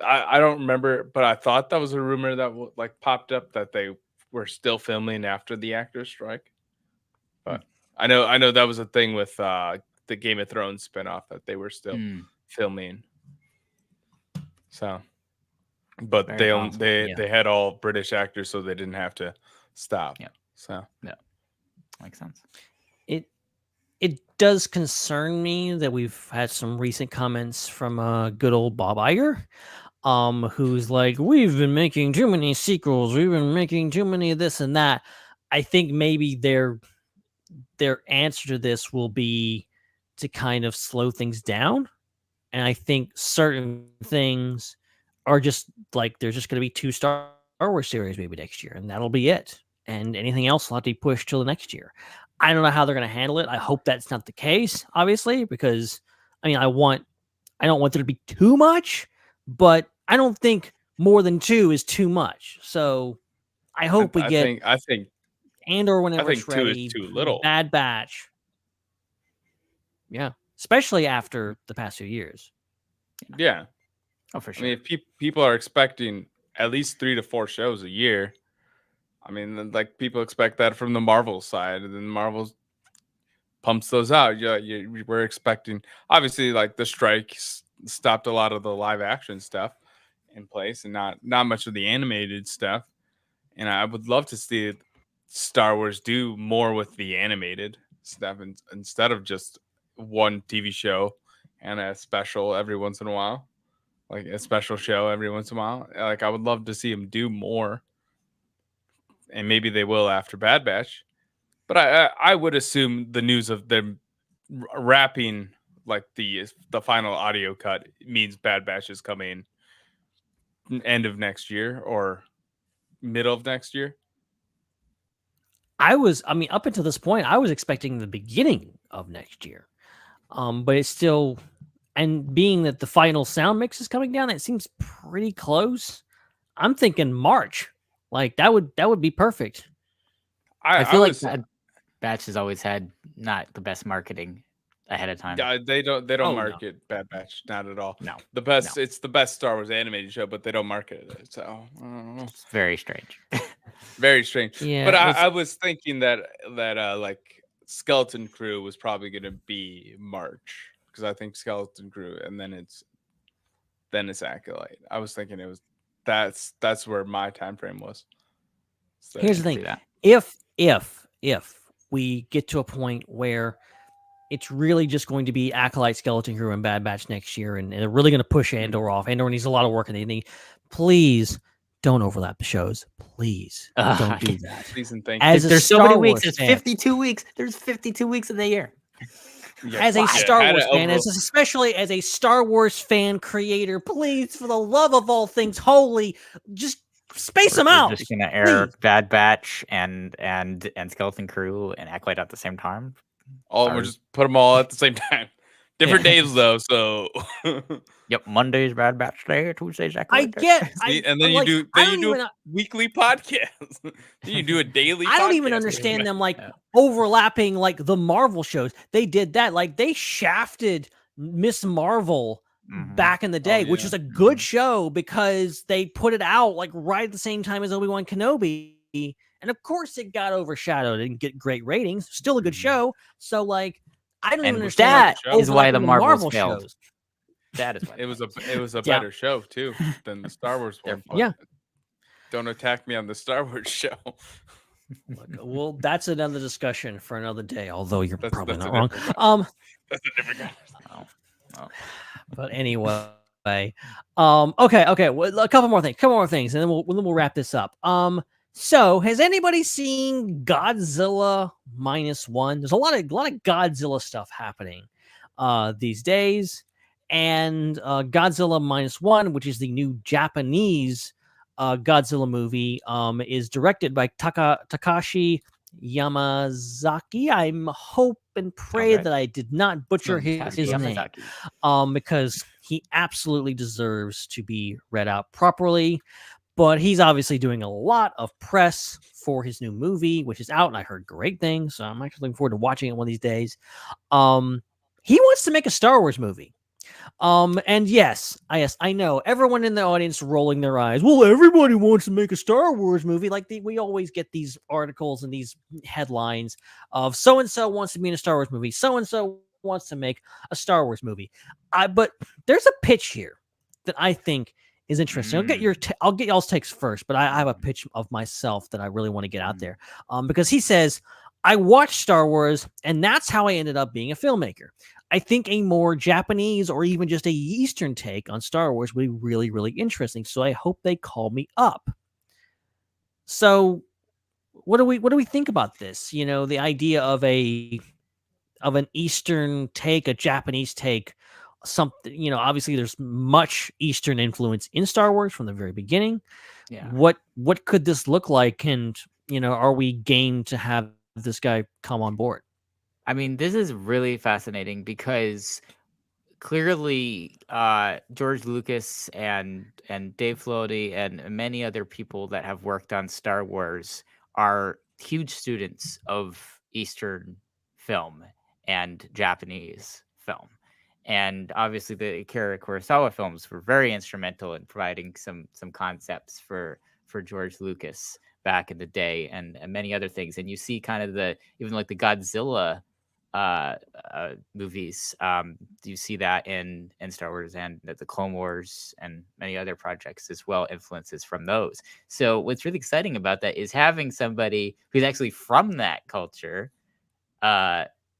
I don't remember, but I thought that was a rumor that like popped up that they were still filming after the actors' strike. But I know that was a thing with the Game of Thrones spinoff that they were still filming. So, but they had all British actors, so they didn't have to stop. Yeah. So makes sense. It does concern me that we've had some recent comments from good old Bob Iger, who's like, we've been making too many sequels, we've been making too many of this and that. I think maybe their answer to this will be to kind of slow things down. And I think certain things are just like, there's just going to be 2 Star Wars series maybe next year, and that'll be it. And anything else will have to be pushed till the next year. I don't know how they're going to handle it. I hope that's not the case, obviously, because I mean, I don't want there to be too much, but I don't think more than 2 is too much. So I hope I think Andor whenever it's ready. 2 is too little. Bad Batch. Yeah, especially after the past few years. Yeah. Oh, for sure. I mean, if people are expecting at least 3 to 4 shows a year, I mean, like people expect that from the Marvel side, and then Marvel pumps those out. We're expecting, obviously, like the strike stopped a lot of the live action stuff in place, and not much of the animated stuff. And I would love to see Star Wars do more with the animated stuff instead of just one TV show and a special every once in a while, like a special show every once in a while. Like I would love to see them do more. And maybe they will after Bad Batch, but I would assume the news of them wrapping like the final audio cut means Bad Batch is coming end of next year or middle of next year. I mean, up until this point, I was expecting the beginning of next year, but it's still, and being that the final sound mix is coming down, it seems pretty close. I'm thinking March. Like that would be perfect. I feel like Bad Batch has always had not the best marketing ahead of time. They don't market Bad Batch, not at all. No, it's the best Star Wars animated show, but they don't market it. So it's very strange. Very strange. Yeah, but I was thinking that like Skeleton Crew was probably going to be March because I think Skeleton Crew, and then it's Acolyte. I was thinking it was. That's where my time frame was. So here's the thing: if we get to a point where it's really just going to be Acolyte, Skeleton Crew, and Bad Batch next year, and they're really going to push Andor off. Andor needs a lot of work, and they need. Please don't overlap the shows. Please don't do that. Please and thank you. There's so many weeks. There's 52 weeks. There's 52 weeks in the year. As a Star Wars fan, especially as a Star Wars fan creator, please, for the love of all things holy, just space them out. Just gonna air Bad Batch and Skeleton Crew and Acolyte at the same time. We'll just put them all at the same time. Different days though. So yep, Monday's Bad Batch Day, Tuesday's Acolyte. And then you do a weekly podcast. Then you do a daily. I don't even understand them like overlapping like the Marvel shows. They did that, like they shafted Miss Marvel back in the day, which is a good show because they put it out like right at the same time as Obi-Wan Kenobi, and of course it got overshadowed and get great ratings. Still a good show. So like. I don't even understand. That is why the Marvel failed. Shows. That is why it was a better show too than the Star Wars one. Yeah. Don't attack me on the Star Wars show. Well, that's another discussion for another day. Although you're probably not wrong. That's a different But anyway, okay. Well, a couple more things, and then we'll wrap this up. So has anybody seen Godzilla -1? There's a lot of Godzilla stuff happening these days, and Godzilla -1, which is the new Japanese Godzilla movie, is directed by Takashi Yamazaki. I'm hope and pray that I did not butcher his name, because he absolutely deserves to be read out properly. But he's obviously doing a lot of press for his new movie, which is out, and I heard great things. So I'm actually looking forward to watching it one of these days. He wants to make a Star Wars movie. And yes, I know everyone in the audience rolling their eyes. Well, everybody wants to make a Star Wars movie. Like we always get these articles and these headlines of so and so wants to be in a Star Wars movie. So and so wants to make a Star Wars movie. But there's a pitch here that I think is interesting. I'll get y'all's takes first, but I have a pitch of myself that I really want to get out there. Because he says, I watched Star Wars, and that's how I ended up being a filmmaker. I think a more Japanese or even just a Eastern take on Star Wars would be really, really interesting. So I hope they call me up. So what do we think about this? You know, the idea of an Eastern take, a Japanese take, something, you know, obviously there's much Eastern influence in Star Wars from the very beginning. Yeah. What could this look like? And, you know, are we game to have this guy come on board? I mean, this is really fascinating because clearly George Lucas and Dave Filoni and many other people that have worked on Star Wars are huge students of Eastern film and Japanese film. And obviously the Akira Kurosawa films were very instrumental in providing some concepts for George Lucas back in the day, and many other things. And you see kind of even like the Godzilla movies. You see that in Star Wars and the Clone Wars and many other projects as well, influences from those. So what's really exciting about that is having somebody who's actually from that culture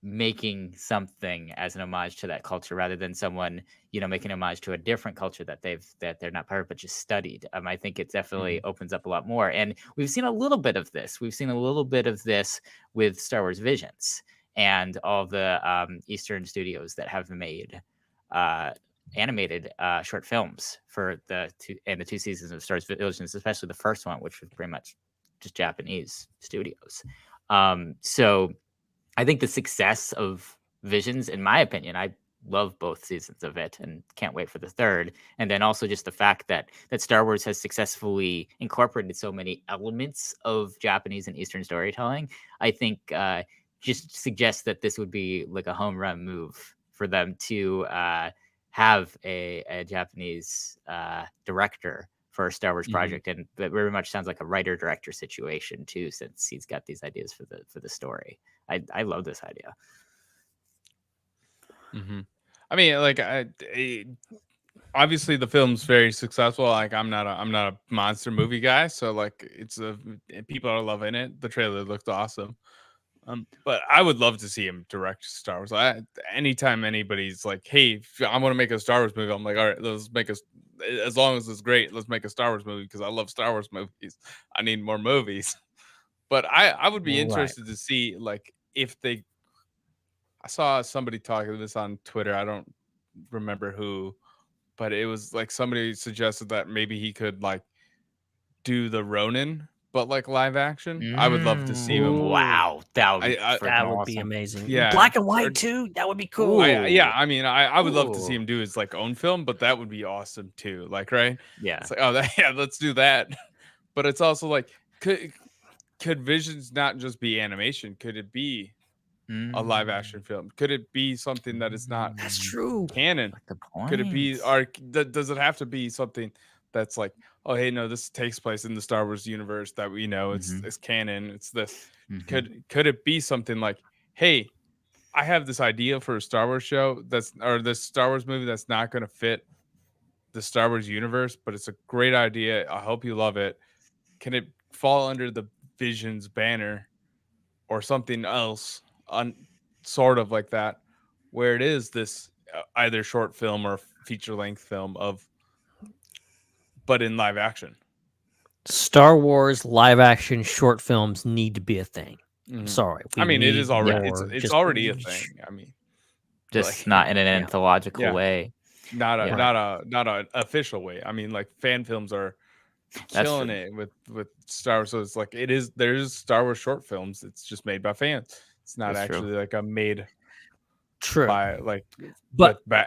making something as an homage to that culture, rather than someone, you know, making homage to a different culture that they're not part of but just studied. I think it definitely opens up a lot more. And we've seen a little bit of this. We've seen a little bit of this with Star Wars Visions and all the Eastern studios that have made animated short films for the two seasons of Star Wars Visions, especially the first one, which was pretty much just Japanese studios. So I think the success of Visions, in my opinion, I love both seasons of it and can't wait for the third. And then also just the fact that Star Wars has successfully incorporated so many elements of Japanese and Eastern storytelling, I think just suggests that this would be like a home run move for them to have a Japanese director for a Star Wars project. And that very much sounds like a writer-director situation too, since he's got these ideas for the story. I love this idea. I mean, like, obviously the film's very successful. Like, I'm not a monster movie guy, so like people are loving it. The trailer looked awesome. But I would love to see him direct Star Wars. Anytime anybody's like, "Hey, I want to make a Star Wars movie," I'm like, "All right, let's make as long as it's great, let's make a Star Wars movie," because I love Star Wars movies. I need more movies. But I would be interested to see, like, if I saw somebody talking this on Twitter. I don't remember who, but it was like somebody suggested that maybe he could like do the Ronin, but like live action. I would love to see him. Wow, that would be awesome. Be amazing. Yeah, black and white too. That would be cool. I mean, I would love to see him do his like own film, but that would be awesome too. Like, right? Yeah. It's like, let's do that. But it's also like, could Visions not just be animation? Could it be a live action film? Could it be something that is not that's true canon? Could it be, or does it have to be something that's like, oh hey, no, this takes place in the Star Wars universe that we know it's canon, it's this. Could it be something like, hey, I have this idea for a Star Wars show or this Star Wars movie that's not going to fit the Star Wars universe, but it's a great idea, I hope you love it. Can it fall under the Visions banner or something else, sort of like that, where it is this either short film or feature length film but in live action. Star Wars live action short films need to be a thing. Sorry. I mean, it is already it's already a thing. I mean, just not in an anthological way. Not a official way. I mean, like fan films are killing it with Star Wars. So it's like there's Star Wars short films. It's just made by fans. It's not actually like a made by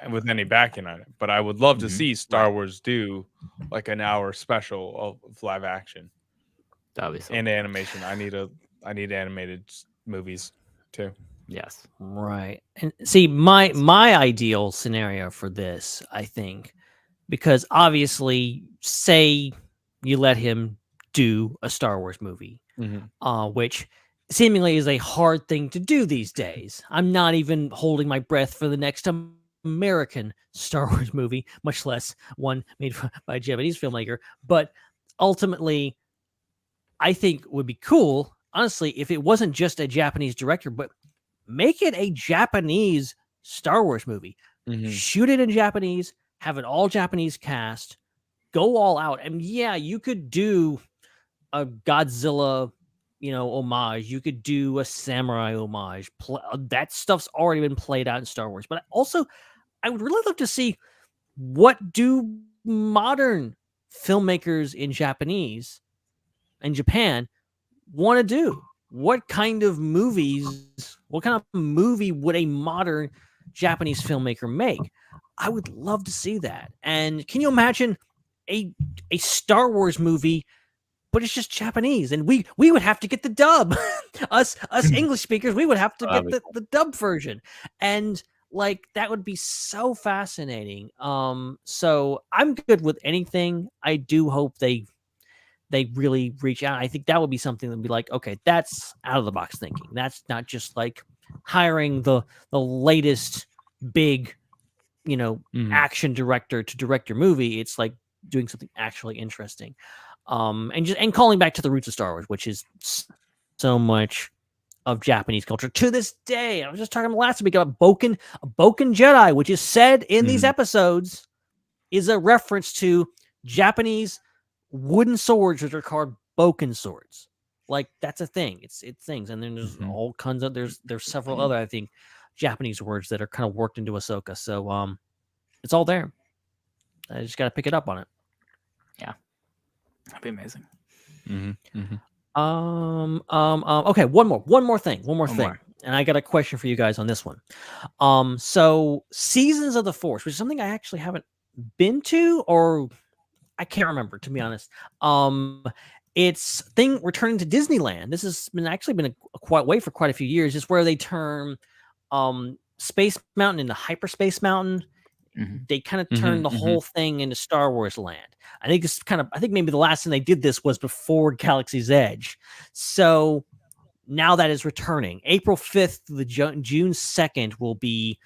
with any backing on it. But I would love to see Star Wars do like an hour special of live action. And animation. I need animated movies too. Yes. Right. And see, my ideal scenario for this, I think, because obviously, say you let him do a Star Wars movie, which seemingly is a hard thing to do these days. I'm not even holding my breath for the next American Star Wars movie, much less one made by a Japanese filmmaker. But ultimately, I think would be cool, honestly, if it wasn't just a Japanese director, but make it a Japanese Star Wars movie. Shoot it in Japanese, have an all Japanese cast, go all out. And yeah, you could do a Godzilla, homage. You could do a samurai homage. That stuff's already been played out in Star Wars. But also, I would really love to see what do modern filmmakers in Japan want to do. What kind of movie would a modern Japanese filmmaker make? I would love to see that. And can you imagine a Star Wars movie, but it's just Japanese, and we would have to get the dub. us English speakers, we would have to get the dub version, and like that would be so fascinating. So I'm good with anything. I do hope they really reach out. I think that would be something that would be like, okay, that's out of the box thinking. That's not just like hiring the latest big, action director to direct your movie. It's like doing something actually interesting. And calling back to the roots of Star Wars, which is so much of Japanese culture to this day. I was just talking last week about a Boken Jedi, which is said in these episodes is a reference to Japanese wooden swords that are called Boken swords. Like that's a thing. It's things. And then there's all kinds of there's several other, I think, Japanese words that are kind of worked into Ahsoka. So it's all there. I just gotta pick it up on it. Yeah. That'd be amazing. Okay, one more thing. And I got a question for you guys on this one. So Seasons of the Force, which is something I actually haven't been to, or I can't remember, to be honest. It's returning to Disneyland. This has been a quiet way for quite a few years. It's where they turn Space Mountain into Hyperspace Mountain. They kind of turned the whole thing into Star Wars land. I think maybe the last time they did this was before Galaxy's Edge. So now that is returning. April 5th to June 2nd will be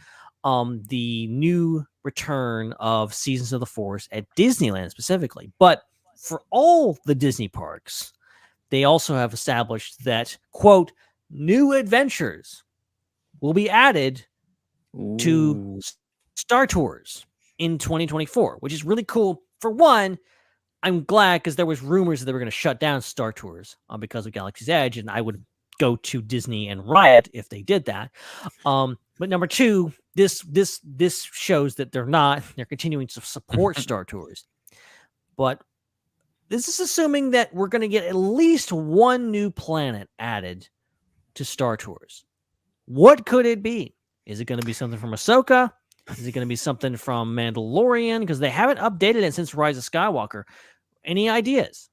the new return of Seasons of the Force at Disneyland specifically. But for all the Disney parks, they also have established that, quote, new adventures will be added to Star Tours in 2024, which is really cool. For one, I'm glad because there was rumors that they were going to shut down Star Tours because of Galaxy's Edge, and I would go to Disney and riot if they did that. But number two, this shows that they're continuing to support Star Tours. But this is assuming that we're going to get at least one new planet added to Star Tours. What could it be? Is it going to be something from Ahsoka? Is it going to be something from Mandalorian? Because they haven't updated it since Rise of Skywalker. Any ideas?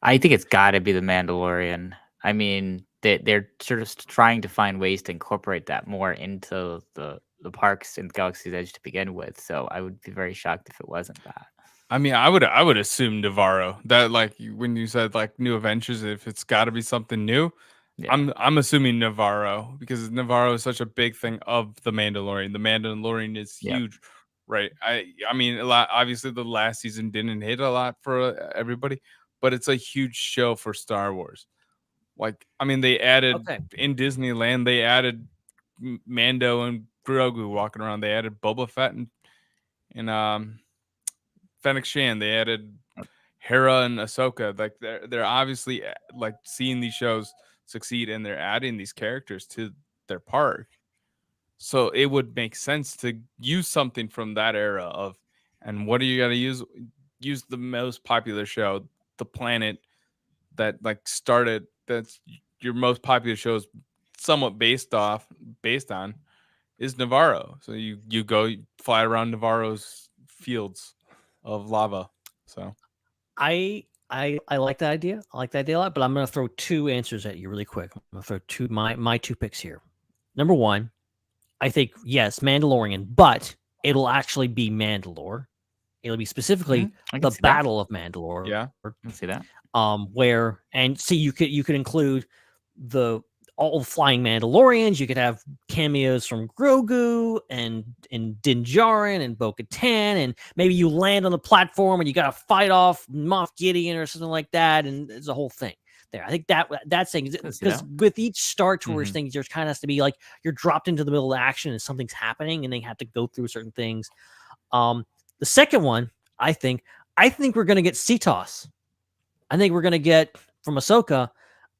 I think it's got to be the Mandalorian. I mean, they're sort of trying to find ways to incorporate that more into the parks in Galaxy's Edge to begin with. So I would be very shocked if it wasn't that. I mean, I would assume Navarro. That, like, when you said like new adventures, if it's got to be something new, I'm assuming Navarro, because Navarro is such a big thing of the Mandalorian. The Mandalorian is huge, right? I mean, obviously the last season didn't hit a lot for everybody, but it's a huge show for Star Wars. Like, I mean, they added in Disneyland, they added Mando and Grogu walking around. They added Boba Fett and Fennec Shand. They added Hera and Ahsoka. Like they're obviously like seeing these shows succeed, and they're adding these characters to their park. So it would make sense to use something from that era of, and what are you gonna use? Use the most popular show, the planet that like started. That's your most popular show is somewhat based on is Navarro. So you fly around Navarro's fields of lava. So I like that idea. I like that idea a lot, but I'm going to throw two answers at you really quick. I'm going to throw my two picks here. Number one, I think, yes, Mandalorian, but it'll actually be Mandalore. It'll be specifically the Battle of Mandalore. Yeah, I can see that. Where, and see, you could include all the flying Mandalorians. You could have cameos from Grogu and Din Djarin and Bo-Katan, and maybe you land on the platform and you got to fight off Moff Gideon or something like that, and there's a whole thing there. I think that's thing, because with each Star Tours thing, there's kind of has to be like you're dropped into the middle of action and something's happening, and they have to go through certain things. The second one, I think we're going to get CTOS. I think we're going to get from Ahsoka.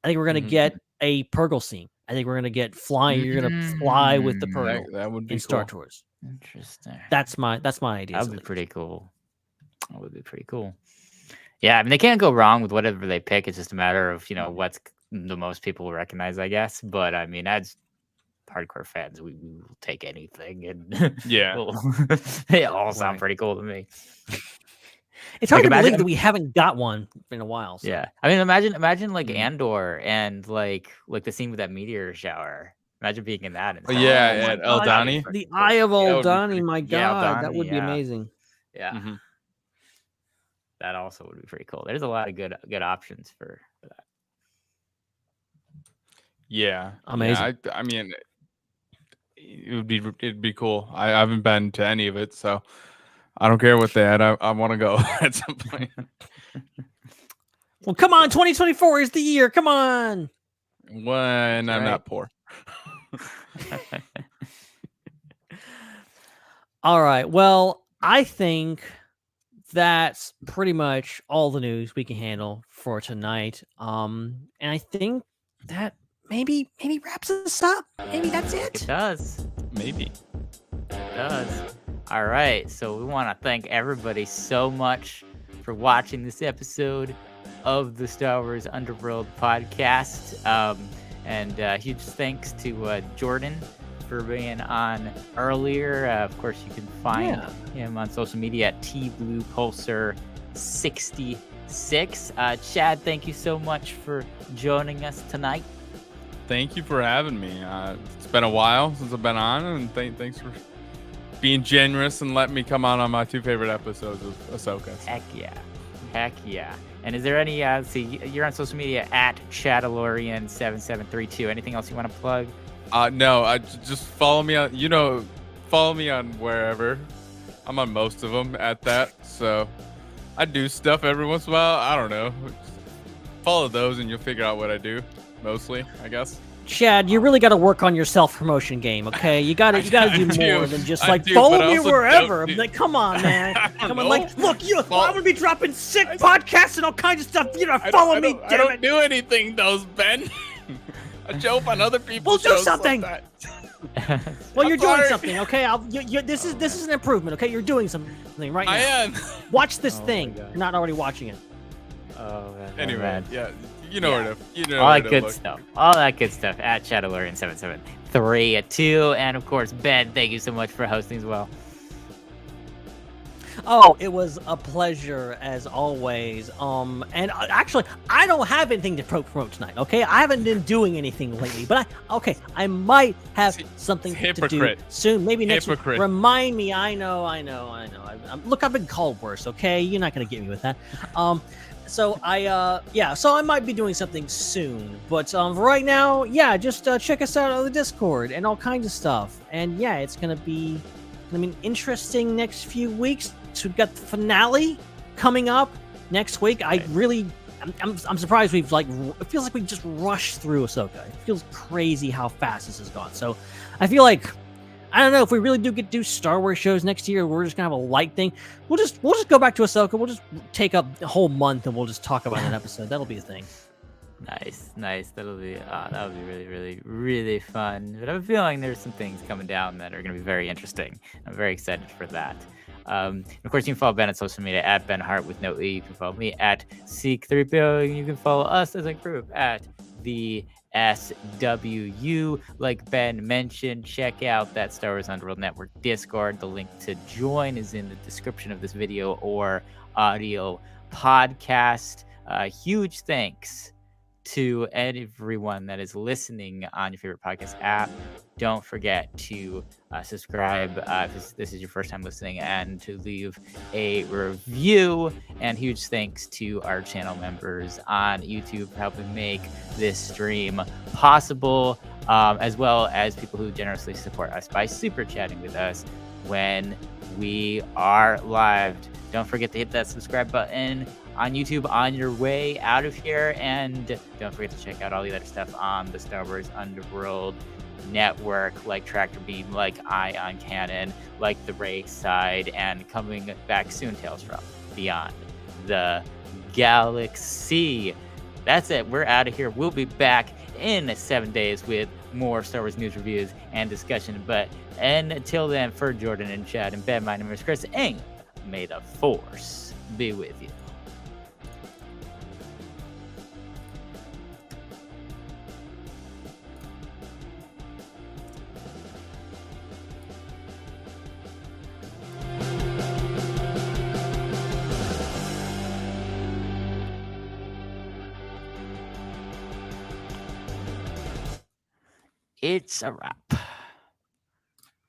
I think we're going to get a Purgle scene. I think we're going to get flying. You're going to fly with the Purgle that would be in cool. Star Tours. Interesting. That's my idea. That would be pretty cool. That would be pretty cool. Yeah, I mean, they can't go wrong with whatever they pick. It's just a matter of, what's the most people will recognize, I guess. But I mean, as hardcore fans, we will take anything, and they all sound pretty cool to me. It's hard to believe that we haven't got one in a while. So. Yeah, I mean, imagine like Andor and like the scene with that meteor shower. Imagine being in that. And at Eldani. The Eye of Eldani, my God, that would be amazing. Yeah, that also would be pretty cool. There's a lot of good options for that. Yeah, amazing. Yeah, I mean, it'd be cool. I haven't been to any of it, so. I don't care what they had. I want to go at some point. Well, come on. 2024 is the year. Come on. When I'm not poor. All right. Well, I think that's pretty much all the news we can handle for tonight. And I think that maybe wraps us up. Maybe that's it. It does. Maybe. It does. All right, so we want to thank everybody so much for watching this episode of the Star Wars Underworld Podcast. And huge thanks to Jordan for being on earlier. Of course, you can find him on social media at TBluePulsar66. Chad, thank you so much for joining us tonight. Thank you for having me. It's been a while since I've been on, and thanks for being generous and letting me come on my two favorite episodes of Ahsoka. Heck yeah. And is there any, you're on social media at Chattalorian7732. Anything else you want to plug? No, I just follow me on, follow me on wherever. I'm on most of them at that. So I do stuff every once in a while. I don't know. Follow those and you'll figure out what I do mostly, I guess. Chad, you really got to work on your self-promotion game, okay? You got to do more than just follow me wherever. I'm like, come on, man. Come on, like, look, I'm gonna be dropping sick podcasts and all kinds of stuff. Follow me, damn it. I don't do anything, Ben. I show up on other people's shows. Well, do something. Like well, you're doing something, okay? This is an improvement, okay? You're doing something right now. I am. Watch this thing. You're not already watching it. Oh man. Anyway, you know where to. All that good stuff. All that good stuff at Chattalorian7732. And of course, Ben, thank you so much for hosting as well. Oh, it was a pleasure as always. And actually, I don't have anything to promote tonight. Okay, I haven't been doing anything lately, but I might have something to do soon. Maybe next week. Remind me. I know. Look, I've been called worse. Okay, you're not gonna get me with that. So I might be doing something soon, but right now, just check us out on the Discord and all kinds of stuff. And it's gonna be an interesting next few weeks. So we've got the finale coming up next week. I I'm surprised we've it feels like we just rushed through Ahsoka. It feels crazy how fast this has gone. So I feel like, I don't know if we really do get to do Star Wars shows next year. We're just gonna have a light thing. We'll just go back to Ahsoka. We'll just take up a whole month and we'll just talk about an episode. That'll be a thing. Nice. That'll be really, really, really fun. But I have a feeling there's some things coming down that are going to be very interesting. I'm very excited for that. Of course, you can follow Ben on social media at Ben Hart with no E. You can follow me at Seek3PO. You can follow us as a group at the SWU. Like Ben mentioned, check out that Star Wars Underworld Network Discord. The link to join is in the description of this video or audio podcast. Huge thanks to everyone that is listening on your favorite podcast app. Don't forget to subscribe if this is your first time listening, and to leave a review. And huge thanks to our channel members on YouTube for helping make this stream possible, as well as people who generously support us by super chatting with us when we are live. Don't forget to hit that subscribe button on YouTube on your way out of here, and don't forget to check out all the other stuff on the Star Wars Underworld Network, like Tractor Beam, like Ion Cannon, like the Raeside, and coming back soon, Tales from Beyond the Galaxy. That's it. We're out of here. We'll be back in 7 days with more Star Wars news, reviews, and discussion. But until then, for Jordan and Chad and Ben, my name is Chris, and may the Force be with you. It's a wrap.